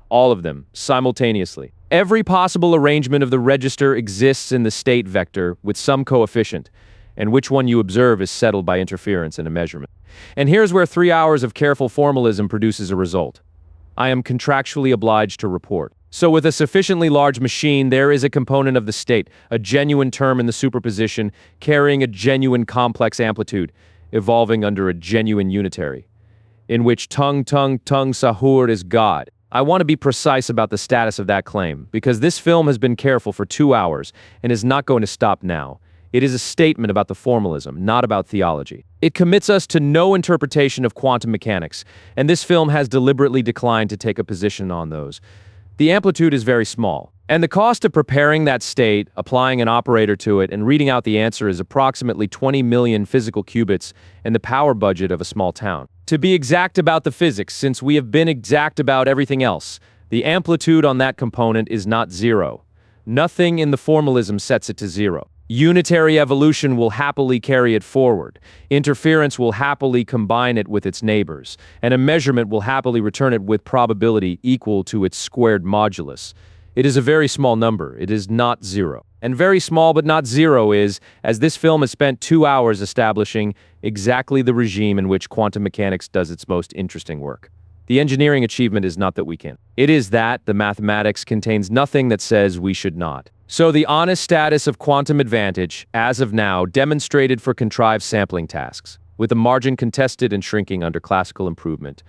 All of them, simultaneously. Every possible arrangement of the register exists in the state vector with some coefficient, and which one you observe is settled by interference in a measurement. And here's where 3 hours of careful formalism produces a result. I am contractually obliged to report. So with a sufficiently large machine, there is a component of the state, a genuine term in the superposition, carrying a genuine complex amplitude, evolving under a genuine unitary, in which tung sahur is God. I want to be precise about the status of that claim, because this film has been careful for 2 hours and is not going to stop now. It is a statement about the formalism, not about theology. It commits us to no interpretation of quantum mechanics, and this film has deliberately declined to take a position on those. The amplitude is very small, and the cost of preparing that state, applying an operator to it, and reading out the answer is approximately 20 million physical qubits and the power budget of a small town. To be exact about the physics, since we have been exact about everything else, the amplitude on that component is not zero. Nothing in the formalism sets it to zero. Unitary evolution will happily carry it forward. Interference will happily combine it with its neighbors, and a measurement will happily return it with probability equal to its squared modulus. It is a very small number. It is not zero. And very small but not zero is, as this film has spent 2 hours establishing exactly the regime in which quantum mechanics does its most interesting work. The engineering achievement is not that we can. It is that the mathematics contains nothing that says we should not. So the honest status of quantum advantage, as of now, demonstrated for contrived sampling tasks, with the margin contested and shrinking under classical improvement,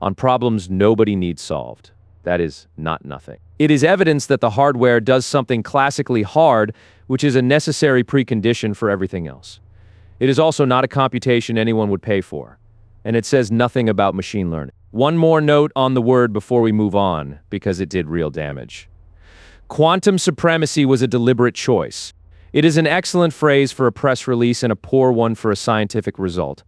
on problems nobody needs solved. That is not nothing. It is evidence that the hardware does something classically hard, which is a necessary precondition for everything else. It is also not a computation anyone would pay for, and it says nothing about machine learning. One more note on the word before we move on, because it did real damage. Quantum supremacy was a deliberate choice. It is an excellent phrase for a press release and a poor one for a scientific result.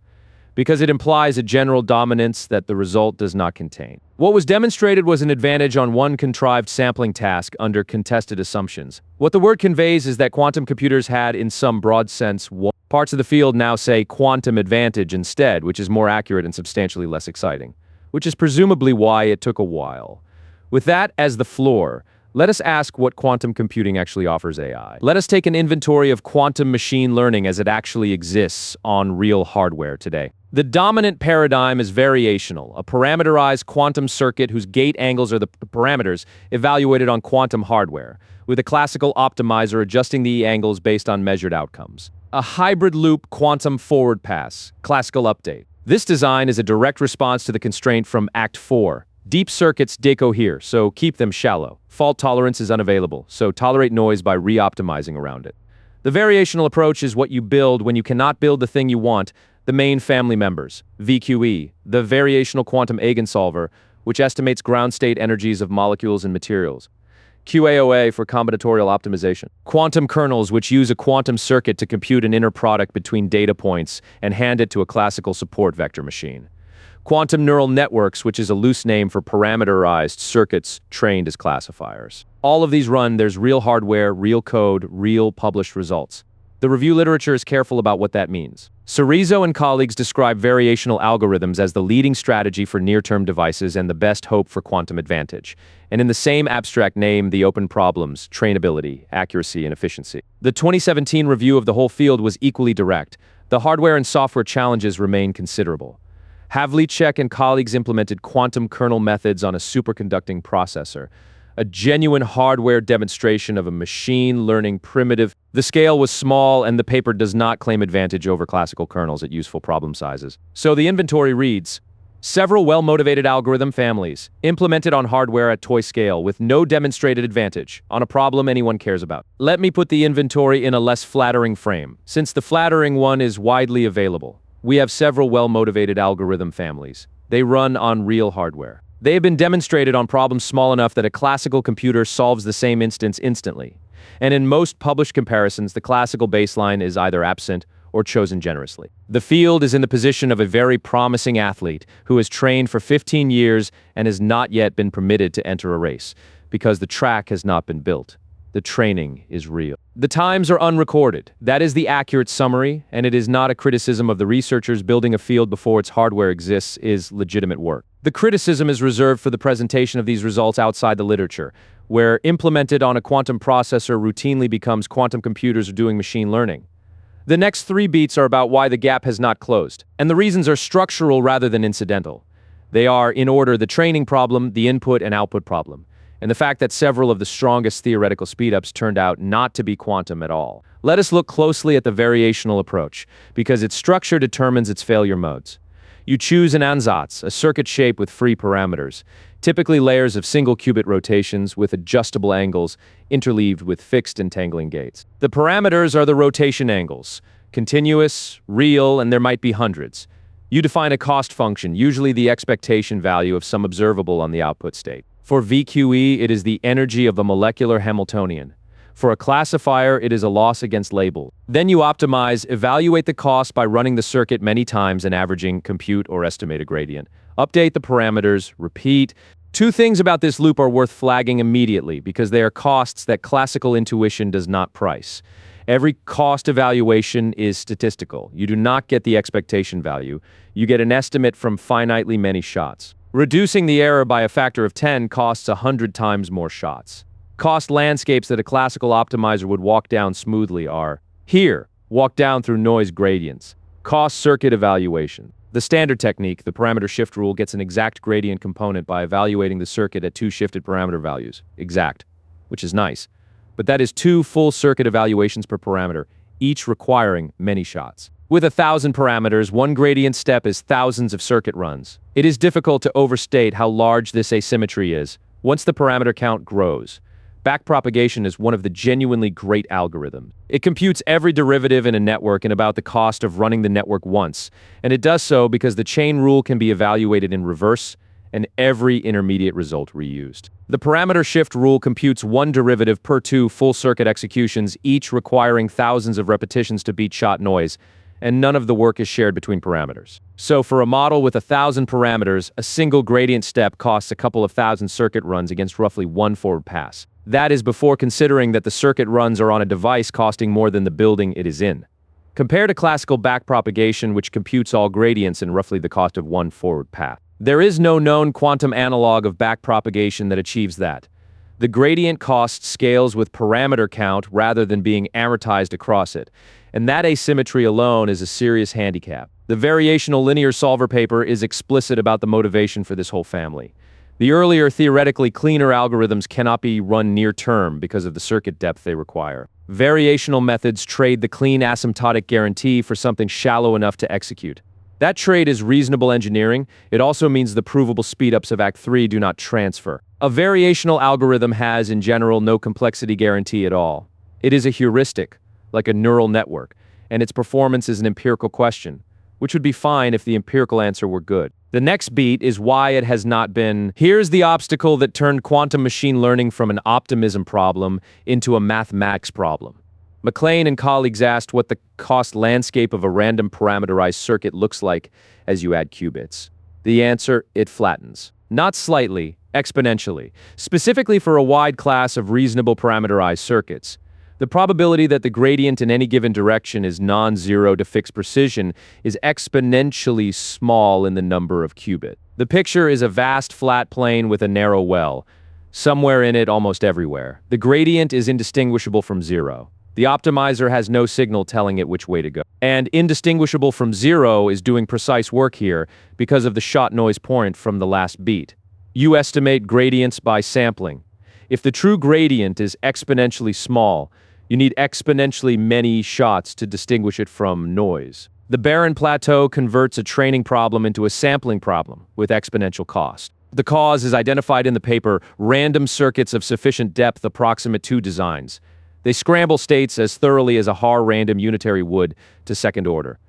because it implies a general dominance that the result does not contain. What was demonstrated was an advantage on one contrived sampling task under contested assumptions. What the word conveys is that quantum computers had, in some broad sense, parts of the field now say quantum advantage instead, which is more accurate and substantially less exciting, which is presumably why it took a while. With that as the floor, let us ask what quantum computing actually offers AI. Let us take an inventory of quantum machine learning as it actually exists on real hardware today. The dominant paradigm is variational, a parameterized quantum circuit whose gate angles are the parameters evaluated on quantum hardware, with a classical optimizer adjusting the angles based on measured outcomes. A hybrid loop quantum forward pass, classical update. This design is a direct response to the constraint from Act 4. Deep circuits decohere, so keep them shallow. Fault tolerance is unavailable, so tolerate noise by re-optimizing around it. The variational approach is what you build when you cannot build the thing you want, the main family members. VQE, the variational quantum eigensolver, which estimates ground state energies of molecules and materials. QAOA for combinatorial optimization. Quantum kernels, which use a quantum circuit to compute an inner product between data points and hand it to a classical support vector machine. Quantum neural networks, which is a loose name for parameterized circuits trained as classifiers. All of these run, there's real hardware, real code, real published results. The review literature is careful about what that means. Cerezo and colleagues describe variational algorithms as the leading strategy for near-term devices and the best hope for quantum advantage. And in the same abstract name, the open problems, trainability, accuracy, and efficiency. The 2017 review of the whole field was equally direct. The hardware and software challenges remain considerable. Havlicek and colleagues implemented quantum kernel methods on a superconducting processor, a genuine hardware demonstration of a machine learning primitive. The scale was small, and the paper does not claim advantage over classical kernels at useful problem sizes. So the inventory reads, several well-motivated algorithm families, implemented on hardware at toy scale with no demonstrated advantage, on a problem anyone cares about. Let me put the inventory in a less flattering frame, since the flattering one is widely available. We have several well-motivated algorithm families. They run on real hardware. They have been demonstrated on problems small enough that a classical computer solves the same instance instantly. And in most published comparisons, the classical baseline is either absent or chosen generously. The field is in the position of a very promising athlete who has trained for 15 years and has not yet been permitted to enter a race, because the track has not been built. The training is real. The times are unrecorded. That is the accurate summary, and it is not a criticism of the researchers building a field before its hardware exists is legitimate work. The criticism is reserved for the presentation of these results outside the literature, where implemented on a quantum processor routinely becomes quantum computers are doing machine learning. The next 3 beats are about why the gap has not closed, and the reasons are structural rather than incidental. They are, in order, the training problem, the input and output problem, and the fact that several of the strongest theoretical speedups turned out not to be quantum at all. Let us look closely at the variational approach, because its structure determines its failure modes. You choose an ansatz, a circuit shape with free parameters, typically layers of single qubit rotations with adjustable angles interleaved with fixed entangling gates. The parameters are the rotation angles, continuous, real, and there might be hundreds. You define a cost function, usually the expectation value of some observable on the output state. For VQE, it is the energy of a molecular Hamiltonian. For a classifier, it is a loss against label. Then you optimize, evaluate the cost by running the circuit many times and averaging, compute, or estimate a gradient. Update the parameters, repeat. 2 things about this loop are worth flagging immediately because they are costs that classical intuition does not price. Every cost evaluation is statistical. You do not get the expectation value. You get an estimate from finitely many shots. Reducing the error by a factor of 10 costs 100 times more shots. Cost landscapes that a classical optimizer would walk down smoothly are, here, walk down through noise gradients. Cost circuit evaluation. The standard technique, the parameter shift rule, gets an exact gradient component by evaluating the circuit at 2 shifted parameter values. Exact, which is nice. But that is 2 full circuit evaluations per parameter, each requiring many shots. With 1,000 parameters, 1 gradient step is thousands of circuit runs. It is difficult to overstate how large this asymmetry is once the parameter count grows. Backpropagation is one of the genuinely great algorithms. It computes every derivative in a network and about the cost of running the network once, and it does so because the chain rule can be evaluated in reverse and every intermediate result reused. The parameter shift rule computes 1 derivative per 2 full circuit executions, each requiring thousands of repetitions to beat shot noise, and none of the work is shared between parameters. So for a model with 1,000 parameters, a single gradient step costs a couple of thousand circuit runs against roughly one forward pass. That is before considering that the circuit runs are on a device costing more than the building it is in. Compare to classical backpropagation, which computes all gradients in roughly the cost of one forward path. There is no known quantum analog of backpropagation that achieves that. The gradient cost scales with parameter count rather than being amortized across it, and that asymmetry alone is a serious handicap. The variational linear solver paper is explicit about the motivation for this whole family. The earlier, theoretically cleaner algorithms cannot be run near-term because of the circuit depth they require. Variational methods trade the clean asymptotic guarantee for something shallow enough to execute. That trade is reasonable engineering. It also means the provable speedups of Act 3 do not transfer. A variational algorithm has, in general, no complexity guarantee at all. It is a heuristic, like a neural network, and its performance is an empirical question, which would be fine if the empirical answer were good. The next beat is why it has not been. Here's the obstacle that turned quantum machine learning from an optimism problem into a mathematics problem. McLean and colleagues asked what the cost landscape of a random parameterized circuit looks like as you add qubits. The answer, it flattens. Not slightly, exponentially. Specifically for a wide class of reasonable parameterized circuits. The probability that the gradient in any given direction is non-zero to fixed precision is exponentially small in the number of qubit. The picture is a vast flat plane with a narrow well. Somewhere in it, almost everywhere. The gradient is indistinguishable from zero. The optimizer has no signal telling it which way to go. And indistinguishable from zero is doing precise work here because of the shot noise point from the last beat. You estimate gradients by sampling. If the true gradient is exponentially small, you need exponentially many shots to distinguish it from noise. The barren plateau converts a training problem into a sampling problem with exponential cost. The cause is identified in the paper Random Circuits of Sufficient Depth Approximate to Designs. They scramble states as thoroughly as a Haar random unitary would to second order.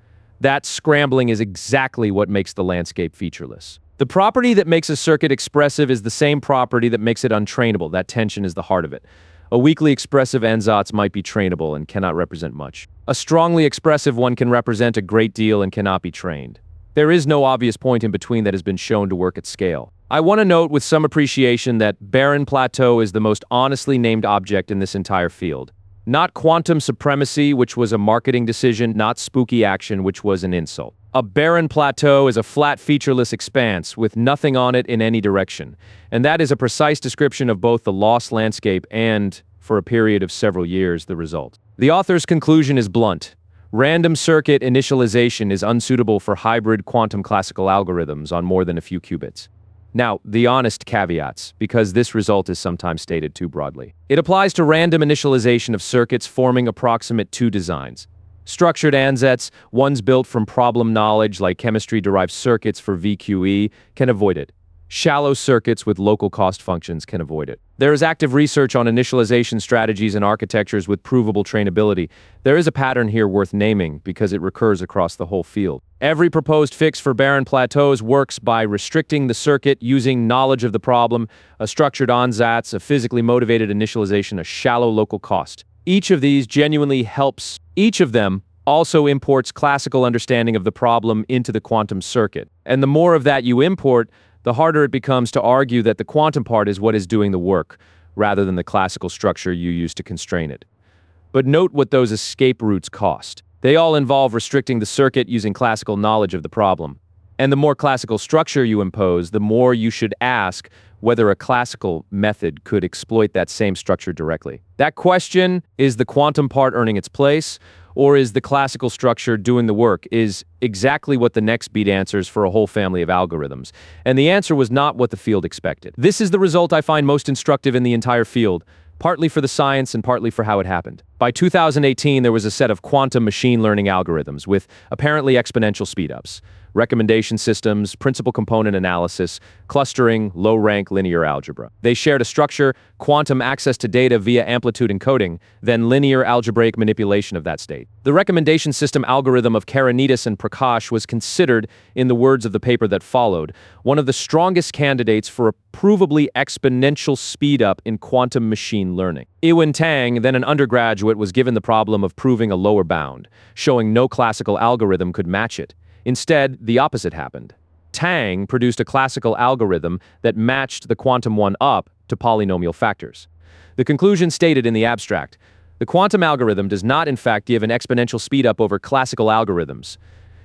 That scrambling is exactly what makes the landscape featureless. The property that makes a circuit expressive is the same property that makes it untrainable. That tension is the heart of it. A weakly expressive ansatz might be trainable and cannot represent much. A strongly expressive one can represent a great deal and cannot be trained. There is no obvious point in between that has been shown to work at scale. I want to note with some appreciation that barren plateau is the most honestly named object in this entire field. Not quantum supremacy, which was a marketing decision, not spooky action, which was an insult. A barren plateau is a flat, featureless expanse with nothing on it in any direction, and that is a precise description of both the lost landscape and, for a period of several years, the result. The author's conclusion is blunt. Random circuit initialization is unsuitable for hybrid quantum classical algorithms on more than a few qubits. Now, the honest caveats, because this result is sometimes stated too broadly. It applies to random initialization of circuits forming approximate to designs. Structured ansatz, ones built from problem knowledge like chemistry-derived circuits for VQE, can avoid it. Shallow circuits with local cost functions can avoid it. There is active research on initialization strategies and architectures with provable trainability. There is a pattern here worth naming because it recurs across the whole field. Every proposed fix for barren plateaus works by restricting the circuit using knowledge of the problem, a structured ansatz, a physically motivated initialization, a shallow local cost. Each of these genuinely helps. Each of them also imports classical understanding of the problem into the quantum circuit. And the more of that you import, the harder it becomes to argue that the quantum part is what is doing the work, rather than the classical structure you use to constrain it. But note what those escape routes cost. They all involve restricting the circuit using classical knowledge of the problem. And the more classical structure you impose, the more you should ask whether a classical method could exploit that same structure directly. That question, is the quantum part earning its place, or is the classical structure doing the work, is exactly what the next beat answers for a whole family of algorithms. And the answer was not what the field expected. This is the result I find most instructive in the entire field, partly for the science and partly for how it happened. By 2018, there was a set of quantum machine learning algorithms with apparently exponential speedups, recommendation systems, principal component analysis, clustering, low-rank linear algebra. They shared a structure, quantum access to data via amplitude encoding, then linear algebraic manipulation of that state. The recommendation system algorithm of Karanitis and Prakash was considered, in the words of the paper that followed, one of the strongest candidates for a provably exponential speedup in quantum machine learning. Ewan Tang, then an undergraduate undergraduate was given the problem of proving a lower bound, showing no classical algorithm could match it. Instead, the opposite happened. Tang produced a classical algorithm that matched the quantum one up to polynomial factors. The conclusion stated in the abstract: the quantum algorithm does not in fact give an exponential speedup over classical algorithms.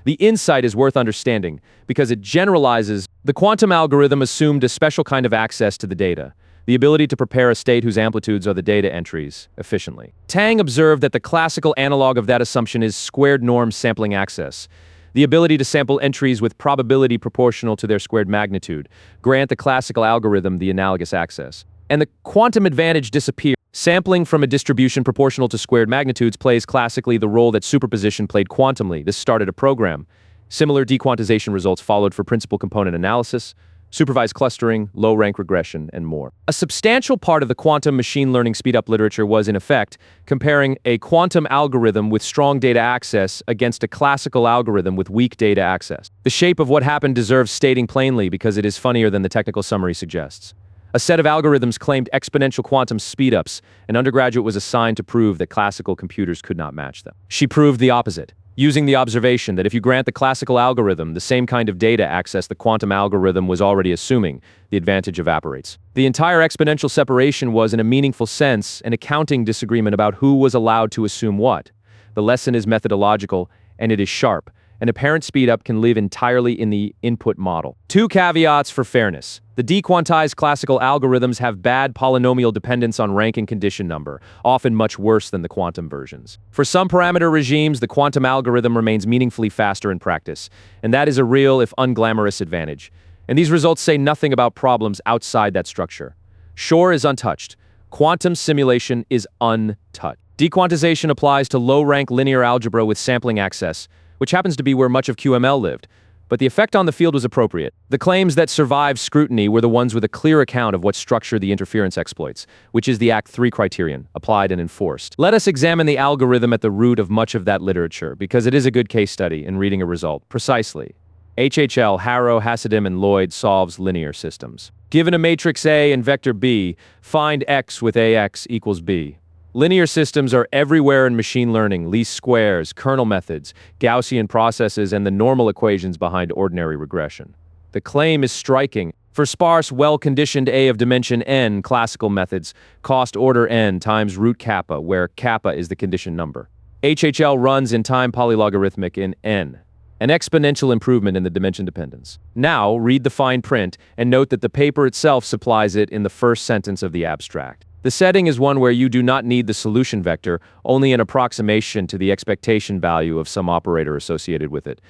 The insight is worth understanding because it generalizes. The quantum algorithm assumed a special kind of access to the data, the ability to prepare a state whose amplitudes are the data entries efficiently. Tang observed that the classical analog of that assumption is squared norm sampling access, the ability to sample entries with probability proportional to their squared magnitude, grant the classical algorithm the analogous access. And the quantum advantage disappears. Sampling from a distribution proportional to squared magnitudes plays classically the role that superposition played quantumly. This started a program. Similar dequantization results followed for principal component analysis, supervised clustering, low-rank regression, and more. A substantial part of the quantum machine learning speedup literature was, in effect, comparing a quantum algorithm with strong data access against a classical algorithm with weak data access. The shape of what happened deserves stating plainly because it is funnier than the technical summary suggests. A set of algorithms claimed exponential quantum speedups. An undergraduate was assigned to prove that classical computers could not match them. She proved the opposite, using the observation that if you grant the classical algorithm the same kind of data access the quantum algorithm was already assuming, the advantage evaporates. The entire exponential separation was, in a meaningful sense, an accounting disagreement about who was allowed to assume what. The lesson is methodological, and it is sharp. An apparent speedup can live entirely in the input model. Two caveats for fairness. The dequantized classical algorithms have bad polynomial dependence on rank and condition number, often much worse than the quantum versions. For some parameter regimes, the quantum algorithm remains meaningfully faster in practice, and that is a real, if unglamorous, advantage. And these results say nothing about problems outside that structure. Shor is untouched. Quantum simulation is untouched. Dequantization applies to low-rank linear algebra with sampling access, which happens to be where much of QML lived, but the effect on the field was appropriate. The claims that survived scrutiny were the ones with a clear account of what structure the interference exploits, which is the Act 3 criterion, applied and enforced. Let us examine the algorithm at the root of much of that literature, because it is a good case study in reading a result. Precisely. HHL, Harrow, Hasidim, and Lloyd solves linear systems. Given a matrix A and vector B, find X with AX equals B. Linear systems are everywhere in machine learning: least squares, kernel methods, Gaussian processes, and the normal equations behind ordinary regression. The claim is striking. For sparse, well-conditioned A of dimension n classical methods, cost order n times root kappa, where kappa is the condition number. HHL runs in time polylogarithmic in n, an exponential improvement in the dimension dependence. Now, read the fine print and note that the paper itself supplies it in the first sentence of the abstract. The setting is one where you do not need the solution vector, only an approximation to the expectation value of some operator associated with it.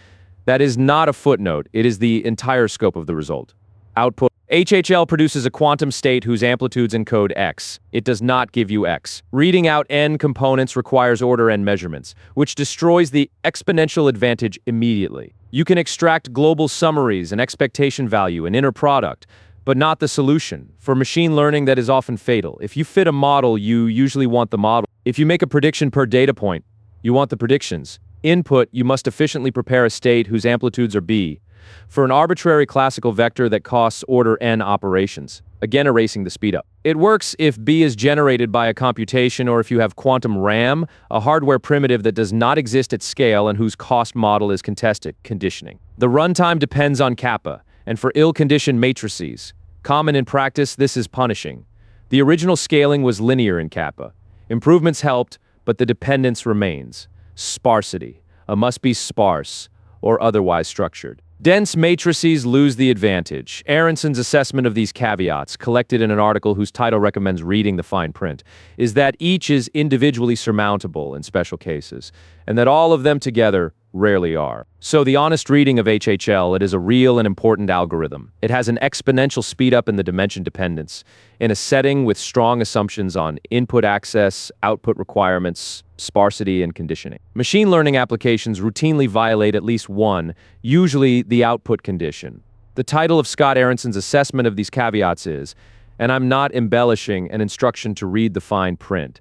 That is not a footnote, it is the entire scope of the result. Output: HHL produces a quantum state whose amplitudes encode x. It does not give you x. Reading out n components requires order n measurements, which destroys the exponential advantage immediately. You can extract global summaries, an expectation value, an inner product, but not the solution. For machine learning, that is often fatal. If you fit a model, you usually want the model. If you make a prediction per data point, you want the predictions. Input: you must efficiently prepare a state whose amplitudes are b. For an arbitrary classical vector that costs order n operations, again erasing the speedup. It works if b is generated by a computation or if you have quantum RAM, a hardware primitive that does not exist at scale and whose cost model is contested. Conditioning. The runtime depends on kappa, and for ill-conditioned matrices, common in practice, this is punishing. The original scaling was linear in kappa. Improvements helped, but the dependence remains. Sparsity. A must be sparse, or otherwise structured. Dense matrices lose the advantage. Aronson's assessment of these caveats, collected in an article whose title recommends reading the fine print, is that each is individually surmountable in special cases, and that all of them together rarely are. So the honest reading of HHL, it is a real and important algorithm. It has an exponential speedup in the dimension dependence, in a setting with strong assumptions on input access, output requirements, sparsity, and conditioning. Machine learning applications routinely violate at least one, usually the output condition. The title of Scott Aronson's assessment of these caveats is, and I'm not embellishing, an instruction to read the fine print.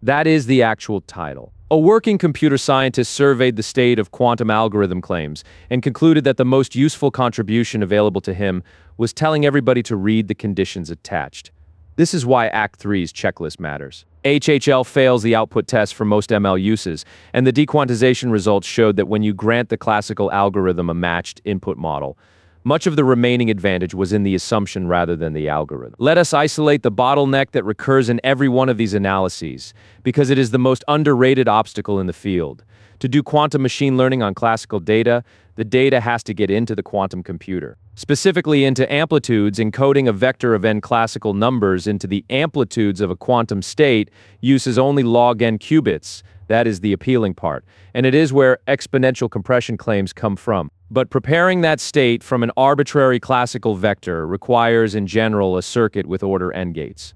That is the actual title. A working computer scientist surveyed the state of quantum algorithm claims and concluded that the most useful contribution available to him was telling everybody to read the conditions attached. This is why Act 3's checklist matters. HHL fails the output test for most ML uses, and the dequantization results showed that when you grant the classical algorithm a matched input model, much of the remaining advantage was in the assumption rather than the algorithm. Let us isolate the bottleneck that recurs in every one of these analyses, because it is the most underrated obstacle in the field. To do quantum machine learning on classical data, the data has to get into the quantum computer. Specifically into amplitudes, encoding a vector of n classical numbers into the amplitudes of a quantum state uses only log n qubits. That is the appealing part, and it is where exponential compression claims come from. But preparing that state from an arbitrary classical vector requires in general a circuit with order n gates.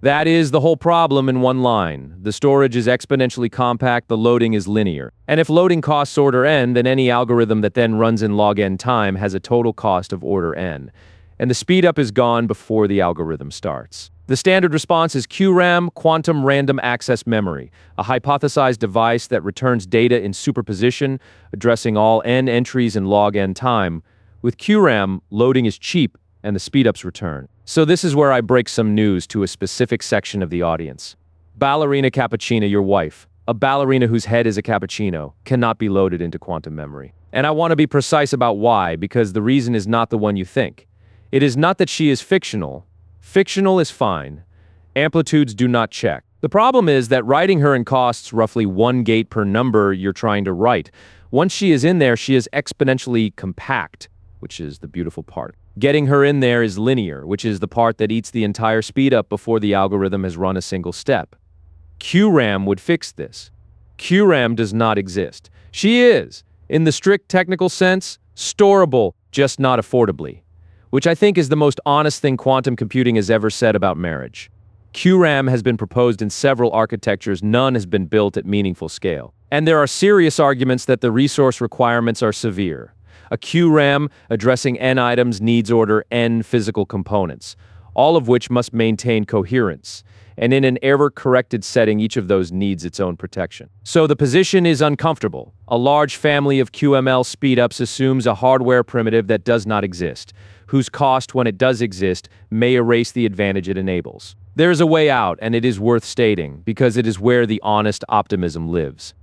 That is the whole problem in one line. The storage is exponentially compact, the loading is linear. And if loading costs order n, then any algorithm that then runs in log n time has a total cost of order n. And the speedup is gone before the algorithm starts. The standard response is QRAM, Quantum Random Access Memory, a hypothesized device that returns data in superposition, addressing all n entries in log n time. With QRAM, loading is cheap and the speedups return. So this is where I break some news to a specific section of the audience. Ballerina Cappuccina, your wife, a ballerina whose head is a cappuccino, cannot be loaded into quantum memory. And I want to be precise about why, because the reason is not the one you think. It is not that she is fictional. Fictional is fine. Amplitudes do not check. The problem is that writing her in costs roughly 1 gate per number you're trying to write. Once she is in there, she is exponentially compact, which is the beautiful part. Getting her in there is linear, which is the part that eats the entire speedup before the algorithm has run a single step. QRAM would fix this. QRAM does not exist. She is, in the strict technical sense, storable, just not affordably. Which I think is the most honest thing quantum computing has ever said about marriage. QRAM has been proposed in several architectures, none has been built at meaningful scale. And there are serious arguments that the resource requirements are severe. A QRAM addressing n items needs order n physical components, all of which must maintain coherence. And in an error-corrected setting, each of those needs its own protection. So the position is uncomfortable. A large family of QML speedups assumes a hardware primitive that does not exist, whose cost, when it does exist, may erase the advantage it enables. There is a way out, and it is worth stating, because it is where the honest optimism lives.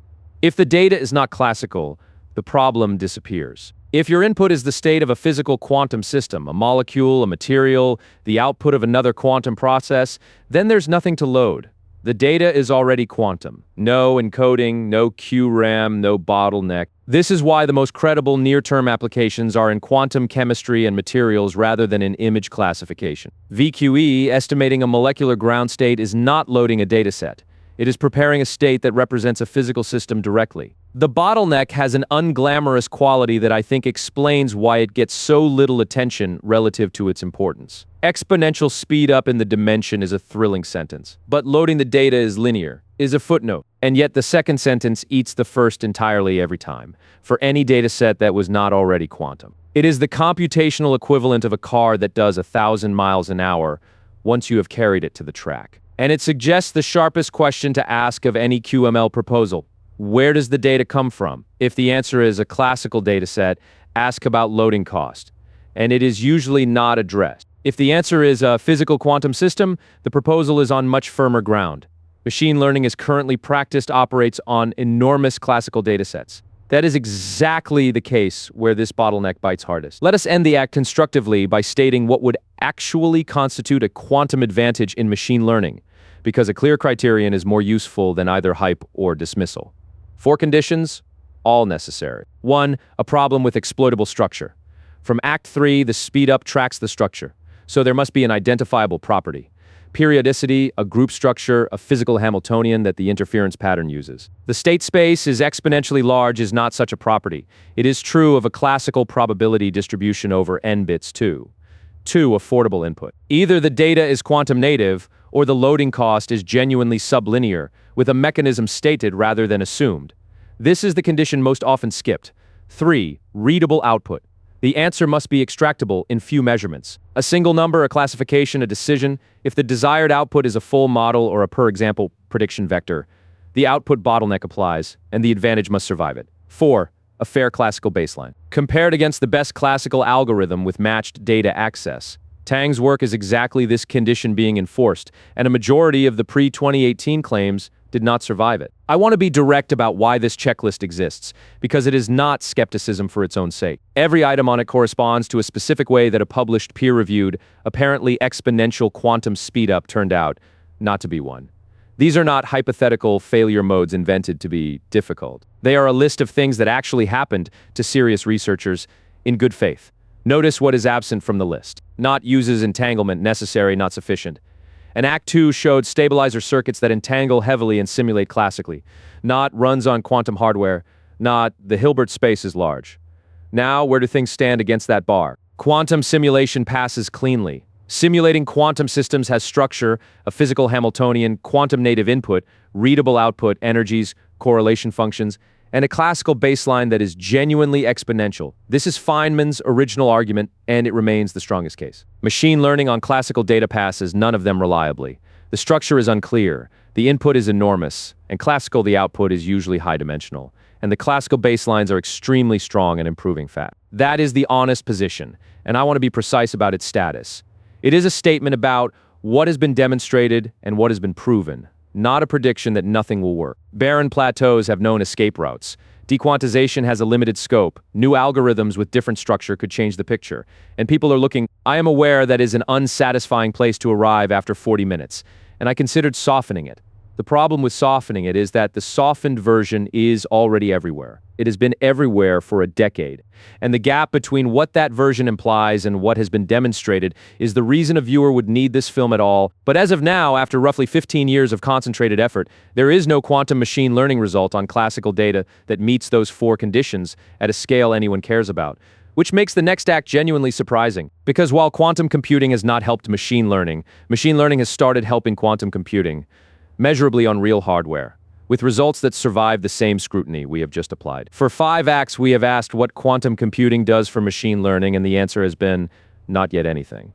If the data is not classical, the problem disappears. If your input is the state of a physical quantum system, a molecule, a material, the output of another quantum process, then there's nothing to load. The data is already quantum. No encoding, no QRAM, no bottleneck. This is why the most credible near-term applications are in quantum chemistry and materials rather than in image classification. VQE, estimating a molecular ground state, is not loading a dataset. It is preparing a state that represents a physical system directly. The bottleneck has an unglamorous quality that I think explains why it gets so little attention relative to its importance. Exponential speed up in the dimension is a thrilling sentence, but loading the data is linear, is a footnote, and yet the second sentence eats the first entirely every time, for any dataset that was not already quantum. It is the computational equivalent of a car that does 1,000 miles an hour once you have carried it to the track. And it suggests the sharpest question to ask of any QML proposal. Where does the data come from? If the answer is a classical dataset, ask about loading cost. And it is usually not addressed. If the answer is a physical quantum system, the proposal is on much firmer ground. Machine learning is currently practiced operates on enormous classical datasets. That is exactly the case where this bottleneck bites hardest. Let us end the act constructively by stating what would actually constitute a quantum advantage in machine learning, because a clear criterion is more useful than either hype or dismissal. 4 conditions, all necessary. 1, a problem with exploitable structure. From Act 3, the speedup tracks the structure, so there must be an identifiable property. Periodicity, a group structure, a physical Hamiltonian that the interference pattern uses. The state space is exponentially large is not such a property. It is true of a classical probability distribution over n bits too. 2, affordable input. Either the data is quantum native, or the loading cost is genuinely sublinear, with a mechanism stated rather than assumed. This is the condition most often skipped. 3, readable output. The answer must be extractable in few measurements. A single number, a classification, a decision. If the desired output is a full model or a per example prediction vector, the output bottleneck applies, and the advantage must survive it. 4, a fair classical baseline. Compared against the best classical algorithm with matched data access, Tang's work is exactly this condition being enforced, and a majority of the pre-2018 claims did not survive it. I want to be direct about why this checklist exists, because it is not skepticism for its own sake. Every item on it corresponds to a specific way that a published, peer-reviewed, apparently exponential quantum speedup turned out not to be one. These are not hypothetical failure modes invented to be difficult. They are a list of things that actually happened to serious researchers in good faith. Notice what is absent from the list. Not uses entanglement necessary, not sufficient. And Act 2 showed stabilizer circuits that entangle heavily and simulate classically. Not runs on quantum hardware. Not the Hilbert space is large. Now, where do things stand against that bar? Quantum simulation passes cleanly. Simulating quantum systems has structure, a physical Hamiltonian, quantum native input, readable output, energies, correlation functions, and a classical baseline that is genuinely exponential. This is Feynman's original argument, and it remains the strongest case. Machine learning on classical data passes none of them reliably. The structure is unclear, the input is enormous, and classical the output is usually high-dimensional. And the classical baselines are extremely strong and improving fast. That is the honest position, and I want to be precise about its status. It is a statement about what has been demonstrated and what has been proven, not a prediction that nothing will work. Barren plateaus have known escape routes. Dequantization has a limited scope. New algorithms with different structure could change the picture. And people are looking. I am aware that is an unsatisfying place to arrive after 40 minutes, and I considered softening it. The problem with softening it is that the softened version is already everywhere. It has been everywhere for a decade. And the gap between what that version implies and what has been demonstrated is the reason a viewer would need this film at all. But as of now, after roughly 15 years of concentrated effort, there is no quantum machine learning result on classical data that meets those four conditions at a scale anyone cares about. Which makes the next act genuinely surprising. Because while quantum computing has not helped machine learning has started helping quantum computing, measurably on real hardware, with results that survive the same scrutiny we have just applied. For 5 acts, we have asked what quantum computing does for machine learning, and the answer has been, not yet anything.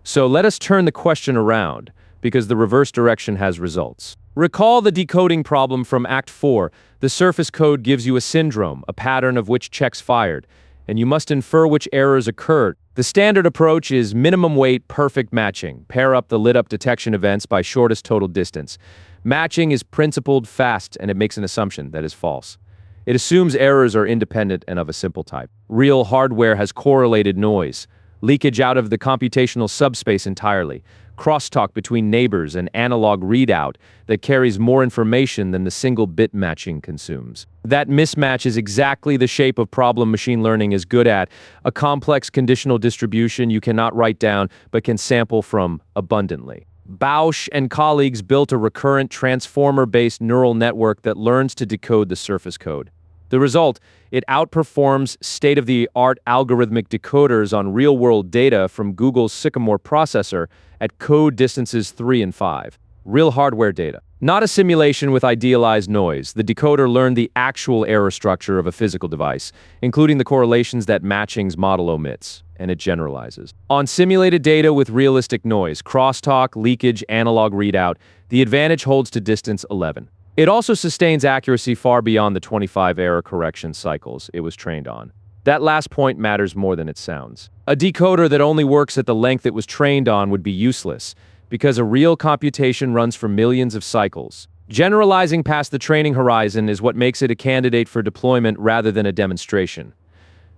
So let us turn the question around, because the reverse direction has results. Recall the decoding problem from Act 4. The surface code gives you a syndrome, a pattern of which checks fired, and you must infer which errors occurred. The standard approach is minimum weight perfect matching. Pair up the lit-up detection events by shortest total distance. Matching is principled fast, and it makes an assumption that is false. It assumes errors are independent and of a simple type. Real hardware has correlated noise, leakage out of the computational subspace entirely, crosstalk between neighbors, and analog readout that carries more information than the single bit matching consumes. That mismatch is exactly the shape of problem machine learning is good at, a complex conditional distribution you cannot write down but can sample from abundantly. Bausch and colleagues built a recurrent transformer-based neural network that learns to decode the surface code. The result, it outperforms state-of-the-art algorithmic decoders on real-world data from Google's Sycamore processor at code distances 3 and 5. Real hardware data. Not a simulation with idealized noise. The decoder learned the actual error structure of a physical device, including the correlations that matching's model omits, and it generalizes. On simulated data with realistic noise, crosstalk, leakage, analog readout, the advantage holds to distance 11. It also sustains accuracy far beyond the 25 error correction cycles it was trained on. That last point matters more than it sounds. A decoder that only works at the length it was trained on would be useless, because a real computation runs for millions of cycles. Generalizing past the training horizon is what makes it a candidate for deployment rather than a demonstration.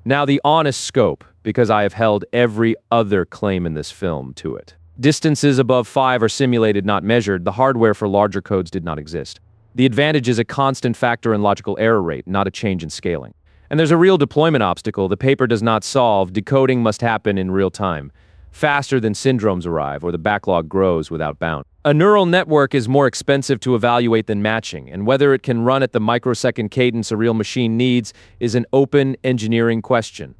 Now the honest scope, because I have held every other claim in this film to it. Distances above 5 are simulated, not measured. The hardware for larger codes did not exist. The advantage is a constant factor in logical error rate, not a change in scaling. And there's a real deployment obstacle the paper does not solve. Decoding must happen in real time, faster than syndromes arrive or the backlog grows without bound. A neural network is more expensive to evaluate than matching, and whether it can run at the microsecond cadence a real machine needs is an open engineering question.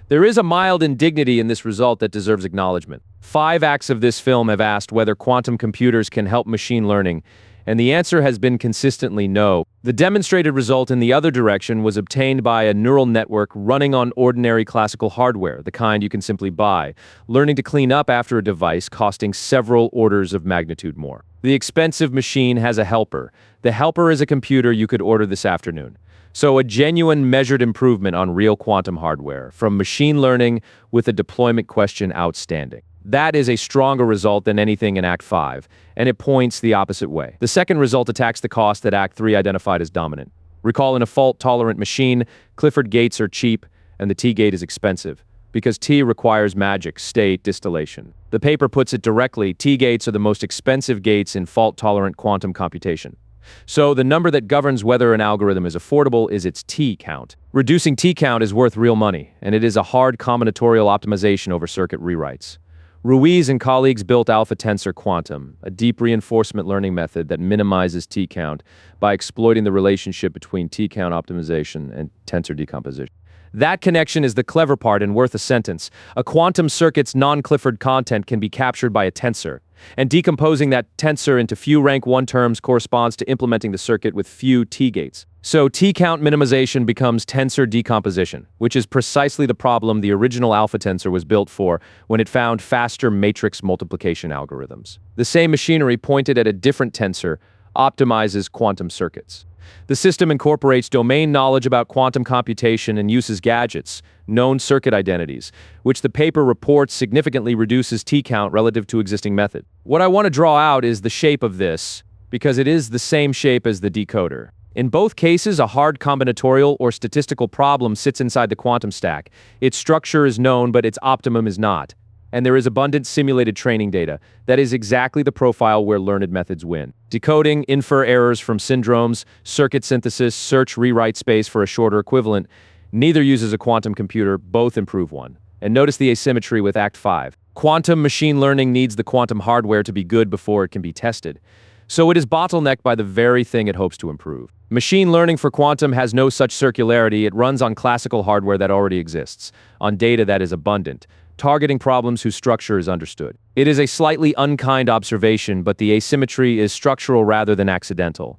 There is a mild indignity in this result that deserves acknowledgement. 5 acts of this film have asked whether quantum computers can help machine learning, and the answer has been consistently no. The demonstrated result in the other direction was obtained by a neural network running on ordinary classical hardware, the kind you can simply buy, learning to clean up after a device costing several orders of magnitude more. The expensive machine has a helper. The helper is a computer you could order this afternoon. So a genuine measured improvement on real quantum hardware, from machine learning with a deployment question outstanding. That is a stronger result than anything in Act 5, and it points the opposite way. The second result attacks the cost that Act 3 identified as dominant. Recall, in a fault-tolerant machine, Clifford gates are cheap, and the T-gate is expensive, because T requires magic, state, distillation. The paper puts it directly, T-gates are the most expensive gates in fault-tolerant quantum computation. So the number that governs whether an algorithm is affordable is its T-count. Reducing T-count is worth real money, and it is a hard combinatorial optimization over circuit rewrites. Ruiz and colleagues built AlphaTensor-Quantum, a deep reinforcement learning method that minimizes T-count by exploiting the relationship between T-count optimization and tensor decomposition. That connection is the clever part and worth a sentence. A quantum circuit's non-Clifford content can be captured by a tensor, and decomposing that tensor into few rank 1 terms corresponds to implementing the circuit with few T-gates. So T-count minimization becomes tensor decomposition, which is precisely the problem the original AlphaTensor was built for when it found faster matrix multiplication algorithms. The same machinery pointed at a different tensor optimizes quantum circuits. The system incorporates domain knowledge about quantum computation and uses gadgets, known circuit identities, which the paper reports significantly reduces T-count relative to existing method. What I want to draw out is the shape of this, because it is the same shape as the decoder. In both cases, a hard combinatorial or statistical problem sits inside the quantum stack. Its structure is known, but its optimum is not. And there is abundant simulated training data. That is exactly the profile where learned methods win. Decoding, infer errors from syndromes, circuit synthesis, search rewrite space for a shorter equivalent. Neither uses a quantum computer, both improve one. And notice the asymmetry with Act 5. Quantum machine learning needs the quantum hardware to be good before it can be tested. So it is bottlenecked by the very thing it hopes to improve. Machine learning for quantum has no such circularity. It runs on classical hardware that already exists, on data that is abundant, targeting problems whose structure is understood. It is a slightly unkind observation, but the asymmetry is structural rather than accidental.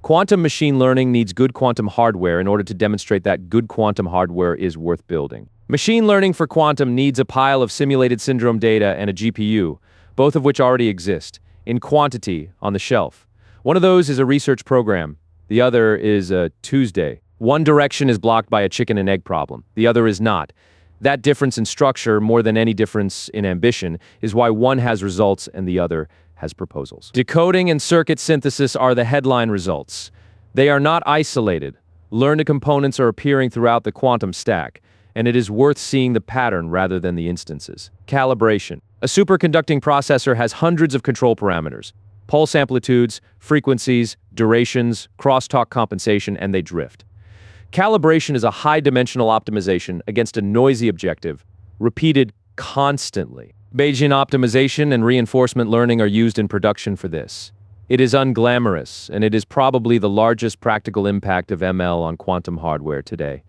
Quantum machine learning needs good quantum hardware in order to demonstrate that good quantum hardware is worth building. Machine learning for quantum needs a pile of simulated syndrome data and a GPU, both of which already exist, in quantity, on the shelf. One of those is a research program. The other is a Tuesday. One direction is blocked by a chicken and egg problem. The other is not. That difference in structure, more than any difference in ambition, is why one has results and the other has proposals. Decoding and circuit synthesis are the headline results. They are not isolated. Learned components are appearing throughout the quantum stack, and it is worth seeing the pattern rather than the instances. Calibration. A superconducting processor has hundreds of control parameters: pulse amplitudes, frequencies, durations, crosstalk compensation, and they drift. Calibration is a high-dimensional optimization against a noisy objective, repeated constantly. Bayesian optimization and reinforcement learning are used in production for this. It is unglamorous, and it is probably the largest practical impact of ML on quantum hardware today.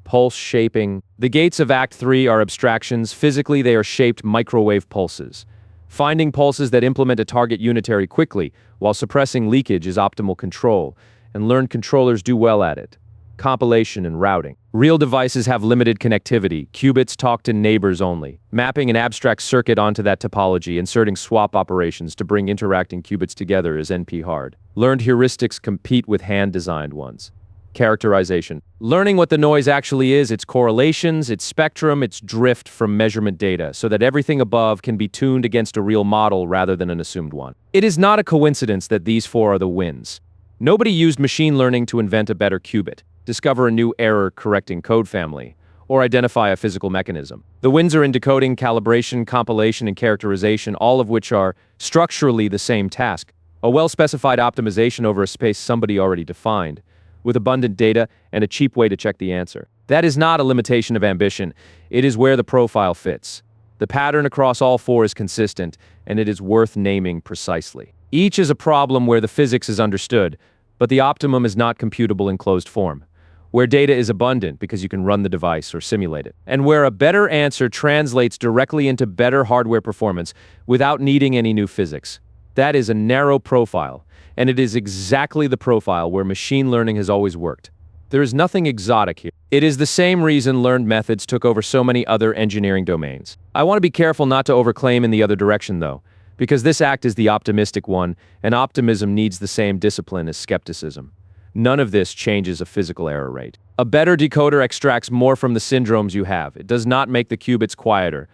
Pulse shaping. The gates of Act 3 are abstractions. Physically, they are shaped microwave pulses. Finding pulses that implement a target unitary quickly, while suppressing leakage, is optimal control, and learned controllers do well at it. Compilation and routing. Real devices have limited connectivity. Qubits talk to neighbors only. Mapping an abstract circuit onto that topology, inserting swap operations to bring interacting qubits together is NP-hard. Learned heuristics compete with hand-designed ones. Characterization. Learning what the noise actually is, its correlations, its spectrum, its drift from measurement data, so that everything above can be tuned against a real model rather than an assumed one. It is not a coincidence that these four are the wins. Nobody used machine learning to invent a better qubit, discover a new error-correcting code family, or identify a physical mechanism. The wins are in decoding, calibration, compilation, and characterization, all of which are structurally the same task: a well-specified optimization over a space somebody already defined, with abundant data and a cheap way to check the answer. That is not a limitation of ambition. It is where the profile fits. The pattern across all four is consistent, and it is worth naming precisely. Each is a problem where the physics is understood, but the optimum is not computable in closed form, where data is abundant because you can run the device or simulate it, and where a better answer translates directly into better hardware performance without needing any new physics. That is a narrow profile, and it is exactly the profile where machine learning has always worked. There is nothing exotic here. It is the same reason learned methods took over so many other engineering domains. I want to be careful not to overclaim in the other direction, though, because this act is the optimistic one, and optimism needs the same discipline as skepticism. None of this changes a physical error rate. A better decoder extracts more from the syndromes you have. It does not make the qubits quieter.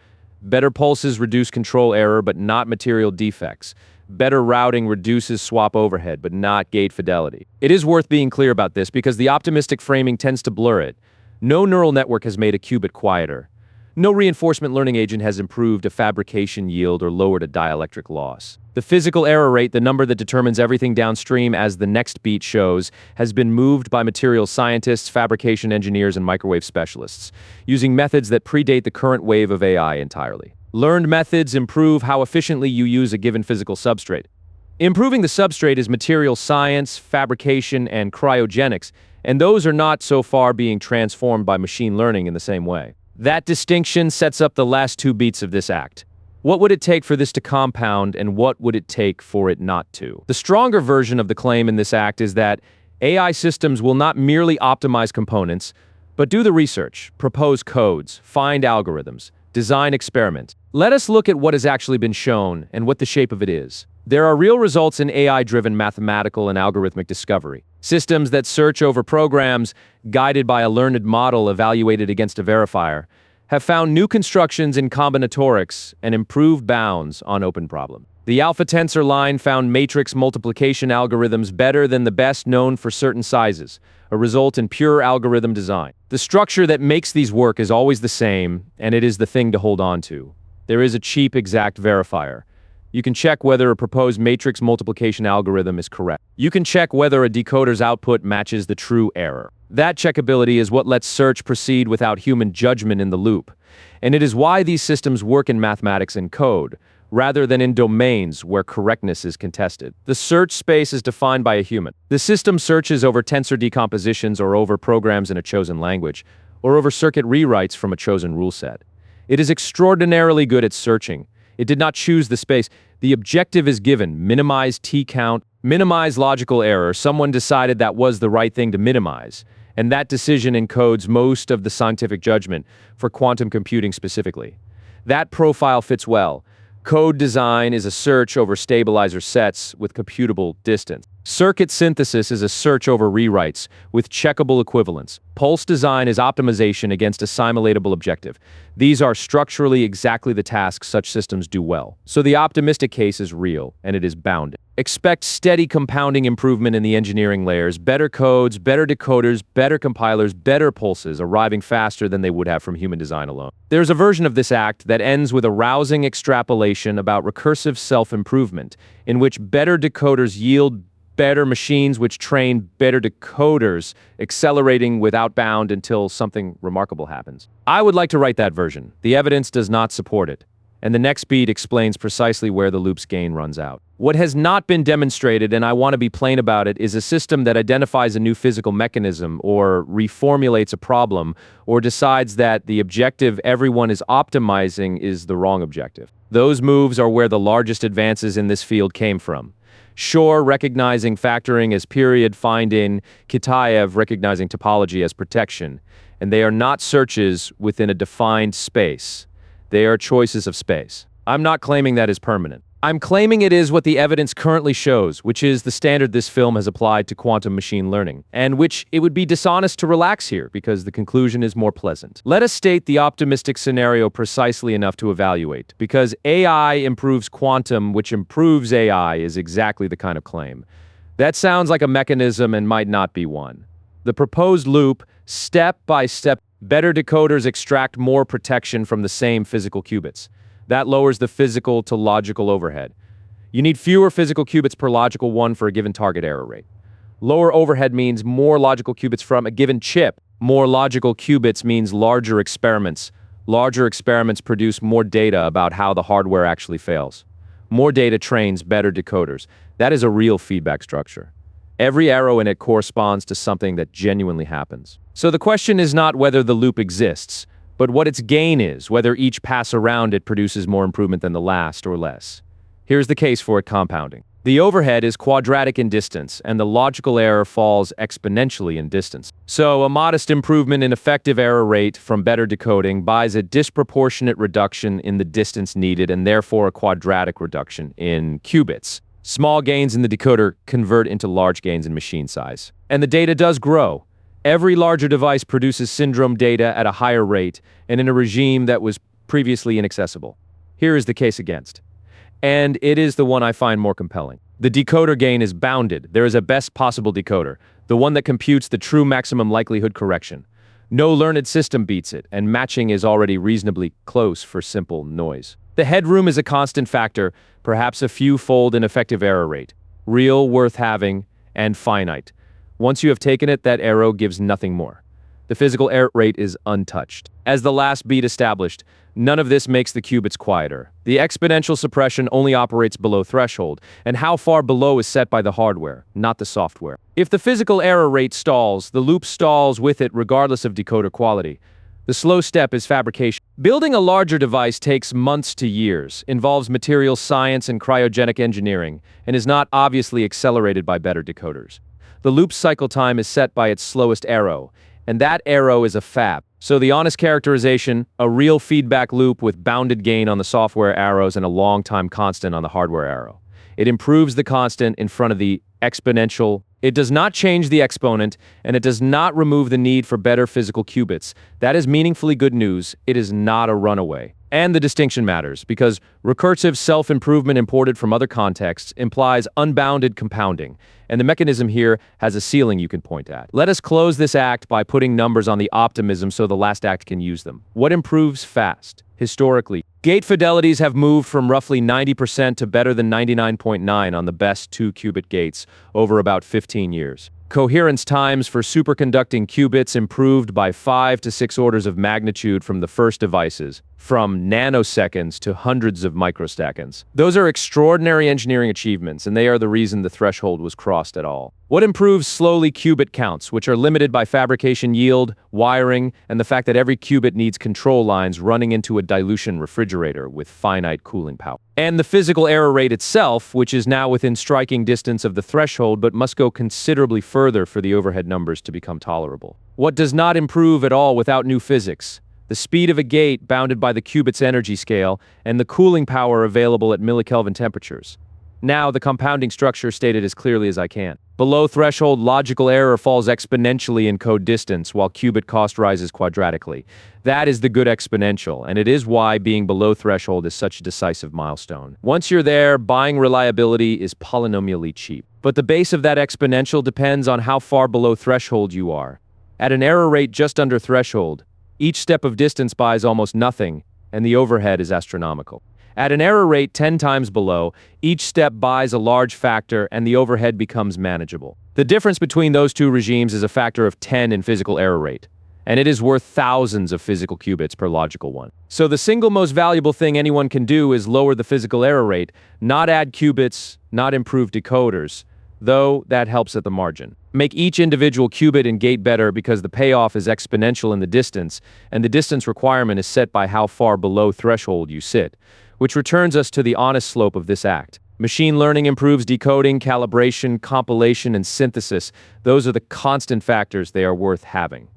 Better pulses reduce control error, but not material defects. Better routing reduces swap overhead, but not gate fidelity. It is worth being clear about this because the optimistic framing tends to blur it. No neural network has made a qubit quieter. No reinforcement learning agent has improved a fabrication yield or lowered a dielectric loss. The physical error rate, the number that determines everything downstream as the next beat shows, has been moved by materials scientists, fabrication engineers, and microwave specialists, using methods that predate the current wave of AI entirely. Learned methods improve how efficiently you use a given physical substrate. Improving the substrate is material science, fabrication, and cryogenics, and those are not so far being transformed by machine learning in the same way. That distinction sets up the last two beats of this act. What would it take for this to compound, and what would it take for it not to? The stronger version of the claim in this act is that AI systems will not merely optimize components, but do the research, propose codes, find algorithms, design experiments. Let us look at what has actually been shown and what the shape of it is. There are real results in AI-driven mathematical and algorithmic discovery. Systems that search over programs, guided by a learned model evaluated against a verifier, have found new constructions in combinatorics and improved bounds on open problems. The AlphaTensor line found matrix multiplication algorithms better than the best known for certain sizes, a result in pure algorithm design. The structure that makes these work is always the same, and it is the thing to hold on to. There is a cheap exact verifier. You can check whether a proposed matrix multiplication algorithm is correct. You can check whether a decoder's output matches the true error. That checkability is what lets search proceed without human judgment in the loop. And it is why these systems work in mathematics and code, rather than in domains where correctness is contested. The search space is defined by a human. The system searches over tensor decompositions or over programs in a chosen language, or over circuit rewrites from a chosen rule set. It is extraordinarily good at searching. It did not choose the space. The objective is given: minimize t-count, minimize logical error. Someone decided that was the right thing to minimize, and that decision encodes most of the scientific judgment for quantum computing specifically. That profile fits well. Code design is a search over stabilizer sets with computable distance. Circuit synthesis is a search over rewrites with checkable equivalence. Pulse design is optimization against a simulatable objective. These are structurally exactly the tasks such systems do well. So the optimistic case is real, and it is bounded. Expect steady compounding improvement in the engineering layers, better codes, better decoders, better compilers, better pulses, arriving faster than they would have from human design alone. There's a version of this act that ends with a rousing extrapolation about recursive self-improvement, in which better decoders yield better machines which train better decoders, accelerating without bound until something remarkable happens. I would like to write that version. The evidence does not support it, and the next beat explains precisely where the loop's gain runs out. What has not been demonstrated, and I want to be plain about it, is a system that identifies a new physical mechanism, or reformulates a problem, or decides that the objective everyone is optimizing is the wrong objective. Those moves are where the largest advances in this field came from. Shor recognizing factoring as period find-in, Kitaev recognizing topology as protection, and they are not searches within a defined space. They are choices of space. I'm not claiming that is permanent. I'm claiming it is what the evidence currently shows, which is the standard this film has applied to quantum machine learning, and which it would be dishonest to relax here because the conclusion is more pleasant. Let us state the optimistic scenario precisely enough to evaluate, because AI improves quantum, which improves AI is exactly the kind of claim. That sounds like a mechanism and might not be one. The proposed loop, step by step, better decoders extract more protection from the same physical qubits. That lowers the physical to logical overhead. You need fewer physical qubits per logical one for a given target error rate. Lower overhead means more logical qubits from a given chip. More logical qubits means larger experiments. Larger experiments produce more data about how the hardware actually fails. More data trains better decoders. That is a real feedback structure. Every arrow in it corresponds to something that genuinely happens. So the question is not whether the loop exists, but what its gain is, whether each pass around it produces more improvement than the last or less. Here's the case for it compounding. The overhead is quadratic in distance, and the logical error falls exponentially in distance. So a modest improvement in effective error rate from better decoding buys a disproportionate reduction in the distance needed, and therefore a quadratic reduction in qubits. Small gains in the decoder convert into large gains in machine size. And the data does grow. Every larger device produces syndrome data at a higher rate, and in a regime that was previously inaccessible. Here is the case against. And it is the one I find more compelling. The decoder gain is bounded. There is a best possible decoder, the one that computes the true maximum likelihood correction. No learned system beats it, and matching is already reasonably close for simple noise. The headroom is a constant factor, perhaps a few-fold in effective error rate. Real, worth having, and finite. Once you have taken it, that arrow gives nothing more. The physical error rate is untouched. As the last beat established, none of this makes the qubits quieter. The exponential suppression only operates below threshold, and how far below is set by the hardware, not the software. If the physical error rate stalls, the loop stalls with it regardless of decoder quality. The slow step is fabrication. Building a larger device takes months to years, involves materials science and cryogenic engineering, and is not obviously accelerated by better decoders. The loop cycle time is set by its slowest arrow, and that arrow is a fab. So the honest characterization, a real feedback loop with bounded gain on the software arrows and a long time constant on the hardware arrow. It improves the constant in front of the exponential. It does not change the exponent, and it does not remove the need for better physical qubits. That is meaningfully good news. It is not a runaway. And the distinction matters, because recursive self-improvement imported from other contexts implies unbounded compounding, and the mechanism here has a ceiling you can point at. Let us close this act by putting numbers on the optimism so the last act can use them. What improves fast? Historically, gate fidelities have moved from roughly 90% to better than 99.9 on the best 2-qubit gates over about 15 years. Coherence times for superconducting qubits improved by 5 to 6 orders of magnitude from the first devices, from nanoseconds to hundreds of microseconds. Those are extraordinary engineering achievements, and they are the reason the threshold was crossed at all. What improves slowly qubit counts, which are limited by fabrication yield, wiring, and the fact that every qubit needs control lines running into a dilution refrigerator with finite cooling power. And the physical error rate itself, which is now within striking distance of the threshold but must go considerably further for the overhead numbers to become tolerable. What does not improve at all without new physics? The speed of a gate bounded by the qubit's energy scale, and the cooling power available at millikelvin temperatures. Now, the compounding structure stated as clearly as I can. Below threshold, logical error falls exponentially in code distance, while qubit cost rises quadratically. That is the good exponential, and it is why being below threshold is such a decisive milestone. Once you're there, buying reliability is polynomially cheap. But the base of that exponential depends on how far below threshold you are. At an error rate just under threshold, each step of distance buys almost nothing, and the overhead is astronomical. At an error rate 10 times below, each step buys a large factor and the overhead becomes manageable. The difference between those two regimes is a factor of 10 in physical error rate, and it is worth thousands of physical qubits per logical one. So the single most valuable thing anyone can do is lower the physical error rate, not add qubits, not improve decoders, though that helps at the margin. Make each individual qubit and gate better because the payoff is exponential in the distance, and the distance requirement is set by how far below threshold you sit, which returns us to the honest slope of this act. Machine learning improves decoding, calibration, compilation, and synthesis. Those are the constant factors they are worth having.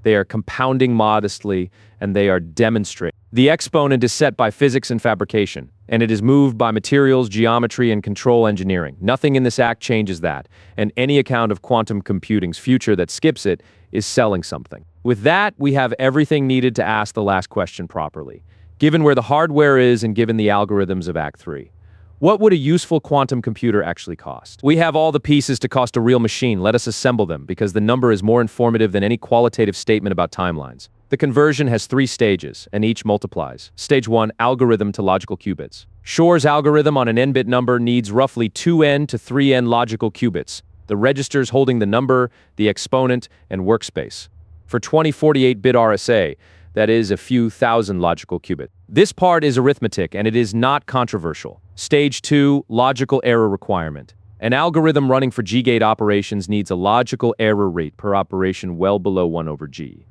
They are compounding modestly, and they are demonstrating. The exponent is set by physics and fabrication, and it is moved by materials, geometry, and control engineering. Nothing in this act changes that, and any account of quantum computing's future that skips it is selling something. With that, we have everything needed to ask the last question properly. Given where the hardware is and given the algorithms of Act 3. What would a useful quantum computer actually cost? We have all the pieces to cost a real machine. Let us assemble them, because the number is more informative than any qualitative statement about timelines. The conversion has 3 stages, and each multiplies. Stage 1, algorithm to logical qubits. Shor's algorithm on an n-bit number needs roughly 2n to 3n logical qubits, the registers holding the number, the exponent, and workspace. For 2048-bit RSA, that is a few thousand logical qubits. This part is arithmetic, and it is not controversial. Stage 2, logical error requirement. An algorithm running for G-gate operations needs a logical error rate per operation well below 1 over G.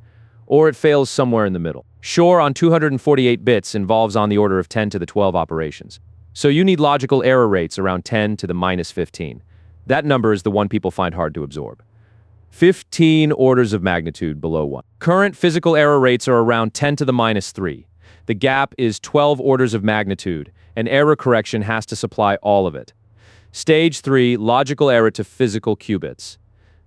Or it fails somewhere in the middle. Shor on 248 bits involves on the order of 10 to the 12 operations. So you need logical error rates around 10 to the minus 15. That number is the one people find hard to absorb. 15 orders of magnitude below 1. Current physical error rates are around 10 to the minus 3. The gap is 12 orders of magnitude, and error correction has to supply all of it. Stage 3, logical error to physical qubits.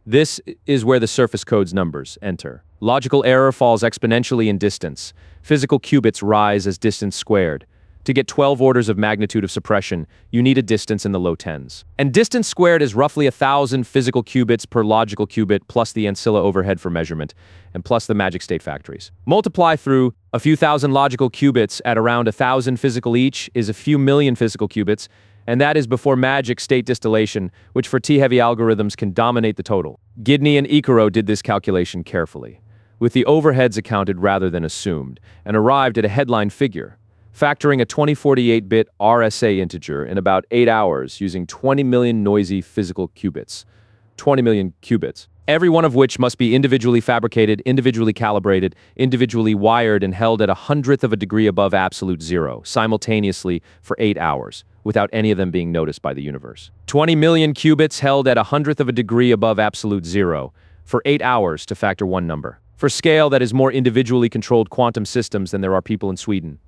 This is where the surface code's numbers enter. Logical error falls exponentially in distance. Physical qubits rise as distance squared. To get 12 orders of magnitude of suppression, you need a distance in the low tens. And distance squared is roughly 1,000 physical qubits per logical qubit plus the ancilla overhead for measurement, and plus the magic state factories. Multiply through a few thousand logical qubits at around 1,000 physical each is a few million physical qubits, and that is before magic state distillation, which for T-heavy algorithms can dominate the total. Gidney and Icaro did this calculation carefully, with the overheads accounted rather than assumed, and arrived at a headline figure, factoring a 2048-bit RSA integer in about 8 hours using 20 million noisy physical qubits. 20 million qubits. Every one of which must be individually fabricated, individually calibrated, individually wired and held at 1/100th of a degree above absolute zero, simultaneously for 8 hours, without any of them being noticed by the universe. 20 million qubits held at 1/100th of a degree above absolute zero, for 8 hours to factor one number. For scale that is more individually controlled quantum systems than there are people in Sweden.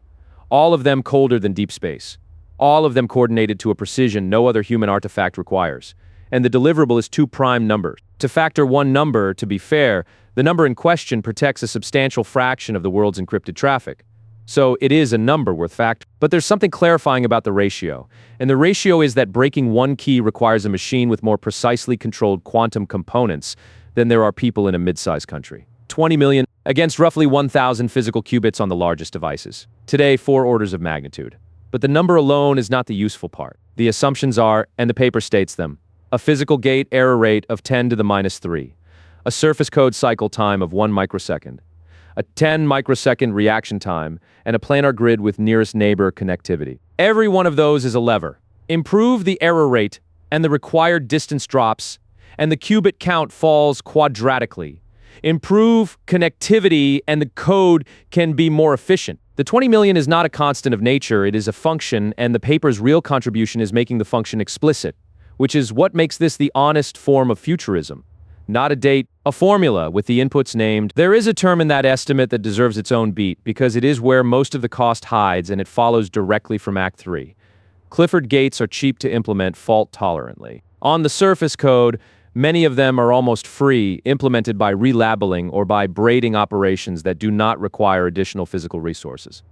All of them colder than deep space. All of them coordinated to a precision no other human artifact requires. And the deliverable is 2 prime numbers. To factor one number, to be fair, the number in question protects a substantial fraction of the world's encrypted traffic. So it is a number worth factoring. But there's something clarifying about the ratio. And the ratio is that breaking one key requires a machine with more precisely controlled quantum components than there are people in a mid-sized country. 20 million against roughly 1,000 physical qubits on the largest devices. Today, 4 orders of magnitude. But the number alone is not the useful part. The assumptions are, and the paper states them, a physical gate error rate of 10 to the minus 3, a surface code cycle time of 1 microsecond, a 10 microsecond reaction time, and a planar grid with nearest neighbor connectivity. Every one of those is a lever. Improve the error rate, and the required distance drops, and the qubit count falls quadratically. Improve connectivity, and the code can be more efficient. The 20 million is not a constant of nature, it is a function, and the paper's real contribution is making the function explicit, which is what makes this the honest form of futurism. Not a date, a formula with the inputs named. There is a term in that estimate that deserves its own beat, because it is where most of the cost hides and it follows directly from Act 3. Clifford gates are cheap to implement fault-tolerantly. On the surface code, many of them are almost free, implemented by relabeling or by braiding operations that do not require additional physical resources.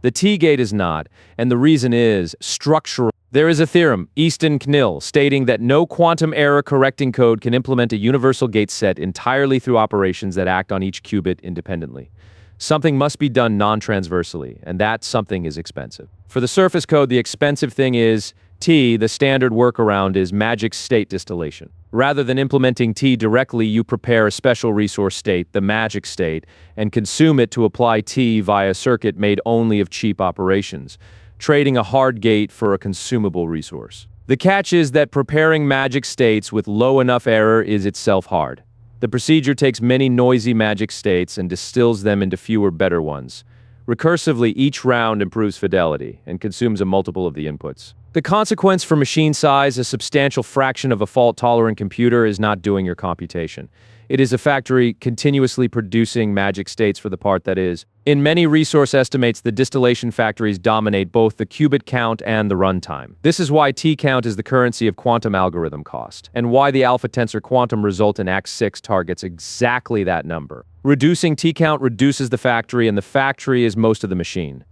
The T-gate is not, and the reason is structural. There is a theorem, Easton-Knill, stating that no quantum error correcting code can implement a universal gate set entirely through operations that act on each qubit independently. Something must be done non-transversally, and that something is expensive. For the surface code, the expensive thing is T, the standard workaround is magic state distillation. Rather than implementing T directly, you prepare a special resource state, the magic state, and consume it to apply T via a circuit made only of cheap operations, trading a hard gate for a consumable resource. The catch is that preparing magic states with low enough error is itself hard. The procedure takes many noisy magic states and distills them into fewer better ones. Recursively, each round improves fidelity and consumes a multiple of the inputs. The consequence for machine size, a substantial fraction of a fault-tolerant computer is not doing your computation. It is a factory continuously producing magic states for the part that is. In many resource estimates, the distillation factories dominate both the qubit count and the runtime. This is why T-count is the currency of quantum algorithm cost, and why the AlphaTensor-Quantum result in Act 6 targets exactly that number. Reducing T-count reduces the factory, and the factory is most of the machine.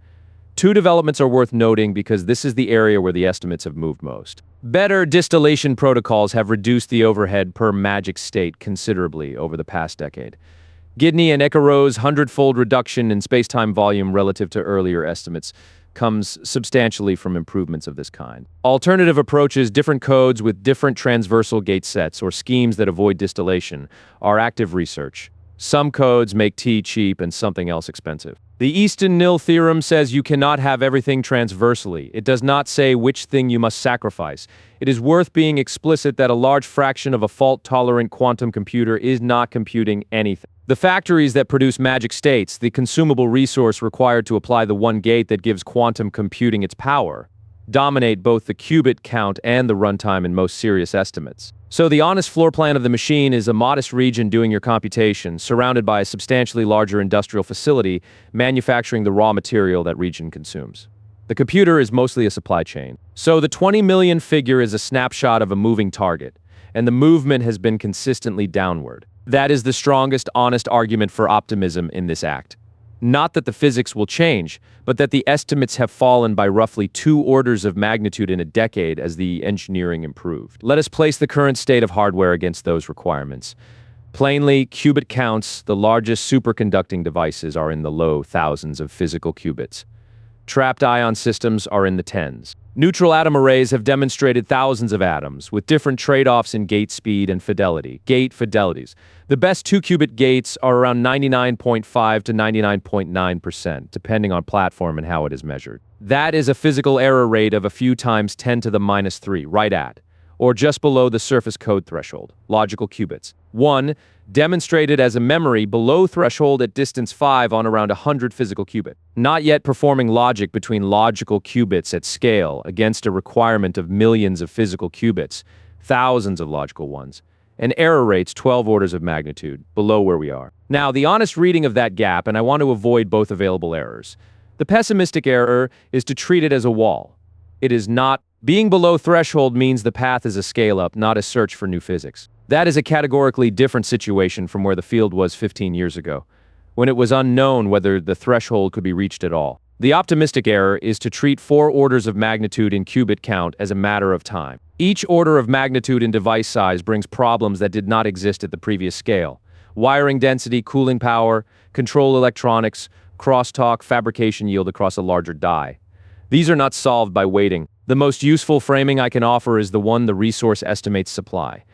2 developments are worth noting because this is the area where the estimates have moved most. Better distillation protocols have reduced the overhead per magic state considerably over the past decade. Gidney and Icaro's 100-fold reduction in space-time volume relative to earlier estimates comes substantially from improvements of this kind. Alternative approaches, different codes with different transversal gate sets or schemes that avoid distillation, are active research. Some codes make T cheap and something else expensive. The Easton-Knill theorem says you cannot have everything transversally. It does not say which thing you must sacrifice. It is worth being explicit that a large fraction of a fault-tolerant quantum computer is not computing anything. The factories that produce magic states, the consumable resource required to apply the one gate that gives quantum computing its power, dominate both the qubit count and the runtime in most serious estimates. So the honest floor plan of the machine is a modest region doing your computation, surrounded by a substantially larger industrial facility manufacturing the raw material that region consumes. The computer is mostly a supply chain. So the 20 million figure is a snapshot of a moving target, and the movement has been consistently downward. That is the strongest honest argument for optimism in this act. Not that the physics will change, but that the estimates have fallen by roughly 2 orders of magnitude in a decade as the engineering improved. Let us place the current state of hardware against those requirements. Plainly, qubit counts, the largest superconducting devices, are in the low thousands of physical qubits. Trapped ion systems are in the tens. Neutral atom arrays have demonstrated thousands of atoms, with different trade-offs in gate speed and fidelity. Gate fidelities. The best 2-qubit gates are around 99.5 to 99.9%, depending on platform and how it is measured. That is a physical error rate of a few times 10 to the minus 3, right at, or just below the surface code threshold, logical qubits. 1, demonstrated as a memory below threshold at distance 5 on around 100 physical qubit. Not yet performing logic between logical qubits at scale against a requirement of millions of physical qubits, thousands of logical ones, and error rates 12 orders of magnitude below where we are. Now, the honest reading of that gap, and I want to avoid both available errors. The pessimistic error is to treat it as a wall. It is not. Being below threshold means the path is a scale-up, not a search for new physics. That is a categorically different situation from where the field was 15 years ago, when it was unknown whether the threshold could be reached at all. The optimistic error is to treat 4 orders of magnitude in qubit count as a matter of time. Each order of magnitude in device size brings problems that did not exist at the previous scale. Wiring density, cooling power, control electronics, crosstalk, fabrication yield across a larger die. These are not solved by waiting. The most useful framing I can offer is the one the resource estimates supply.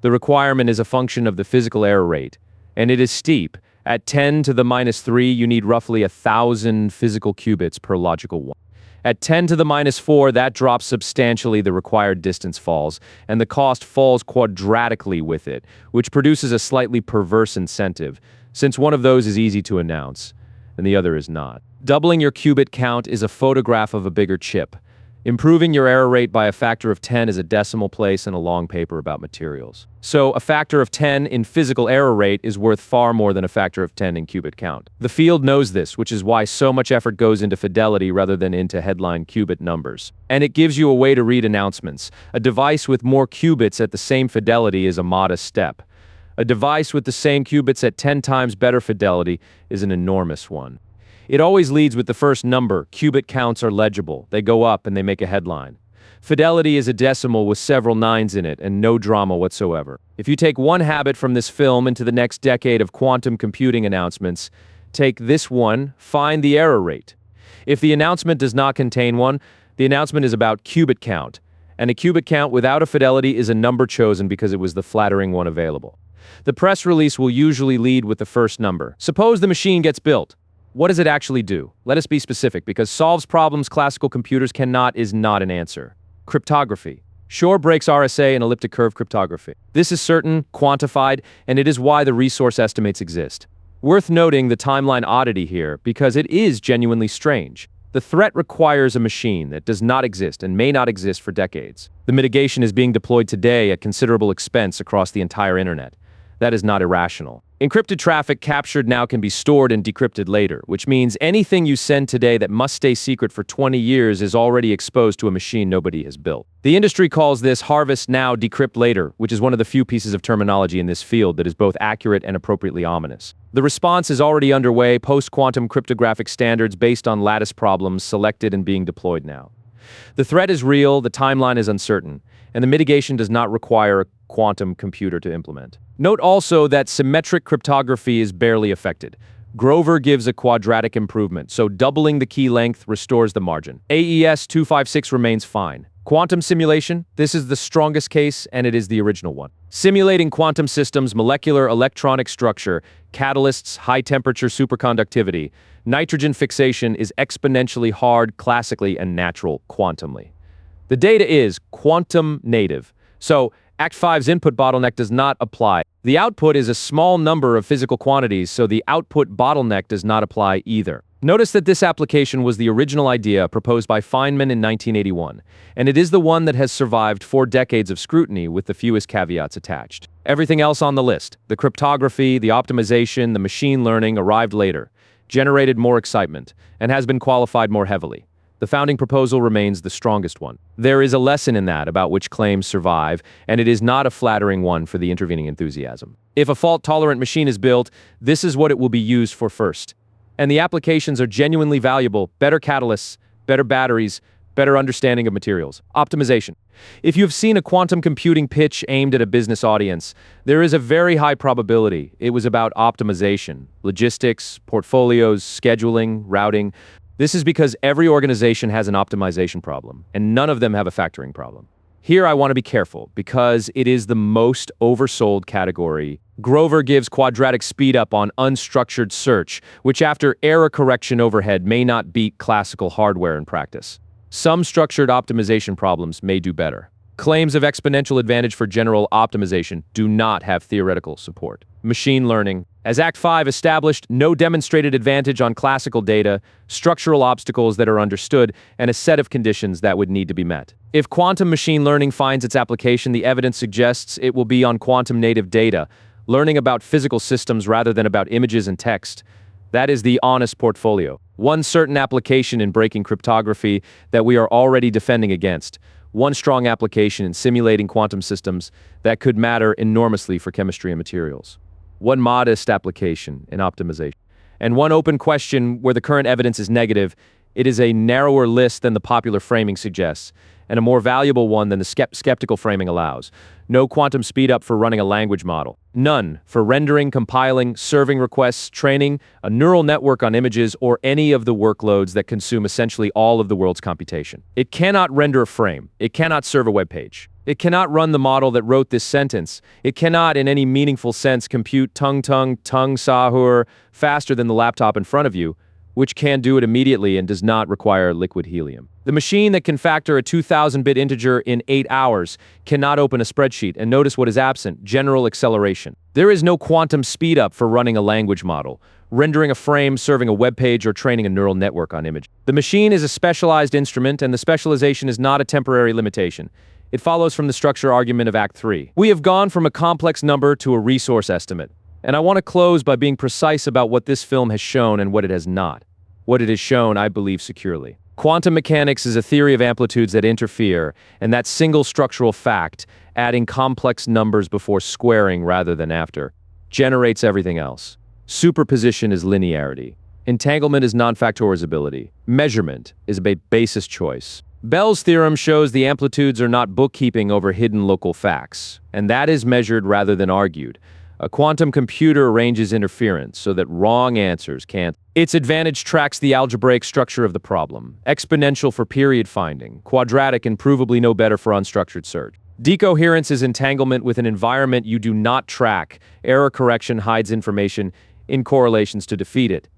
The requirement is a function of the physical error rate, and it is steep. At 10 to the minus 3, you need roughly 1,000 physical qubits per logical one. At 10 to the minus 4, that drops substantially, the required distance falls, and the cost falls quadratically with it, which produces a slightly perverse incentive, since one of those is easy to announce, and the other is not. Doubling your qubit count is a photograph of a bigger chip. Improving your error rate by a factor of 10 is a decimal place in a long paper about materials. So, a factor of 10 in physical error rate is worth far more than a factor of 10 in qubit count. The field knows this, which is why so much effort goes into fidelity rather than into headline qubit numbers. And it gives you a way to read announcements. A device with more qubits at the same fidelity is a modest step. A device with the same qubits at 10 times better fidelity is an enormous one. It always leads with the first number. Qubit counts are legible. They go up and they make a headline. Fidelity is a decimal with several nines in it and no drama whatsoever. If you take one habit from this film into the next decade of quantum computing announcements, take this one, find the error rate. If the announcement does not contain one, the announcement is about qubit count. And a qubit count without a fidelity is a number chosen because it was the flattering one available. The press release will usually lead with the first number. Suppose the machine gets built. What does it actually do? Let us be specific, because solves problems classical computers cannot is not an answer. Cryptography. Shor breaks RSA and elliptic curve cryptography. This is certain, quantified, and it is why the resource estimates exist. Worth noting the timeline oddity here, because it is genuinely strange. The threat requires a machine that does not exist and may not exist for decades. The mitigation is being deployed today at considerable expense across the entire internet. That is not irrational. Encrypted traffic captured now can be stored and decrypted later, which means anything you send today that must stay secret for 20 years is already exposed to a machine nobody has built. The industry calls this harvest now, decrypt later, which is one of the few pieces of terminology in this field that is both accurate and appropriately ominous. The response is already underway, post-quantum cryptographic standards based on lattice problems selected and being deployed now. The threat is real, the timeline is uncertain, and the mitigation does not require a quantum computer to implement. Note also that symmetric cryptography is barely affected. Grover gives a quadratic improvement, so doubling the key length restores the margin. AES 256 remains fine. Quantum simulation, this is the strongest case, and it is the original one. Simulating quantum systems, molecular electronic structure, catalysts, high-temperature superconductivity, nitrogen fixation is exponentially hard classically and natural quantumly. The data is quantum native, so Act 5's input bottleneck does not apply. The output is a small number of physical quantities, so the output bottleneck does not apply either. Notice that this application was the original idea proposed by Feynman in 1981, and it is the one that has survived 4 decades of scrutiny with the fewest caveats attached. Everything else on the list, the cryptography, the optimization, the machine learning, arrived later, generated more excitement, and has been qualified more heavily. The founding proposal remains the strongest one. There is a lesson in that about which claims survive, and it is not a flattering one for the intervening enthusiasm. If a fault-tolerant machine is built, this is what it will be used for first. And the applications are genuinely valuable: better catalysts, better batteries, better understanding of materials. Optimization. If you've seen a quantum computing pitch aimed at a business audience, there is a very high probability it was about optimization, logistics, portfolios, scheduling, routing. This is because every organization has an optimization problem, and none of them have a factoring problem. Here I want to be careful, because it is the most oversold category. Grover gives quadratic speedup on unstructured search, which after error correction overhead may not beat classical hardware in practice. Some structured optimization problems may do better. Claims of exponential advantage for general optimization do not have theoretical support. Machine learning. As Act 5 established, no demonstrated advantage on classical data, structural obstacles that are understood, and a set of conditions that would need to be met. If quantum machine learning finds its application, the evidence suggests it will be on quantum native data, learning about physical systems rather than about images and text. That is the honest portfolio. One certain application in breaking cryptography that we are already defending against. One strong application in simulating quantum systems that could matter enormously for chemistry and materials. One modest application in optimization. And one open question where the current evidence is negative. It is a narrower list than the popular framing suggests, and a more valuable one than the skeptical framing allows. No quantum speedup for running a language model. None for rendering, compiling, serving requests, training a neural network on images, or any of the workloads that consume essentially all of the world's computation. It cannot render a frame. It cannot serve a web page. It cannot run the model that wrote this sentence. It cannot, in any meaningful sense, compute tung sahur faster than the laptop in front of you, which can do it immediately and does not require liquid helium. The machine that can factor a 2,000-bit integer in 8 hours cannot open a spreadsheet, and notice what is absent: general acceleration. There is no quantum speedup for running a language model, rendering a frame, serving a web page, or training a neural network on image. The machine is a specialized instrument, and the specialization is not a temporary limitation. It follows from the structure argument of Act 3. We have gone from a complex number to a resource estimate, and I want to close by being precise about what this film has shown and what it has not. What it has shown, I believe securely. Quantum mechanics is a theory of amplitudes that interfere, and that single structural fact, adding complex numbers before squaring rather than after, generates everything else. Superposition is linearity. Entanglement is non-factorizability. Measurement is a basis choice. Bell's theorem shows the amplitudes are not bookkeeping over hidden local facts, and that is measured rather than argued. A quantum computer arranges interference so that wrong answers can't. Its advantage tracks the algebraic structure of the problem. Exponential for period finding, quadratic and provably no better for unstructured search. Decoherence is entanglement with an environment you do not track. Error correction hides information in correlations to defeat it.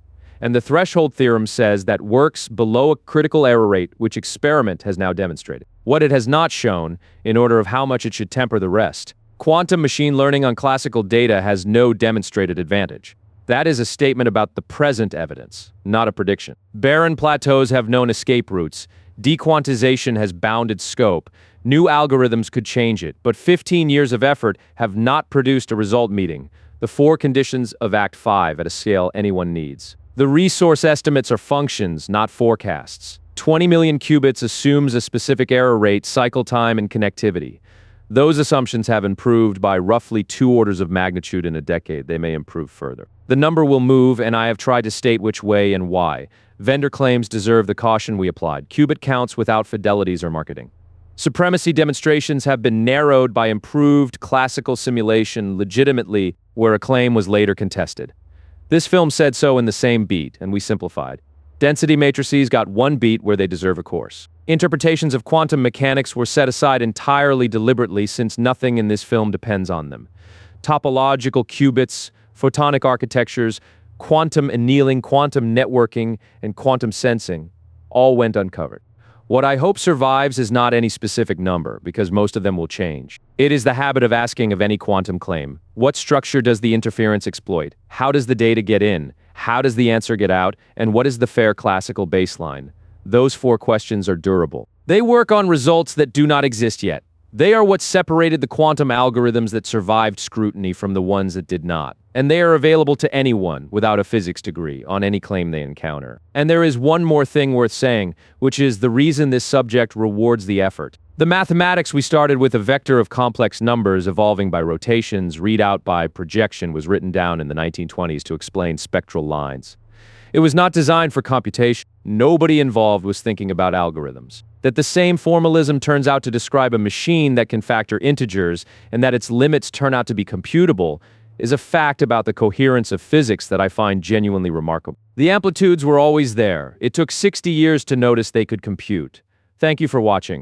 And the threshold theorem says that works below a critical error rate, which experiment has now demonstrated. What it has not shown, in order of how much it should temper the rest. Quantum machine learning on classical data has no demonstrated advantage. That is a statement about the present evidence, not a prediction. Barren plateaus have known escape routes. Dequantization has bounded scope. New algorithms could change it, but 15 years of effort have not produced a result meeting the 4 conditions of Act 5 at a scale anyone needs. The resource estimates are functions, not forecasts. 20 million qubits assumes a specific error rate, cycle time, and connectivity. Those assumptions have improved by roughly 2 orders of magnitude in a decade. They may improve further. The number will move, and I have tried to state which way and why. Vendor claims deserve the caution we applied. Qubit counts without fidelities or marketing. Supremacy demonstrations have been narrowed by improved classical simulation legitimately where a claim was later contested. This film said so in the same beat, and we simplified. Density matrices got 1 beat where they deserve a course. Interpretations of quantum mechanics were set aside entirely deliberately since nothing in this film depends on them. Topological qubits, photonic architectures, quantum annealing, quantum networking, and quantum sensing all went uncovered. What I hope survives is not any specific number, because most of them will change. It is the habit of asking of any quantum claim. What structure does the interference exploit? How does the data get in? How does the answer get out? And what is the fair classical baseline? Those 4 questions are durable. They work on results that do not exist yet. They are what separated the quantum algorithms that survived scrutiny from the ones that did not. And they are available to anyone without a physics degree on any claim they encounter. And there is one more thing worth saying, which is the reason this subject rewards the effort. The mathematics we started with, a vector of complex numbers evolving by rotations, readout by projection, was written down in the 1920s to explain spectral lines. It was not designed for computation. Nobody involved was thinking about algorithms. That the same formalism turns out to describe a machine that can factor integers and that its limits turn out to be computable is a fact about the coherence of physics that I find genuinely remarkable. The amplitudes were always there. It took 60 years to notice they could compute. Thank you for watching.